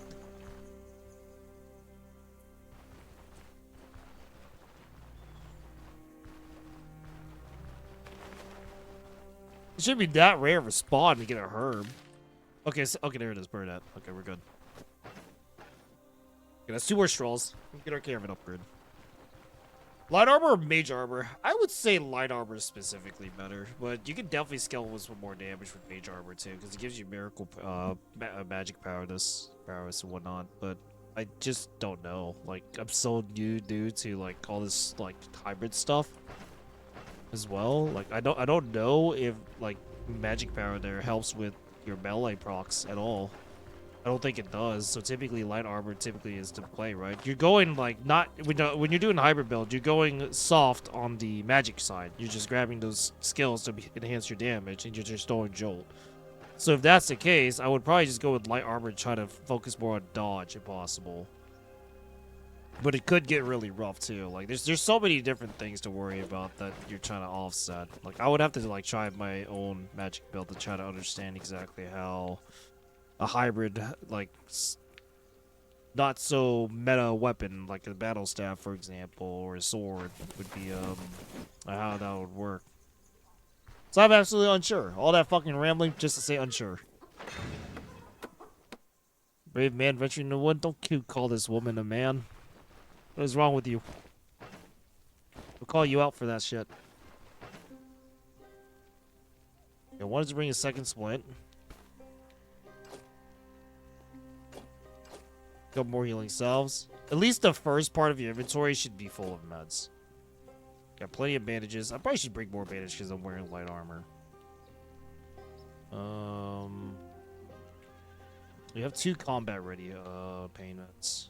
It shouldn't be that rare of a spawn to get a herb. Okay, so, okay, there it is. Burn that. Okay, we're good. Okay, that's 2 more strolls. Let's get our caravan upgrade. Light armor or mage armor? I would say light armor is specifically better, but you can definitely scale with more damage with mage armor too, because it gives you miracle magic prowess and whatnot. But I just don't know. Like, I'm so new to like all this like hybrid stuff as well. Like, I don't know if like magic power there helps with your melee procs at all. I don't think it does. So typically light armor typically is to play, right? You're going like not when you're doing hybrid build, you're going soft on the magic side. You're just grabbing those skills to enhance your damage, and you're just throwing jolt. So if that's the case, I would probably just go with light armor and try to focus more on dodge if possible. But it could get really rough too. Like there's so many different things to worry about that you're trying to offset. Like I would have to like try my own magic build to try to understand exactly how a hybrid, like, not so meta weapon, like a battle staff, for example, or a sword, would be, how that would work. So I'm absolutely unsure. All that fucking rambling just to say unsure. Brave man venturing in the wood. Don't you call this woman a man. What is wrong with you? We'll call you out for that shit. I wanted to bring a second splint. Couple more healing salves. At least the first part of your inventory should be full of meds. Got plenty of bandages. I probably should bring more bandages because I'm wearing light armor. We have 2 combat ready pain meds.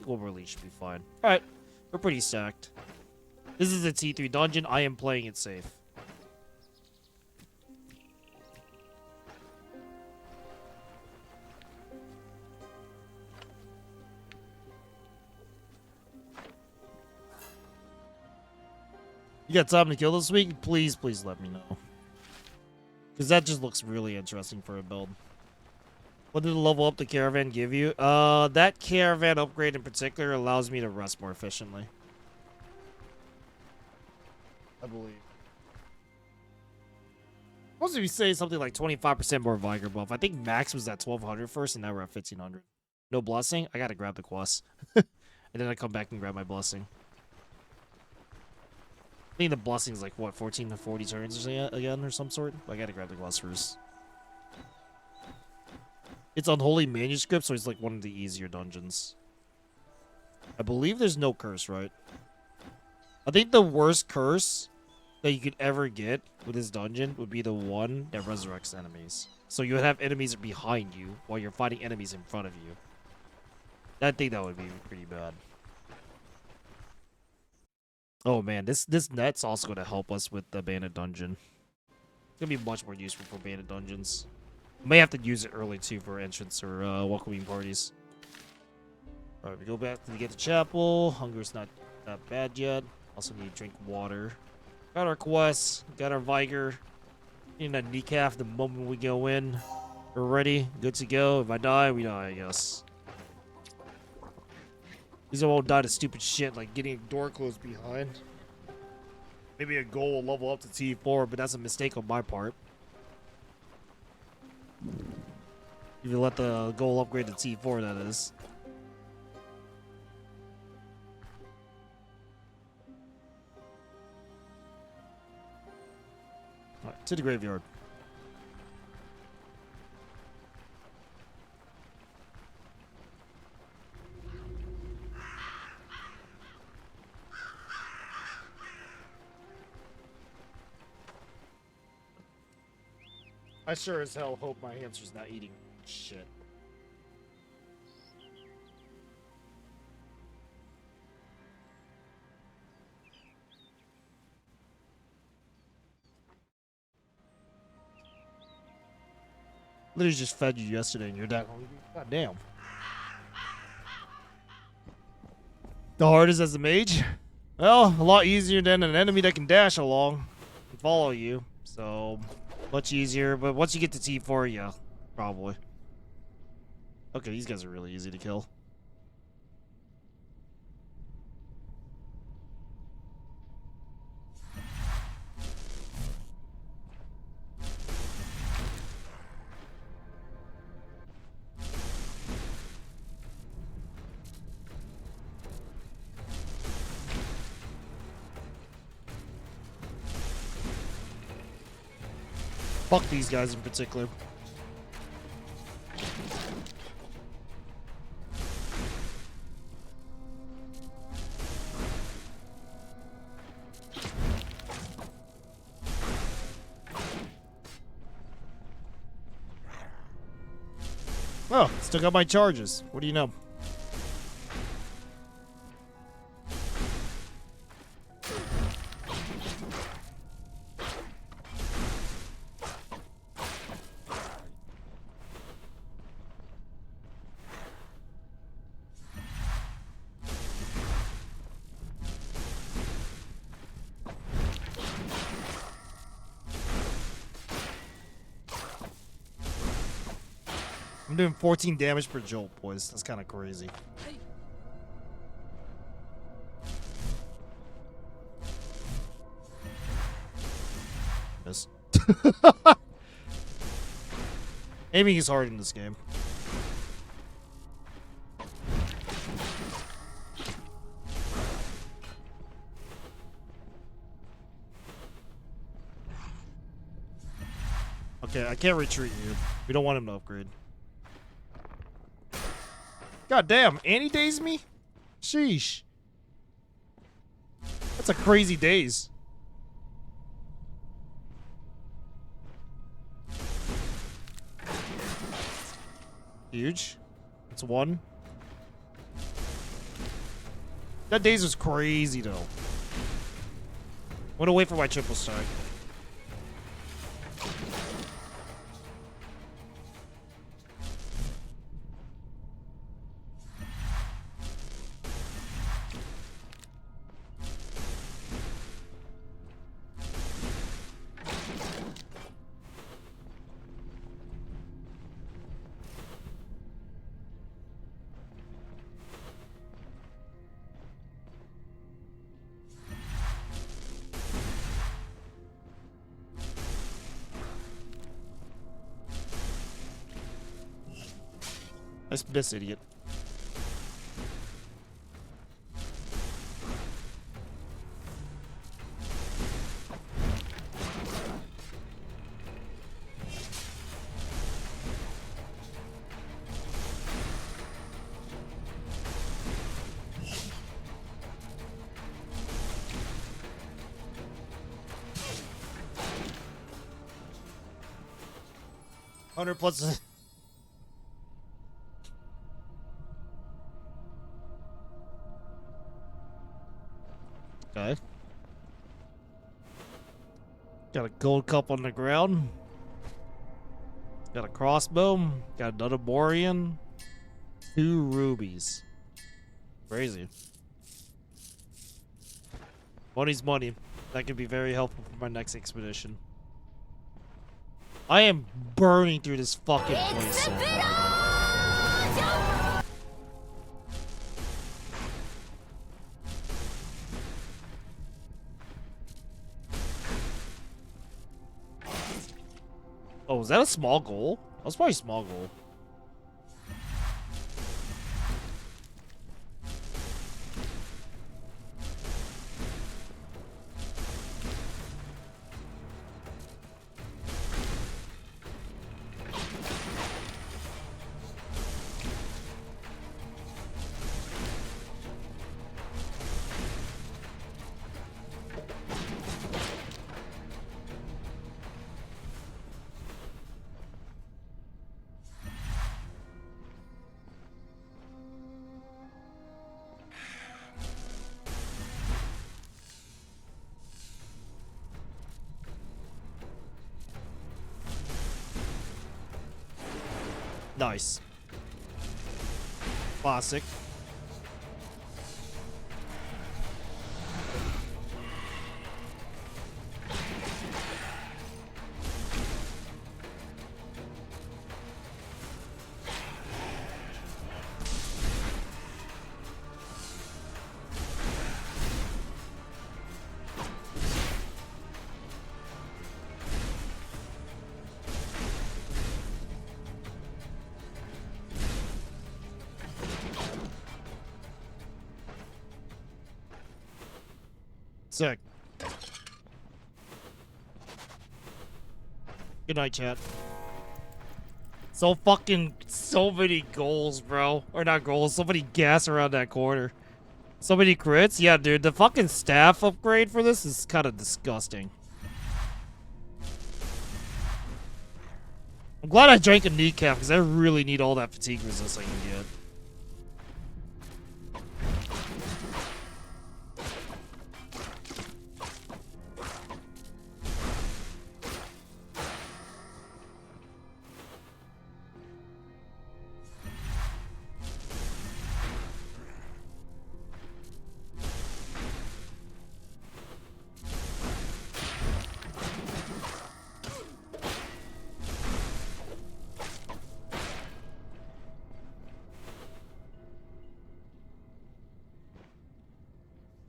Overly should be fine. Alright. We're pretty stacked. This is a T3 dungeon. I am playing it safe. You got time to kill this week? Please, please let me know. Because that just looks really interesting for a build. What did the level up the caravan give you? That caravan upgrade in particular allows me to rest more efficiently. I believe. Supposed to be saying something like 25% more Vigor buff. I think max was at 1200 first, and now we're at 1500. No blessing? I gotta grab the quest. And then I come back and grab my blessing. I think the blessing's like, what, 14 to 40 turns or something again or some sort? I gotta grab the quest first. It's Unholy Manuscript, so it's like one of the easier dungeons. I believe there's no curse, right? I think the worst curse that you could ever get with this dungeon would be the one that resurrects enemies. So you would have enemies behind you while you're fighting enemies in front of you. I think that would be pretty bad. Oh man, this net's also going to help us with the Bandit dungeon. It's going to be much more useful for Bandit dungeons. May have to use it early too for entrance or welcoming parties. Alright, we go back to get the chapel. Hunger's not that bad yet. Also need to drink water. Got our quests. Got our Vigor. Need a kneecap the moment we go in. We're ready. Good to go. If I die, we die, I guess. These won't die to stupid shit like getting a door closed behind. Maybe a goal will level up to T4, but that's a mistake on my part. If you let the goal upgrade to T4, that is. Alright, to the graveyard. I sure as hell hope my hamster's not eating shit. Literally just fed you yesterday and you're that hungry. God damn. The hardest as a mage? Well, a lot easier than an enemy that can dash along and follow you. So, much easier. But once you get to T4, yeah, probably. Okay, these guys are really easy to kill. Fuck these guys in particular. Oh, still got my charges. What do you know? I'm doing 14 damage per jolt, boys. That's kind of crazy. Miss. Aiming is hard in this game. Okay, I can't retreat you. We don't want him to upgrade. God damn, and he dazed me? Sheesh. That's a crazy daze. Huge. That's one. That daze was crazy though. Went away for my triple strike. This idiot. Hundred plus. Okay. Got a gold cup on the ground. Got a crossbow. Got another Borean. 2 rubies. Crazy. Money's money. That could be very helpful for my next expedition. I am burning through this fucking place so far. Oh, was that a small goal? That was probably a small goal. Nice. Classic. Sick. Good night, chat. So many goals, bro. Or not goals, so many gas around that corner. So many crits? Yeah, dude, the fucking staff upgrade for this is kind of disgusting. I'm glad I drank a kneecap, because I really need all that fatigue resist I can get.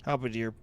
Halberdier.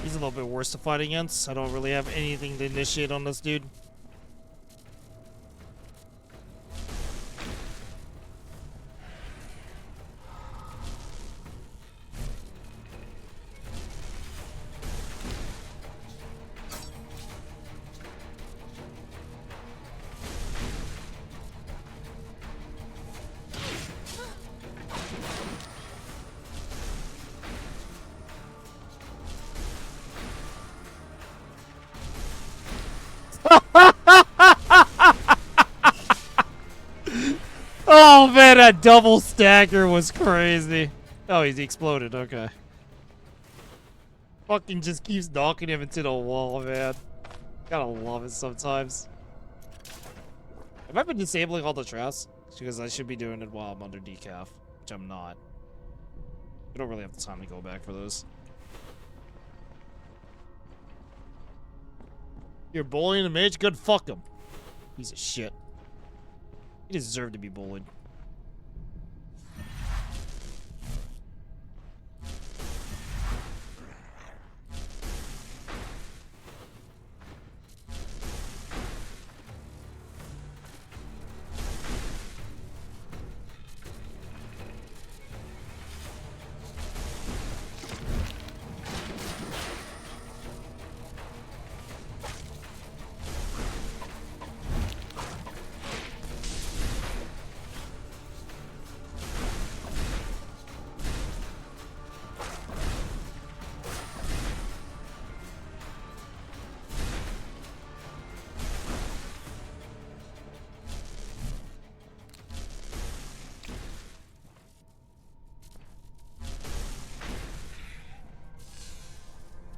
He's a little bit worse to fight against. I don't really have anything to initiate on this dude. Oh man, that double stagger was crazy. Oh, he's exploded. Okay. Fucking just keeps knocking him into the wall, man. Gotta love it sometimes. Have I been disabling all the traps? Because I should be doing it while I'm under decaf, which I'm not. I don't really have the time to go back for those. You're bullying the mage? Good, fuck him. Piece of shit. He deserved to be bullied.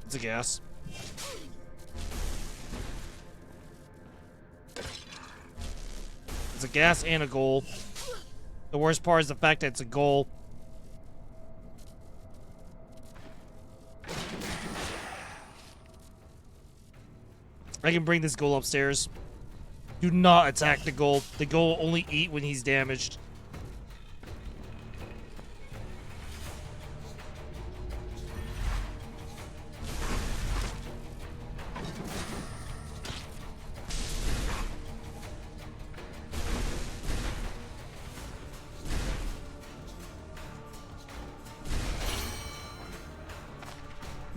It's a gas. It's a gas and a goal. The worst part is the fact that it's a goal. I can bring this goal upstairs. Do not attack the goal. The goal will only eat when he's damaged.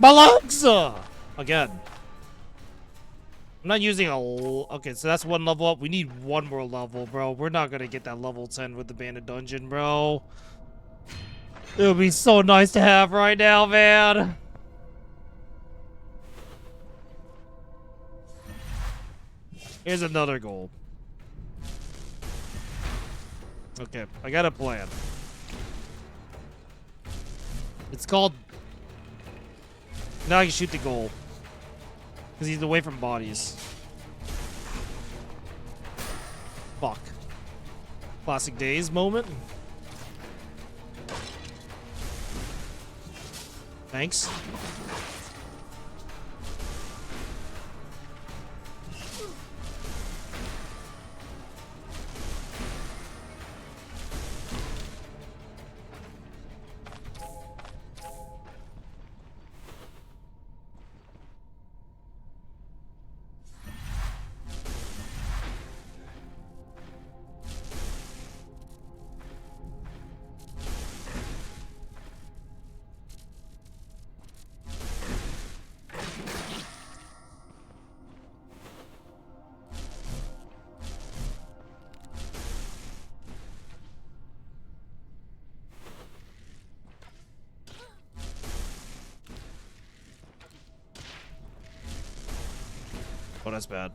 Balangsa! Again. I'm not using a... Okay, so that's one level up. We need one more level, bro. We're not gonna get that level 10 with the Bandit dungeon, bro. It would be so nice to have right now, man. Here's another goal. Okay, I got a plan. It's called... Now I can shoot the goal. Because he's away from bodies. Fuck. Classic days moment. Thanks. Oh, that's bad.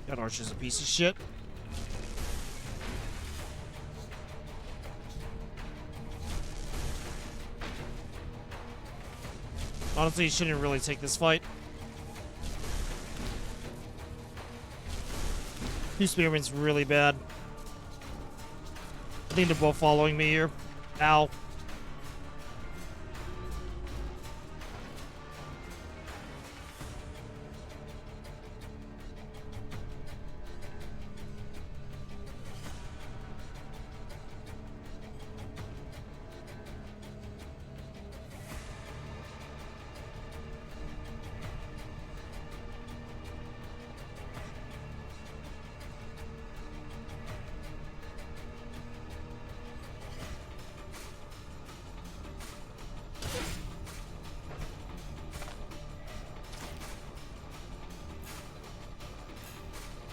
That archer's a piece of shit. Honestly, you shouldn't really take this fight. Two spearmen's really bad. I think they're both following me here. Ow.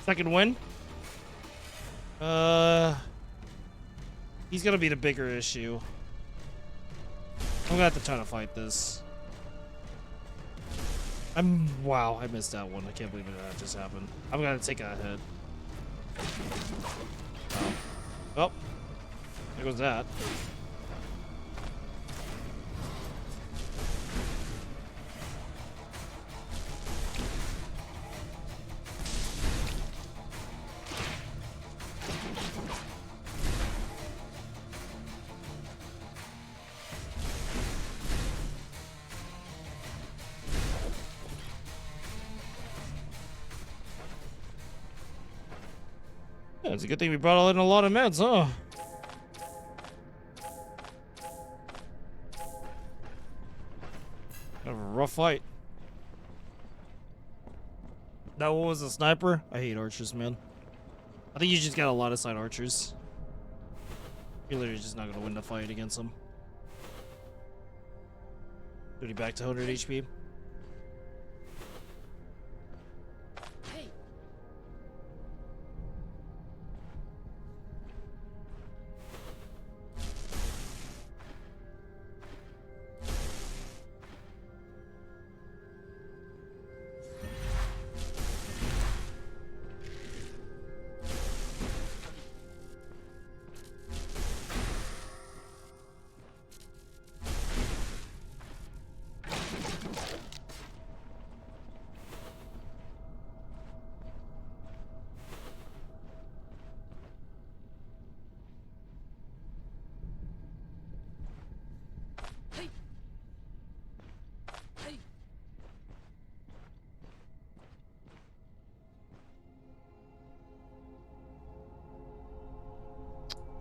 Second win. He's gonna be the bigger issue. I'm gonna have to try to fight this. Wow, I missed that one. I can't believe that just happened. I'm gonna take a hit. Oh, there goes that. Yeah, it's a good thing we brought in a lot of meds, huh? Kind of a rough fight. That one was a sniper? I hate archers, man. I think you just got a lot of side archers. You're literally just not gonna win the fight against them. Duty back to 100 HP.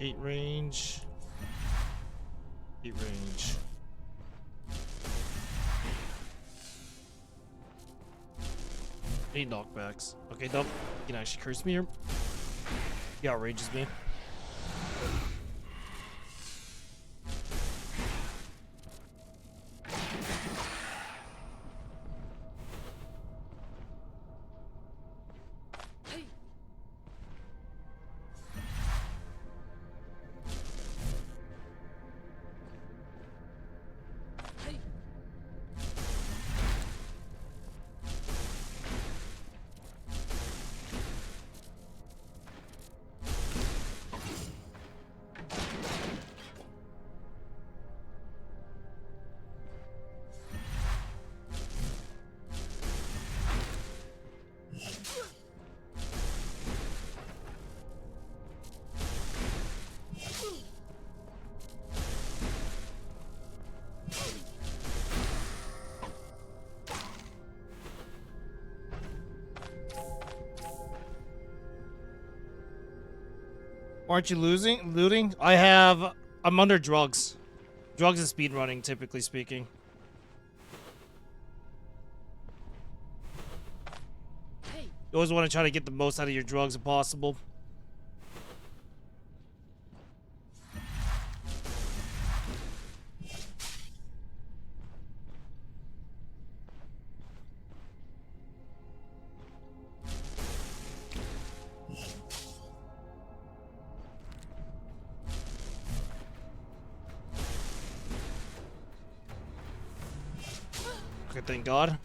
Eight range. 8 range. Need knockbacks. Okay, dump. You can actually curse me here. He outrages me. Aren't you looting? I'm under drugs. Drugs and speed running, typically speaking. You always want to try to get the most out of your drugs if possible. Okay, thank God.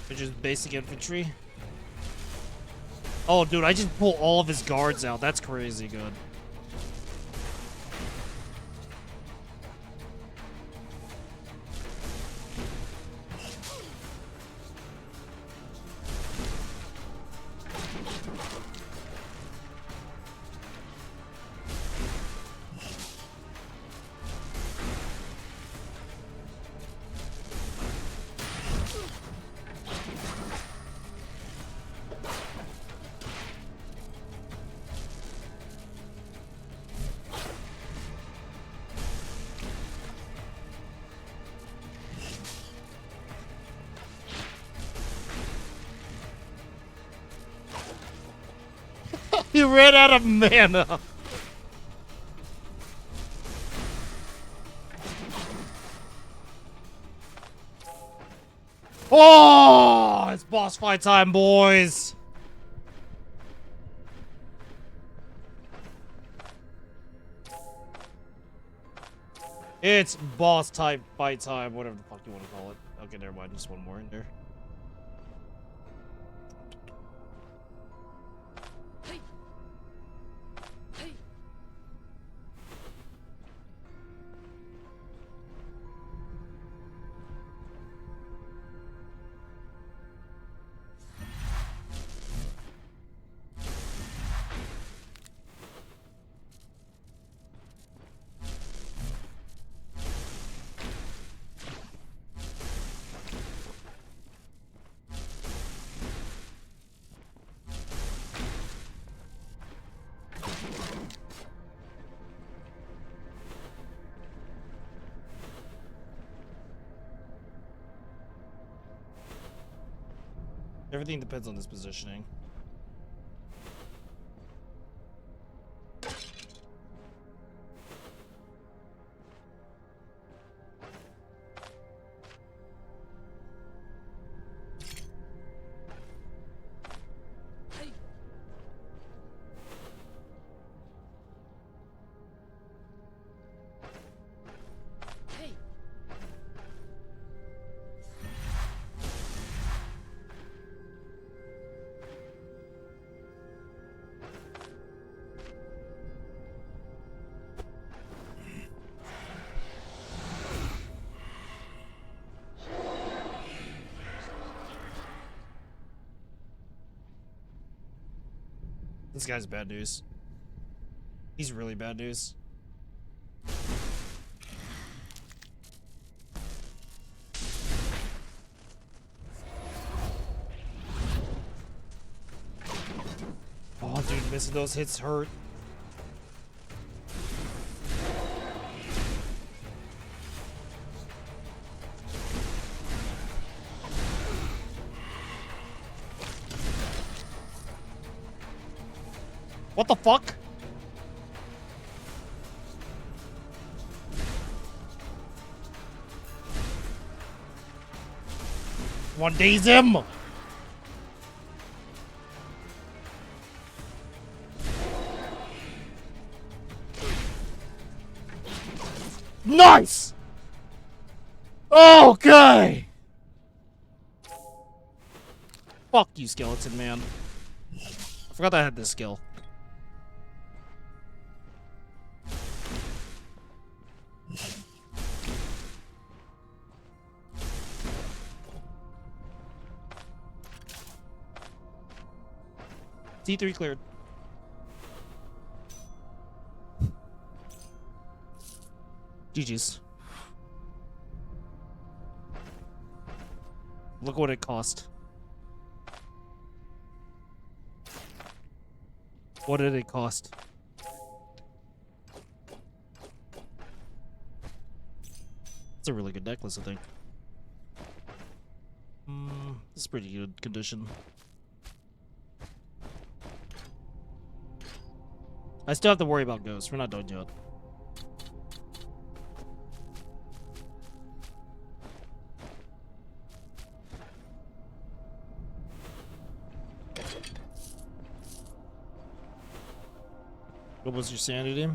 They're just basic infantry. Oh, dude, I just pull all of his guards out. That's crazy good. He ran out of mana. Oh, it's boss fight time, boys. It's boss type fight time, whatever the fuck you want to call it. Okay, never mind. Just one more in there. Everything depends on this positioning. This guy's bad news. He's really bad news. Oh, dude, missing those hits hurt. What the fuck? One days him. Nice. Okay. Fuck you, skeleton man. I forgot that I had this skill. T3 cleared. GG's. Look what it cost. What did it cost? It's a really good necklace, I think. This is pretty good condition. I still have to worry about ghosts. We're not done yet. What was your sanity?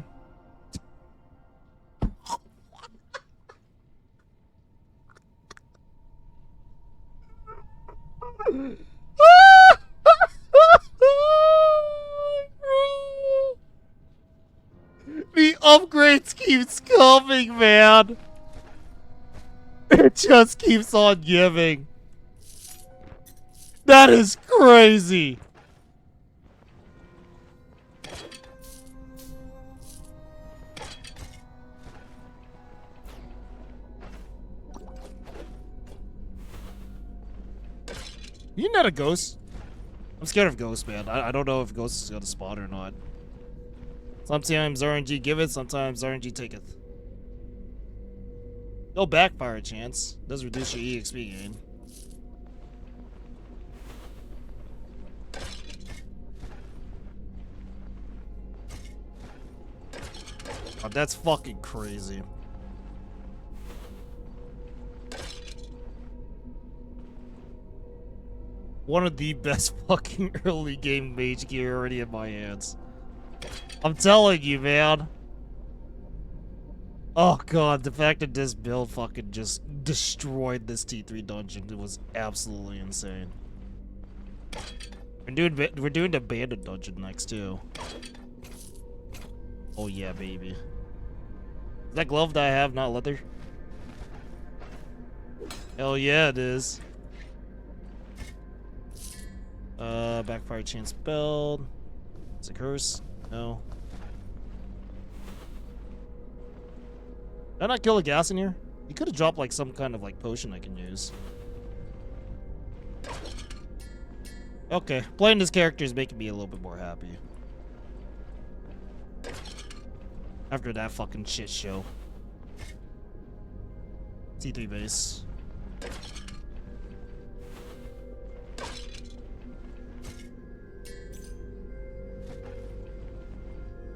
The upgrades keeps coming, man. It just keeps on giving. That is crazy. You not a ghost? I'm scared of ghosts, man. I don't know if ghosts is gonna spawn or not. Sometimes RNG giveth, sometimes RNG taketh. No backfire chance. Does reduce your EXP gain. Oh, that's fucking crazy. One of the best fucking early game mage gear already in my hands. I'm telling you, man. Oh god, the fact that this build fucking just destroyed this T3 dungeon, it was absolutely insane. We're doing the Bandit dungeon next too. Oh yeah, baby. Is that glove that I have not leather? Hell yeah, it is. Backfire chance spelled. It's a curse. No. Did I not kill a gas in here? You could have dropped like some kind of like potion I can use. Okay, playing this character is making me a little bit more happy. After that fucking shit show. T3 base.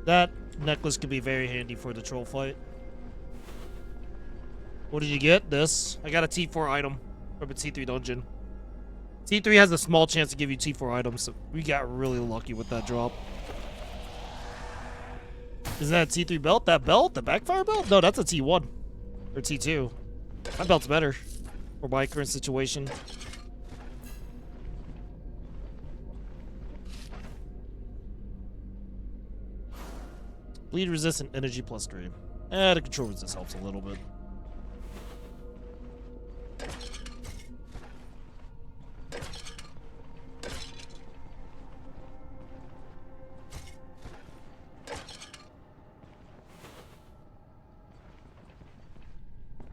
That necklace could be very handy for the troll fight. What did you get? This. I got a T4 item from a T3 dungeon. T3 has a small chance to give you T4 items, so we got really lucky with that drop. Is that a T3 belt? That belt? The backfire belt? No, that's a T1. Or T2. My belt's better for my current situation. Bleed resistant energy plus 3. The control resist helps a little bit.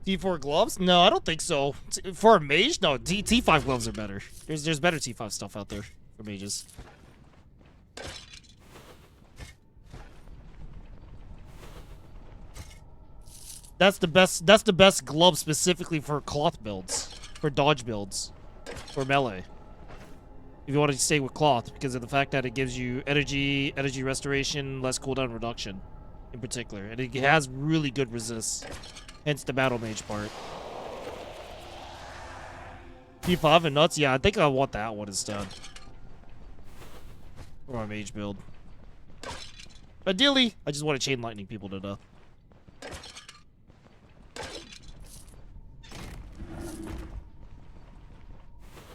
T4 gloves? No, I don't think so. For a mage? No, T5 gloves are better. There's better T5 stuff out there for mages. That's the best glove specifically for cloth builds, for dodge builds, for melee. If you want to stay with cloth, because of the fact that it gives you energy restoration, less cooldown reduction, in particular, and it has really good resist. Hence the battle mage part. T5 and nuts, yeah, I think I want that one instead. For my mage build. Ideally, I just want to chain lightning people to death.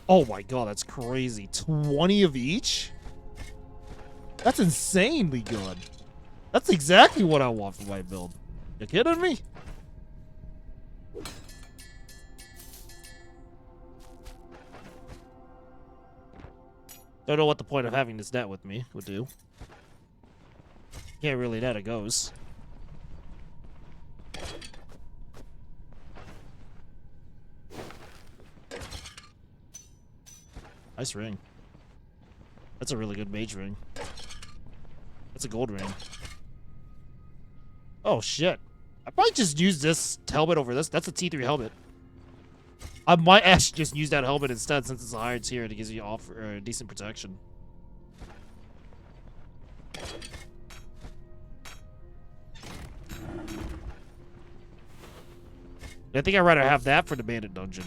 Oh my god, that's crazy. 20 of each? That's insanely good. That's exactly what I want for my build. You kidding me? Don't know what the point of having this net with me would do. Can't really net a ghost. Nice ring. That's a really good mage ring. That's a gold ring. Oh, shit. I might just use this helmet over this. That's a T3 helmet. I might actually just use that helmet instead since it's a higher tier and it gives you decent protection. I think I'd rather have that for the Bandit dungeon.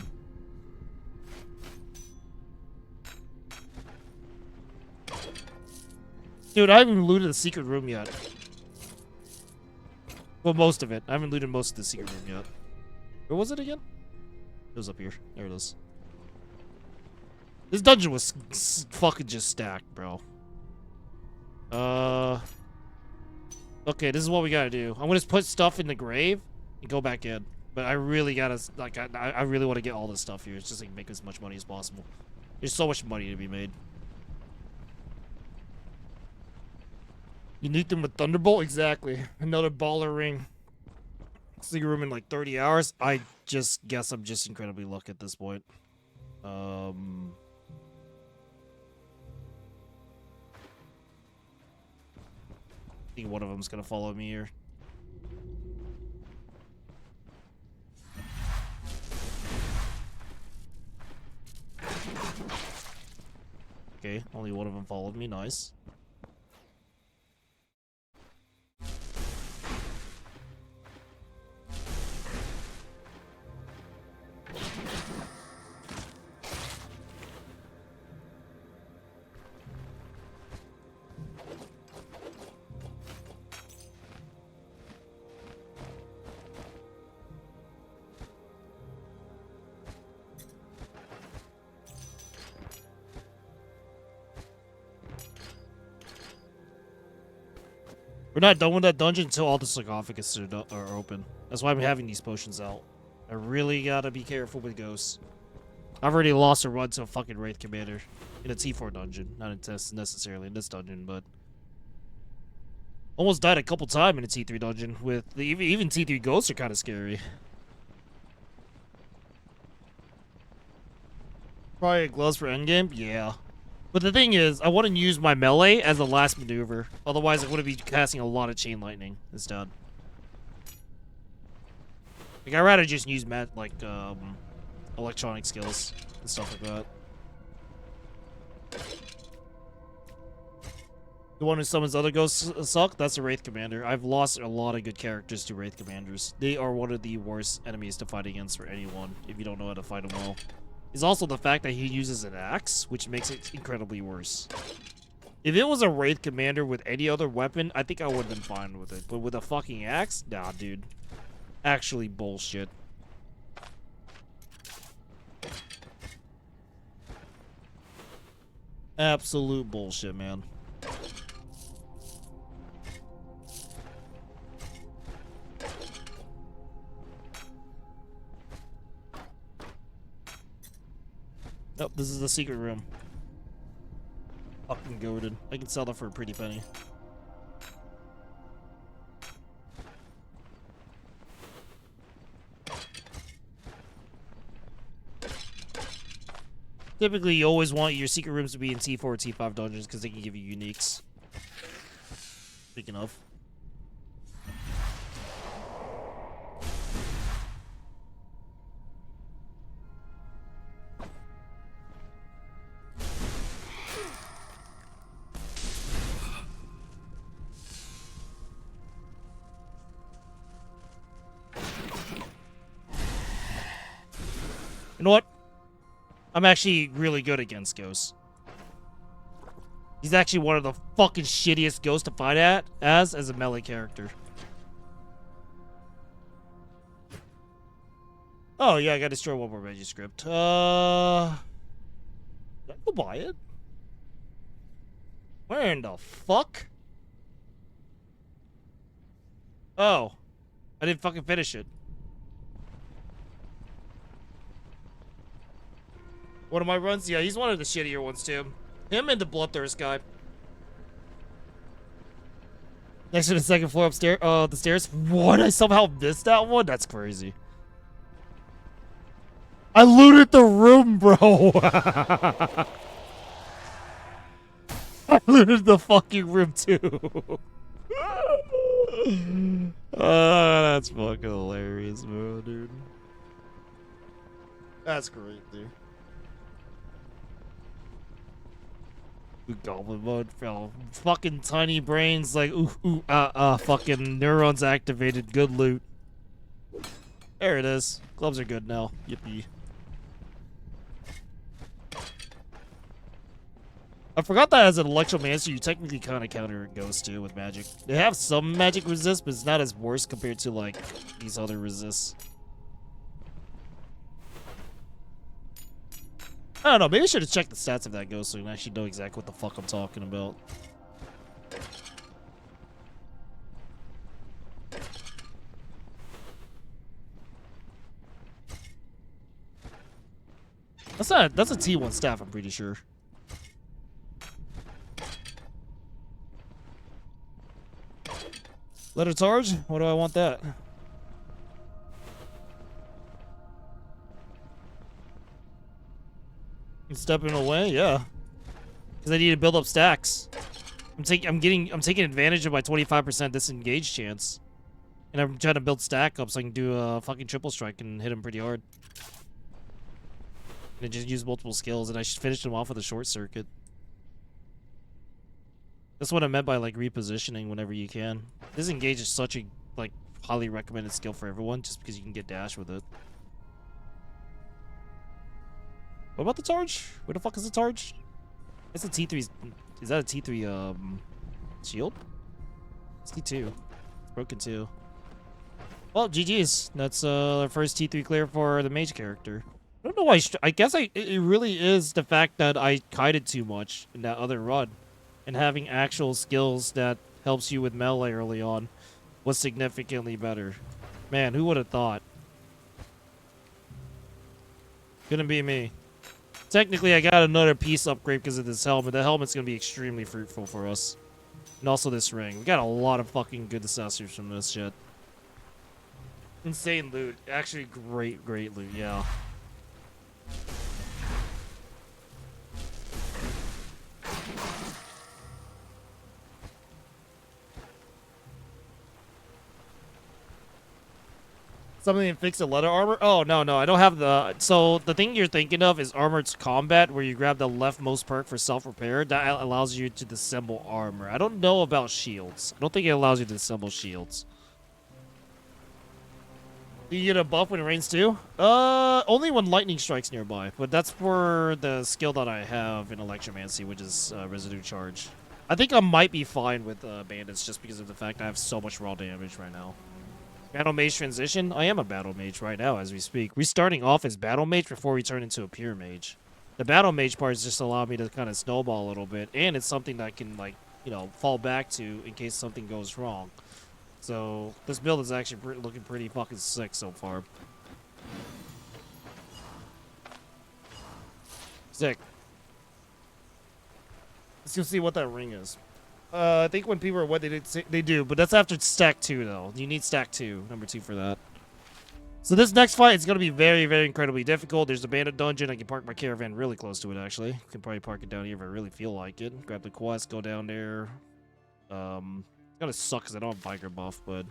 Dude, I haven't even looted the secret room yet. Well, most of it. I haven't looted most of the secret room yet. Where was it again? It was up here. There it is. This dungeon was fucking just stacked, bro. Okay, this is what we gotta do. I'm gonna just put stuff in the grave and go back in. But I really gotta, like, I really want to get all this stuff here. It's just like make as much money as possible. There's so much money to be made. You nuke them with Thunderbolt? Exactly. Another baller ring. Secret room in like 30 hours? I just guess I'm just incredibly lucky at this point. I think one of them's gonna follow me here. Okay, only one of them followed me. Nice. We're not done with that dungeon until all the sarcophagus are open. That's why I'm having these potions out. I really gotta be careful with ghosts. I've already lost a run to a fucking Wraith Commander in a T4 dungeon. Not necessarily in this dungeon, but... almost died a couple times in a T3 dungeon with... even T3 ghosts are kind of scary. Probably gloves for endgame? Yeah. But the thing is, I want to use my melee as a last maneuver. Otherwise, I'm going to be casting a lot of chain lightning instead. Like, I'd rather just use electronic skills and stuff like that. The one who summons other ghosts suck? That's a Wraith Commander. I've lost a lot of good characters to Wraith Commanders. They are one of the worst enemies to fight against for anyone, if you don't know how to fight them well. Is also the fact that he uses an axe, which makes it incredibly worse. If it was a Wraith Commander with any other weapon, I think I would have been fine with it. But with a fucking axe? Nah, dude. Actually bullshit. Absolute bullshit, man. Nope, this is the secret room. Fucking goated. I can sell that for a pretty penny. Typically, you always want your secret rooms to be in T4 or T5 dungeons because they can give you uniques. Speaking of. You know what? I'm actually really good against ghosts. He's actually one of the fucking shittiest ghosts to fight as a melee character. Oh yeah, I gotta destroy one more manuscript. Did I go buy it? Where in the fuck? Oh. I didn't fucking finish it. One of my runs? Yeah, he's one of the shittier ones, too. Him and the Bloodthirst guy. Next to the second floor upstairs, the stairs. What? I somehow missed that one? That's crazy. I looted the room, bro. looted the fucking room too. That's fucking hilarious, bro, dude. That's great, dude. Goblin mode fell. Fucking tiny brains like fucking neurons activated. Good loot. There it is. Gloves are good now. Yippee. I forgot that as an Electromancer, you technically kind of counter Ghost too with magic. They have some magic resist, but it's not as worse compared to like these other resists. I don't know. Maybe I should have checked the stats of that Ghost so I can actually know exactly what the fuck I'm talking about. That's a T1 staff, I'm pretty sure. Let it charge? What do I want that? Stepping away, yeah. Because I need to build up stacks. I'm taking advantage of my 25% disengage chance. And I'm trying to build stack up so I can do a fucking triple strike and hit him pretty hard. And just use multiple skills, and I should finish them off with a short circuit. That's what I meant by like repositioning whenever you can. Disengage is such a like highly recommended skill for everyone, just because you can get dash with it. What about the charge? Where the fuck is the charge? It's a T3. Is that a T3 shield? It's T2. It's broken too. Well, GG's. That's our first T3 clear for the mage character. I don't know why. I guess it really is the fact that I kited too much in that other run, and having actual skills that helps you with melee early on was significantly better. Man, who would have thought? Couldn't be me. Technically, I got another piece upgrade because of this helmet. The helmet's gonna be extremely fruitful for us, and also this ring. We got a lot of fucking good accessories from this shit. Insane loot. Actually, great loot. Yeah. Something to fix the leather armor? Oh, no, I don't have the... So, the thing you're thinking of is Armored Combat, where you grab the leftmost perk for self-repair. That allows you to disassemble armor. I don't know about shields. I don't think it allows you to disassemble shields. Do you get a buff when it rains too? Only when lightning strikes nearby. But that's for the skill that I have in Electromancy, which is Residue Charge. I think I might be fine with Bandits just because of the fact I have so much raw damage right now. Battle Mage transition? I am a Battle Mage right now as we speak. We're starting off as Battle Mage before we turn into a Pure Mage. The Battle Mage part is just allow me to kind of snowball a little bit, and it's something that I can, like, you know, fall back to in case something goes wrong. So, this build is actually looking pretty fucking sick so far. Sick. Let's go see what that ring is. I think when people are what they do, but that's after stack 2 though. You need stack 2, number 2 for that. So this next fight is gonna be very, very incredibly difficult. There's a bandit dungeon. I can park my caravan really close to it actually. Can probably park it down here if I really feel like it. Grab the quest, go down there. It's gonna suck because I don't have Viger buff, but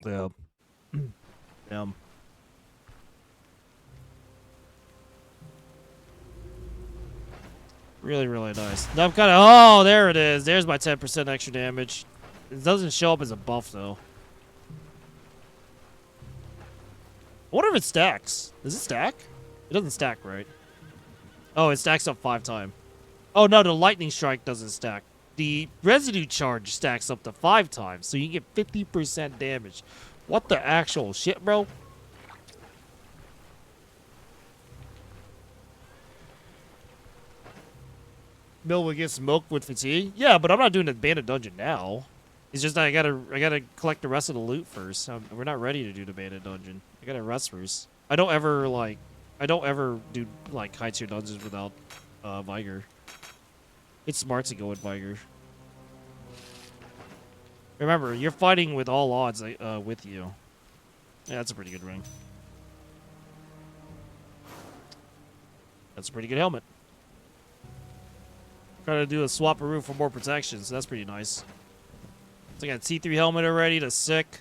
yeah. Yeah. Really, really nice. Now I'm kind of... Oh, there it is. There's my 10% extra damage. It doesn't show up as a buff, though. I wonder if it stacks. Does it stack? It doesn't stack, right? Oh, it stacks up 5 times. Oh, no, the lightning strike doesn't stack. The residue charge stacks up to 5 times, so you get 50% damage. What the actual shit, bro? Mill will get smoked with fatigue. Yeah, but I'm not doing the bandit dungeon now. It's just that I gotta collect the rest of the loot first. We're not ready to do the bandit dungeon. I gotta rest first. I don't ever do like high tier dungeons without Viger. It's smart to go with Viger. Remember, you're fighting with all odds with you. Yeah, that's a pretty good ring. That's a pretty good helmet. Trying to do a swap-a-roo for more protection, so that's pretty nice. So I got a T3 helmet already, that's sick.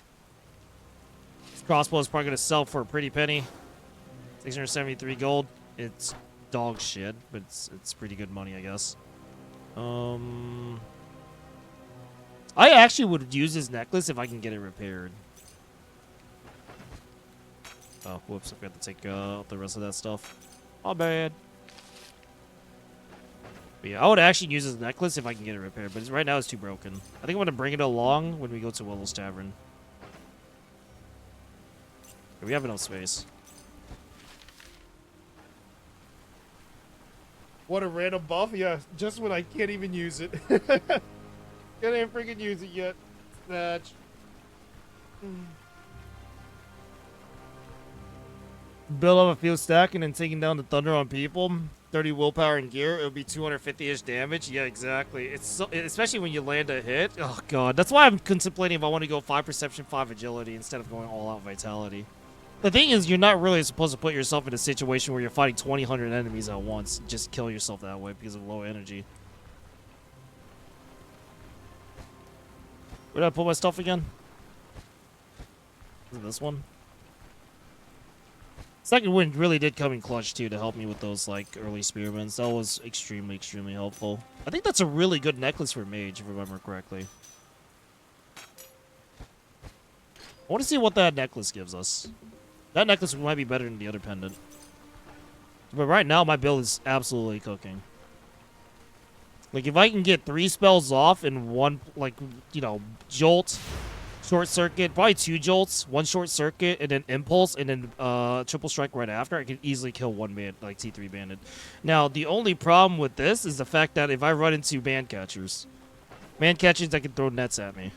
This crossbow is probably going to sell for a pretty penny. 673 gold. It's dog shit, but it's pretty good money, I guess. I actually would use this necklace if I can get it repaired. Oh, whoops, I forgot to take out the rest of that stuff. Oh, bad. But yeah, I would actually use this necklace if I can get it repaired, but right now it's too broken. I think I'm going to bring it along when we go to Willow's Tavern. We have enough space. What a random buff? Yeah, just when I can't even use it. Can't even freaking use it yet. Snatch. Build up a field stack and then taking down the thunder on people. 30 willpower and gear. It would be 250-ish damage. Yeah, exactly. It's so, especially when you land a hit. Oh god, that's why I'm contemplating if I want to go 5 perception, 5 agility instead of going all out vitality. The thing is, you're not really supposed to put yourself in a situation where you're fighting 2,000 enemies at once. Just kill yourself that way because of low energy. Where did I put my stuff again? Is it this one? Second wind really did come in clutch too to help me with those like early spearmen. That was extremely helpful. I think that's a really good necklace for Mage, if I remember correctly. I want to see what that necklace gives us. That necklace might be better than the other pendant. But right now, my build is absolutely cooking. Like, if I can get 3 spells off in one, like, you know, jolt, short circuit, probably 2 jolts, 1 short circuit, and then impulse, and then triple strike right after, I can easily kill one man, like T3 Bandit. Now, the only problem with this is the fact that if I run into man catchers that can throw nets at me.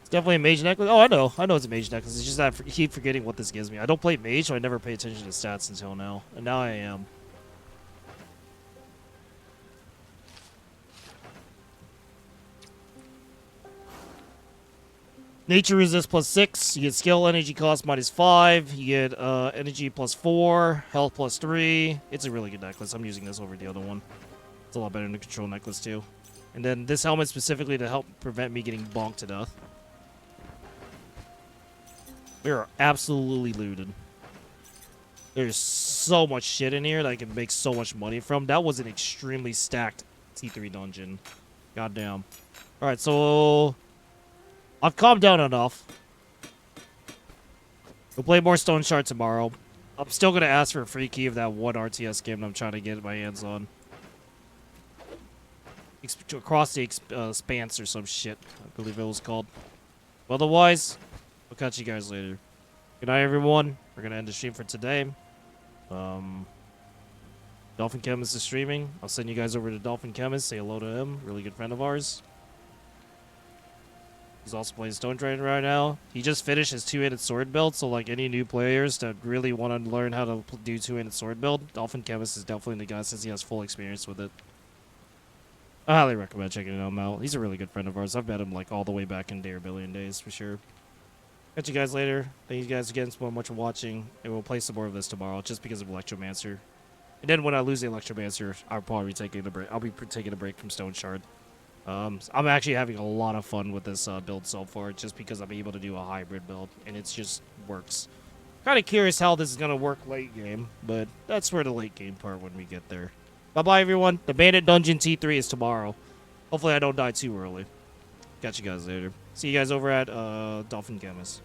It's definitely a mage necklace. Oh, I know it's a mage necklace. It's just that I keep forgetting what this gives me. I don't play mage, so I never pay attention to stats until now. And now I am. Nature resist +6. You get skill energy cost -5. You get energy +4. Health +3. It's a really good necklace. I'm using this over the other one. It's a lot better than the control necklace, too. And then this helmet specifically to help prevent me getting bonked to death. We are absolutely looted. There's so much shit in here that I can make so much money from. That was an extremely stacked T3 dungeon. Goddamn. Alright, so I've calmed down enough. We'll play more Stoneshard tomorrow. I'm still going to ask for a free key of that one RTS game that I'm trying to get my hands on. Across the Expanse or some shit, I believe it was called. Otherwise, I'll catch you guys later. Good night, everyone. We're going to end the stream for today. Dolphin Chemist is streaming. I'll send you guys over to Dolphin Chemist. Say hello to him. Really good friend of ours. He's also playing Stoneshard right now. He just finished his 2-handed sword build, so like any new players that really want to learn how to do 2-handed sword build, Dolphin Chemist is definitely the guy since he has full experience with it. I highly recommend checking him out. He's a really good friend of ours. I've met him like all the way back in Dare Billion days for sure. Catch you guys later. Thank you guys again so much for watching, and we'll play some more of this tomorrow just because of Electromancer. And then when I lose the Electromancer, I'll probably be taking a break. I'll be taking a break from Stoneshard. I'm actually having a lot of fun with this build so far, just because I'm able to do a hybrid build, and it just works. Kind of curious how this is gonna work late game, but that's for the late game part when we get there. Bye bye everyone. The Bandit Dungeon T3 is tomorrow. Hopefully I don't die too early. Catch you guys later. See you guys over at Dolphin Chemist.